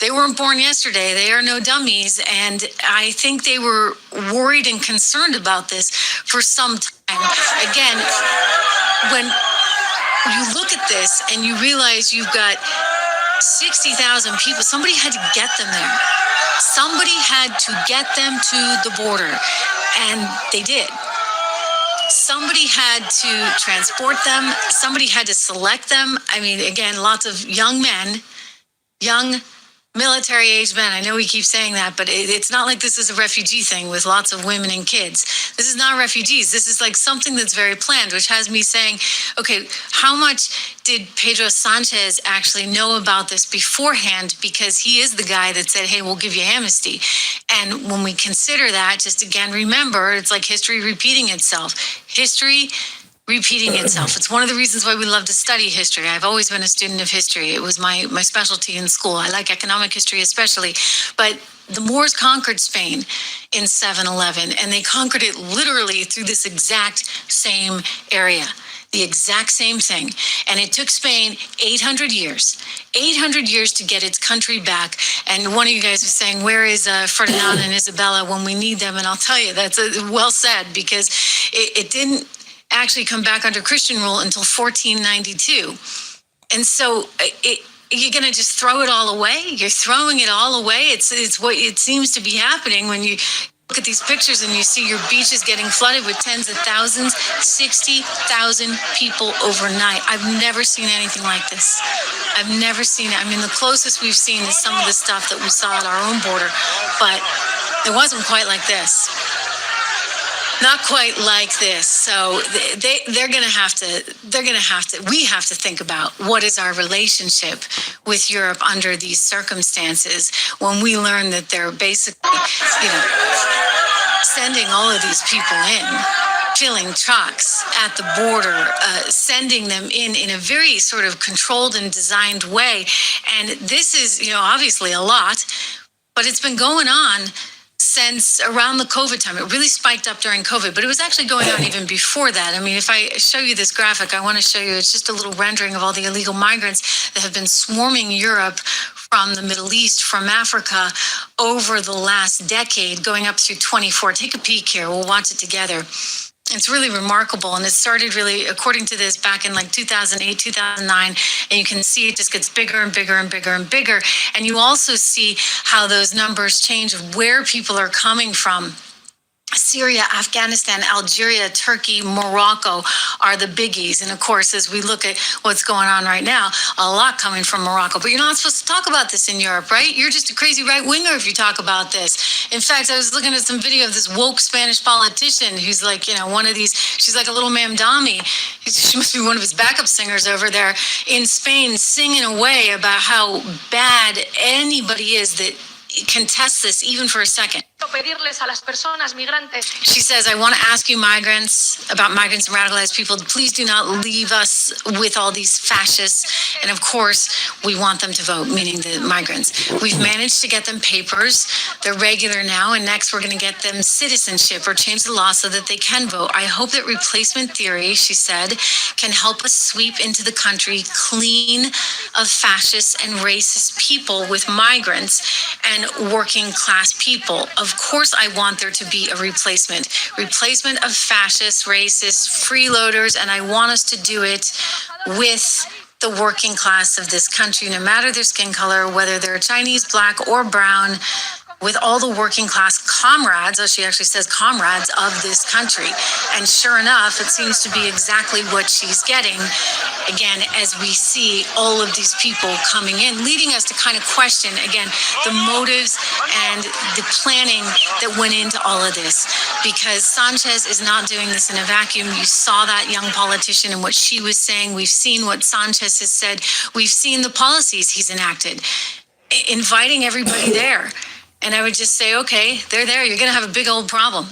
Speaker 2: they weren't born yesterday. They are no dummies. And I think they were worried and concerned about this for some time. Again, when you look at this and you realize you've got 60,000 people, somebody had to get them there. Somebody had to get them to the border, and they did. Somebody had to transport them. Somebody had to select them. I mean, again, lots of young men, young military-aged men. I know we keep saying that, but it's not like this is a refugee thing with lots of women and kids. This is not refugees. This is like something that's very planned, which has me saying, okay, how much did Pedro Sanchez actually know about this beforehand? Because he is the guy that said, hey, we'll give you amnesty. And when we consider that, just again, remember, it's like history repeating itself. History repeating itself. It's one of the reasons why we love to study history. I've always been a student of history. It was my specialty in school. I like economic history especially. But the Moors conquered Spain in 711, and they conquered it literally through this exact same area. The exact same thing. And it took Spain 800 years to get its country back. And one of you guys was saying, where is Ferdinand and Isabella when we need them? And I'll tell you, that's well said, because it didn't actually come back under Christian rule until 1492. And so you're going to just throw it all away? You're throwing it all away? It's what it seems to be happening when you look at these pictures and you see your beaches getting flooded with tens of thousands, 60,000 people overnight. I've never seen anything like this. I've never seen it. I mean, the closest we've seen is some of the stuff that we saw at our own border, but it wasn't quite like this. Not quite like this. So they're going to have to, we have to think about what is our relationship with Europe under these circumstances when we learn that they're basically, sending all of these people in. filling trucks at the border, sending them in a very sort of controlled and designed way. And this is, obviously a lot, but it's been going on since around the COVID time. It really spiked up during COVID, but it was actually going on even before that. I mean, if I show you this graphic, I want to show you, it's just a little rendering of all the illegal migrants that have been swarming Europe from the Middle East, from Africa, over the last decade, going up through 24. Take a peek here. We'll watch it together. It's really remarkable. And it started really, according to this, back in like 2008, 2009. And you can see it just gets bigger and bigger and bigger and bigger. And you also see how those numbers change of where people are coming from. Syria, Afghanistan, Algeria, Turkey, Morocco are the biggies. And of course, as we look at what's going on right now, a lot coming from Morocco. But you're not supposed to talk about this in Europe, right? You're just a crazy right-winger if you talk about this. In fact, I was looking at some video of this woke Spanish politician who's like, one of these, she's like a little Ma'am Dami. She must be one of his backup singers over there in Spain, singing away about how bad anybody is that contest this even for a second. She says, I want to ask you migrants and radicalized people, please do not leave us with all these fascists. And of course, we want them to vote, meaning the migrants. We've managed to get them papers. They're regular now. And next, we're going to get them citizenship or change the law so that they can vote. I hope that replacement theory, she said, can help us sweep into the country clean of fascists and racist people with migrants and working class people. Of course, I want there to be a replacement of fascists, racists, freeloaders, and I want us to do it with the working class of this country, no matter their skin color, whether they're Chinese, black, or brown, with all the working class comrades, as she actually says, comrades of this country. And sure enough, it seems to be exactly what she's getting, again, as we see all of these people coming in, leading us to kind of question, again, the motives and the planning that went into all of this. Because Sanchez is not doing this in a vacuum. You saw that young politician and what she was saying. We've seen what Sanchez has said. We've seen the policies he's enacted, inviting everybody there. And I would just say, okay, they're there. You're going to have a big old problem.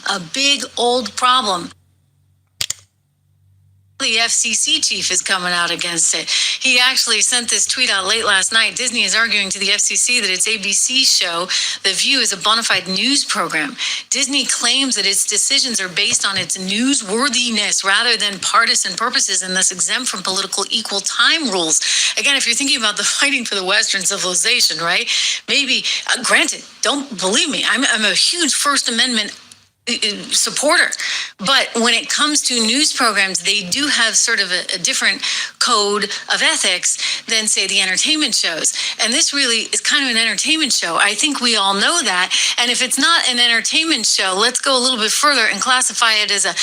Speaker 2: The FCC chief is coming out against it. He actually sent this tweet out late last night. Disney is arguing to the FCC that its ABC show, The View, is a bona fide news program. Disney claims that its decisions are based on its newsworthiness rather than partisan purposes and thus exempt from political equal time rules. Again, if you're thinking about the fighting for the Western civilization, right? Maybe, granted, don't believe me, I'm a huge First Amendment supporter. But when it comes to news programs, they do have sort of a different code of ethics than, say, the entertainment shows. And this really is kind of an entertainment show. I think we all know that. And if it's not an entertainment show, let's go a little bit further and classify it as a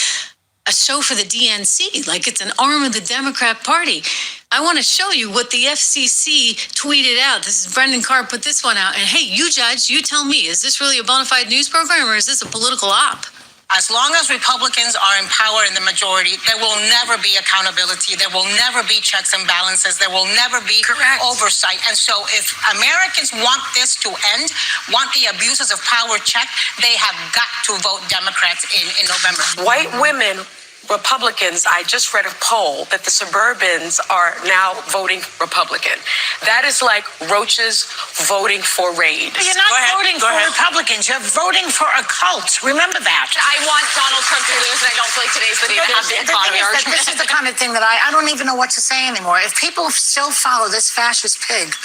Speaker 2: show for the DNC, like it's an arm of the Democrat Party. I want to show you what the FCC tweeted out. This is Brendan Carr put this one out. And hey, you judge, you tell me, is this really a bona fide news program or is this a political op?
Speaker 10: As long as Republicans are in power in the majority, there will never be accountability. There will never be checks and balances. There will never be oversight. And so if Americans want this to end, want the abuses of power checked, they have got to vote Democrats in November.
Speaker 12: White women, Republicans, I just read a poll that the suburbans are now voting Republican. That is like roaches voting for Raid.
Speaker 10: You're not voting for Republicans. You're voting for a cult. Remember that.
Speaker 12: I want Donald Trump to lose, and I don't feel like today's video has the economy argument.
Speaker 10: This is the kind of thing that I don't even know what to say anymore. If people still follow this fascist pig,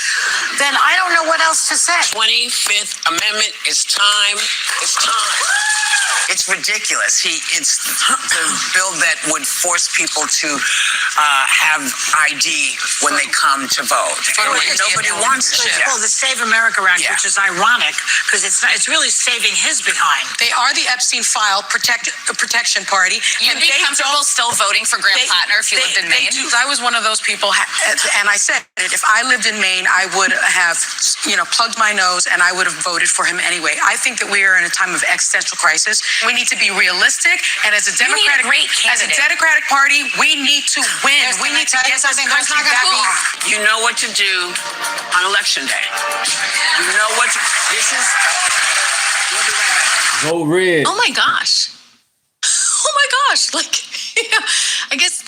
Speaker 10: then I don't know what else to say.
Speaker 12: 25th Amendment is time. It's time.
Speaker 18: It's ridiculous. It's the bill that would force people to have ID when they come to vote. Nobody wants to.
Speaker 10: It's called the Save America Act, which is ironic because it's really saving his behind.
Speaker 12: They are the Epstein file protection party.
Speaker 19: You'd be comfortable still voting for Graham Plattner if you lived in Maine?
Speaker 12: I was one of those people, and I said it. If I lived in Maine, I would have, plugged my nose, and I would have voted for him anyway. I think that we are in a time of existential crisis. We need to be realistic, and as a Democratic Party, we need to win. We need to get this country back. You know what to do on Election Day. You know what to. This is. We'll be right back.
Speaker 1: Vote red.
Speaker 2: Oh my gosh. Oh my gosh. gosh, like, I guess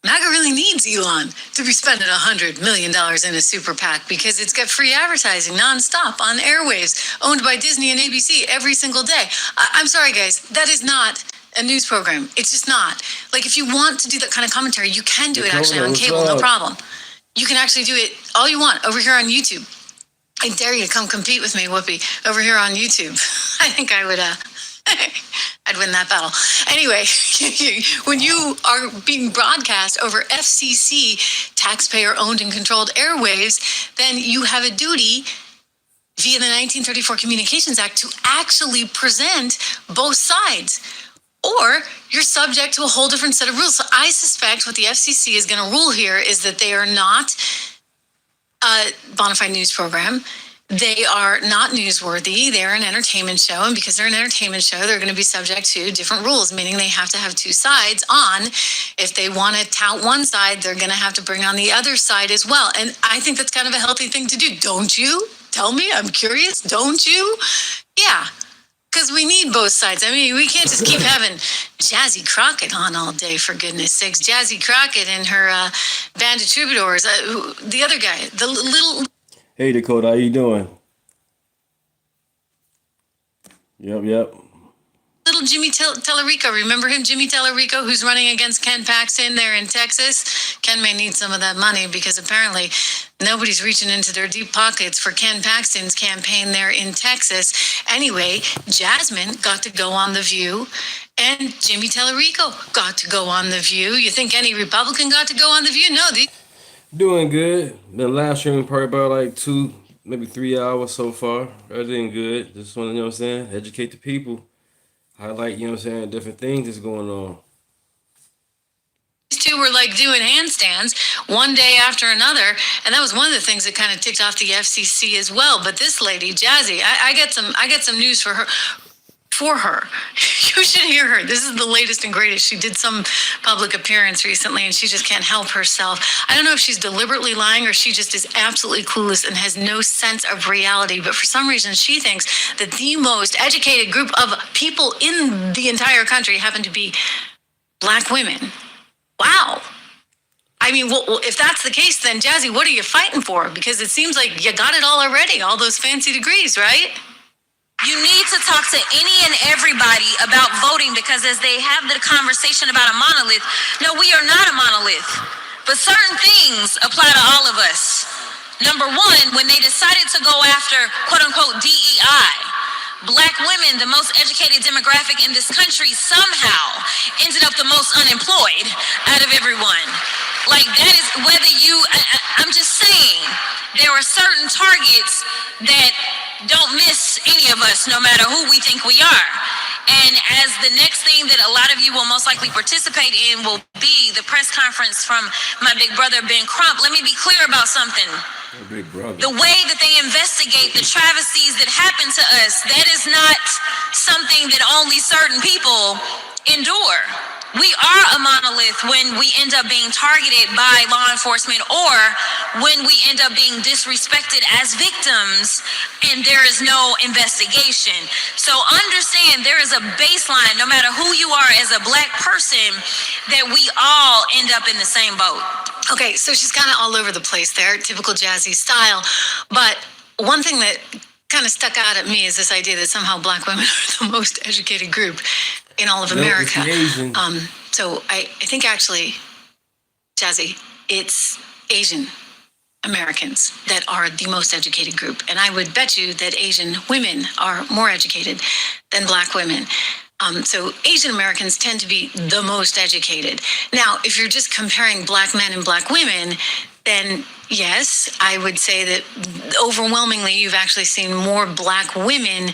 Speaker 2: MAGA really needs Elon to be spending $100 million in a super PAC because it's got free advertising nonstop on airwaves owned by Disney and ABC every single day. I'm sorry, guys, that is not a news program. It's just not. Like, if you want to do that kind of commentary, you can do it actually on cable, no problem. You can actually do it all you want over here on YouTube. I dare you to come compete with me, Whoopi, over here on YouTube. I think I would, I'd win that battle. Anyway, when you are being broadcast over FCC, taxpayer-owned and controlled airwaves, then you have a duty via the 1934 Communications Act to actually present both sides. Or you're subject to a whole different set of rules. So I suspect what the FCC is going to rule here is that they are not a bona fide news program. They are not newsworthy. They're an entertainment show. And because they're an entertainment show, they're going to be subject to different rules, meaning they have to have two sides on. If they want to tout one side, they're going to have to bring on the other side as well. And I think that's kind of a healthy thing to do. Don't you? Tell me. I'm curious. Don't you? Yeah. Because we need both sides. I mean, we can't just keep having Jazzy Crockett on all day, for goodness sakes. Jazzy Crockett and her band of troubadours. The other guy, the little...
Speaker 1: Hey, Dakota, how you doing? Yep.
Speaker 2: Little Jimmy Tellerico. Remember him, Jimmy Tellerico, who's running against Ken Paxton there in Texas? Ken may need some of that money because apparently nobody's reaching into their deep pockets for Ken Paxton's campaign there in Texas. Anyway, Jasmine got to go on The View and Jimmy Tellerico got to go on The View. You think any Republican got to go on The View? No.
Speaker 1: Doing good. Been live streaming probably about like 2, maybe 3 hours so far. Everything good. Just want to, you know what I'm saying, educate the people. Highlight, you know what I'm saying, different things that's going on.
Speaker 2: These two were like doing handstands one day after another, and that was one of the things that kind of ticked off the FCC as well. But this lady, Jazzy, I get some news for her. You should hear her. This is the latest and greatest. She did some public appearance recently and she just can't help herself. I don't know if she's deliberately lying or she just is absolutely clueless and has no sense of reality. But for some reason, she thinks that the most educated group of people in the entire country happen to be Black women. Wow. I mean, well, if that's the case, then Jazzy, what are you fighting for? Because it seems like you got it all already, all those fancy degrees, right?
Speaker 4: You need to talk to any and everybody about voting because as they have the conversation about a monolith, no, we are not a monolith. But certain things apply to all of us. Number one, when they decided to go after quote unquote DEI, Black women, the most educated demographic in this country, somehow ended up the most unemployed out of everyone. Like that is whether you, I'm just saying, there are certain targets that don't miss any of us, no matter who we think we are. And as the next thing that a lot of you will most likely participate in will be the press conference from my big brother, Ben Crump, let me be clear about something.
Speaker 1: Big brother.
Speaker 4: The way that they investigate the travesties that happen to us, that is not something that only certain people endure. We are a monolith when we end up being targeted by law enforcement or when we end up being disrespected as victims and there is no investigation. So understand there is a baseline, no matter who you are as a Black person, that we all end up in the same boat.
Speaker 2: Okay, so she's kind of all over the place there, typical Jazzy style. But one thing that kind of stuck out at me is this idea that somehow Black women are the most educated group in all of America. So I think actually, Jazzy, it's Asian Americans that are the most educated group. And I would bet you that Asian women are more educated than Black women. So Asian Americans tend to be the most educated. Now, if you're just comparing Black men and Black women, then yes, I would say that overwhelmingly you've actually seen more Black women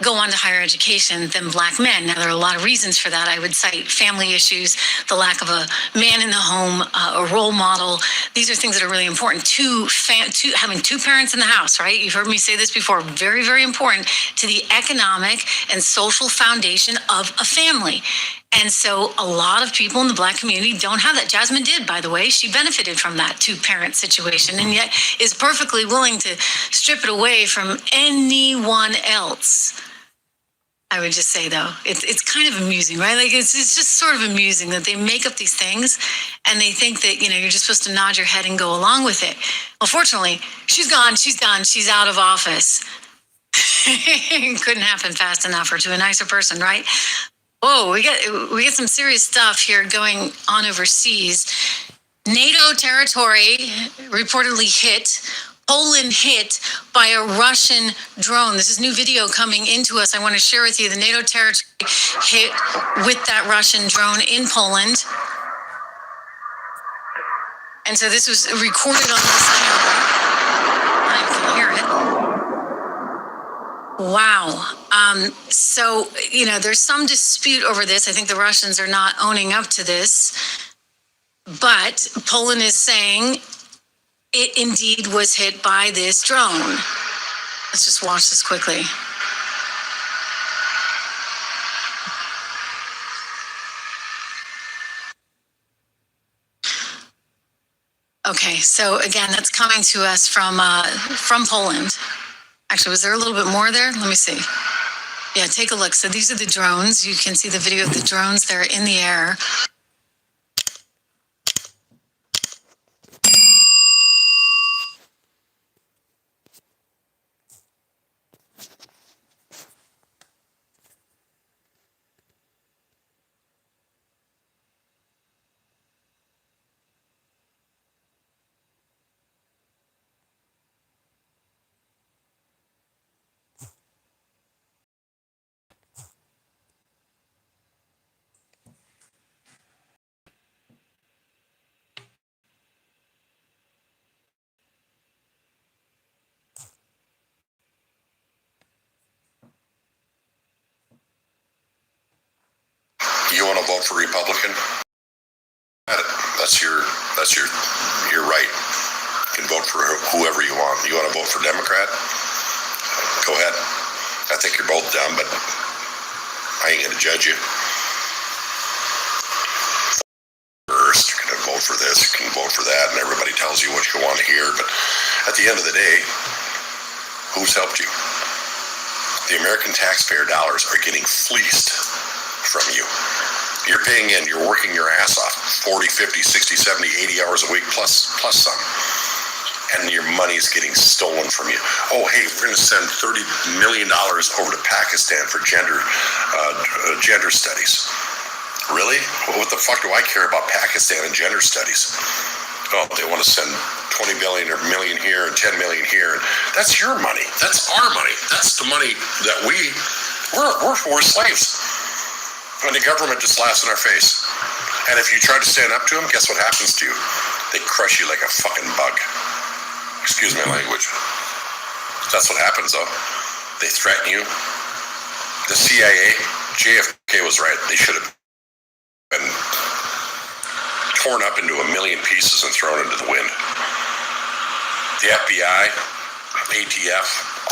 Speaker 2: go on to higher education than Black men. Now, there are a lot of reasons for that. I would cite family issues, the lack of a man in the home, a role model. These are things that are really important to having two parents in the house, right? You've heard me say this before. Very, very important to the economic and social foundation of a family. And so a lot of people in the Black community don't have that. Jasmine did, by the way. She benefited from that two-parent situation and yet is perfectly willing to strip it away from anyone else. I would just say, though, it's kind of amusing, right? Like, it's just sort of amusing that they make up these things and they think that, you're just supposed to nod your head and go along with it. Well, fortunately, she's gone, she's done, she's out of office. Couldn't happen fast enough or to a nicer person, right? Whoa, we get some serious stuff here going on overseas. NATO territory reportedly hit. Poland hit by a Russian drone. This is new video coming into us. I want to share with you the NATO territory hit with that Russian drone in Poland. And so this was recorded on this camera. I can hear it. Wow. So, there's some dispute over this. I think the Russians are not owning up to this. But Poland is saying it indeed was hit by this drone. Let's just watch this quickly. Okay, so again, that's coming to us from Poland. Actually, was there a little bit more there? Let me see. Yeah, take a look. So these are the drones. You can see the video of the drones. They're in the air.
Speaker 3: You want to vote for Republican? That's your right. You can vote for whoever you want. You want to vote for Democrat? Go ahead. I think you're both dumb, but I ain't gonna judge you. First, you can vote for this, you can vote for that, and everybody tells you what you want to hear. But at the end of the day, who's helped you? The American taxpayer dollars are getting fleeced from you. You're paying in, you're working your ass off 40, 50, 60, 70, 80 hours a week plus some. And your money's getting stolen from you. Oh, hey, we're going to send $30 million over to Pakistan for gender studies. Really? What the fuck do I care about Pakistan and gender studies? Oh, they want to send 20 billion or million here and 10 million here. That's your money. That's our money. That's the money that we're slaves. And the government just laughs in our face. And if you try to stand up to them, guess what happens to you? They crush you like a fucking bug. Excuse my language. That's what happens, though. They threaten you. The CIA, JFK was right. They should have been torn up into a million pieces and thrown into the wind. The FBI, ATF,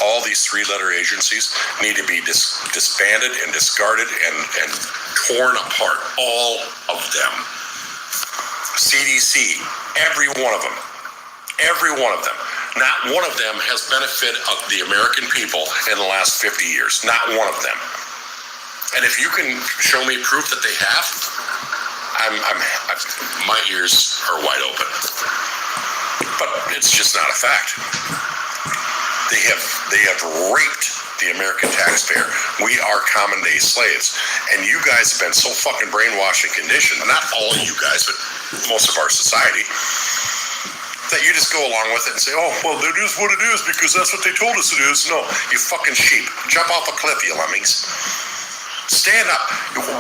Speaker 3: all these three-letter agencies need to be disbanded and discarded and torn apart. All of them. CDC, every one of them. Every one of them. Not one of them has benefit of the American people in the last 50 years. Not one of them. And if you can show me proof that they have, my ears are wide open. But it's just not a fact. They have raped the American taxpayer. We are common day slaves. And you guys have been so fucking brainwashed and conditioned, not all of you guys, but most of our society, that you just go along with it and say, oh, well, it is what it is because that's what they told us it is. No, you fucking sheep. Jump off a cliff, you lemmings. Stand up.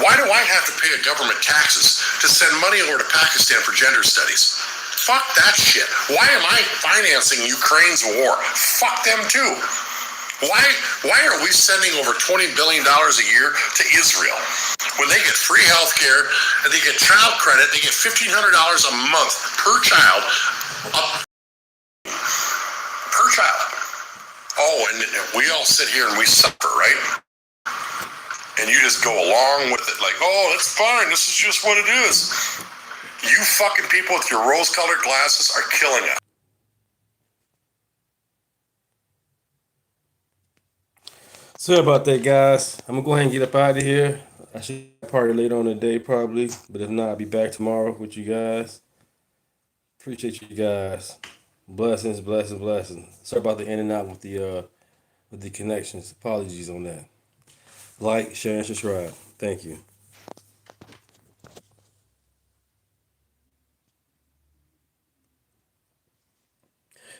Speaker 3: Why do I have to pay a government taxes to send money over to Pakistan for gender studies? Fuck that shit. Why am I financing Ukraine's war? Fuck them too. Why are we sending over $20 billion a year to Israel when they get free health care and they get child credit, they get $1,500 a month per child, per child. Oh, and we all sit here and we suffer, right? And you just go along with it like, oh, that's fine. This is just what it is. You fucking people with your rose-colored glasses are killing us.
Speaker 1: Sorry about that, guys. I'm gonna go ahead and get up out of here. I should party later on today, probably, but if not, I'll be back tomorrow with you guys. Appreciate you guys. Blessings, blessings, blessings. Sorry about the in and out with the connections. Apologies on that. Like, share, and subscribe. Thank you.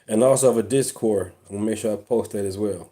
Speaker 1: And I also have a Discord. I'm gonna make sure I post that as well.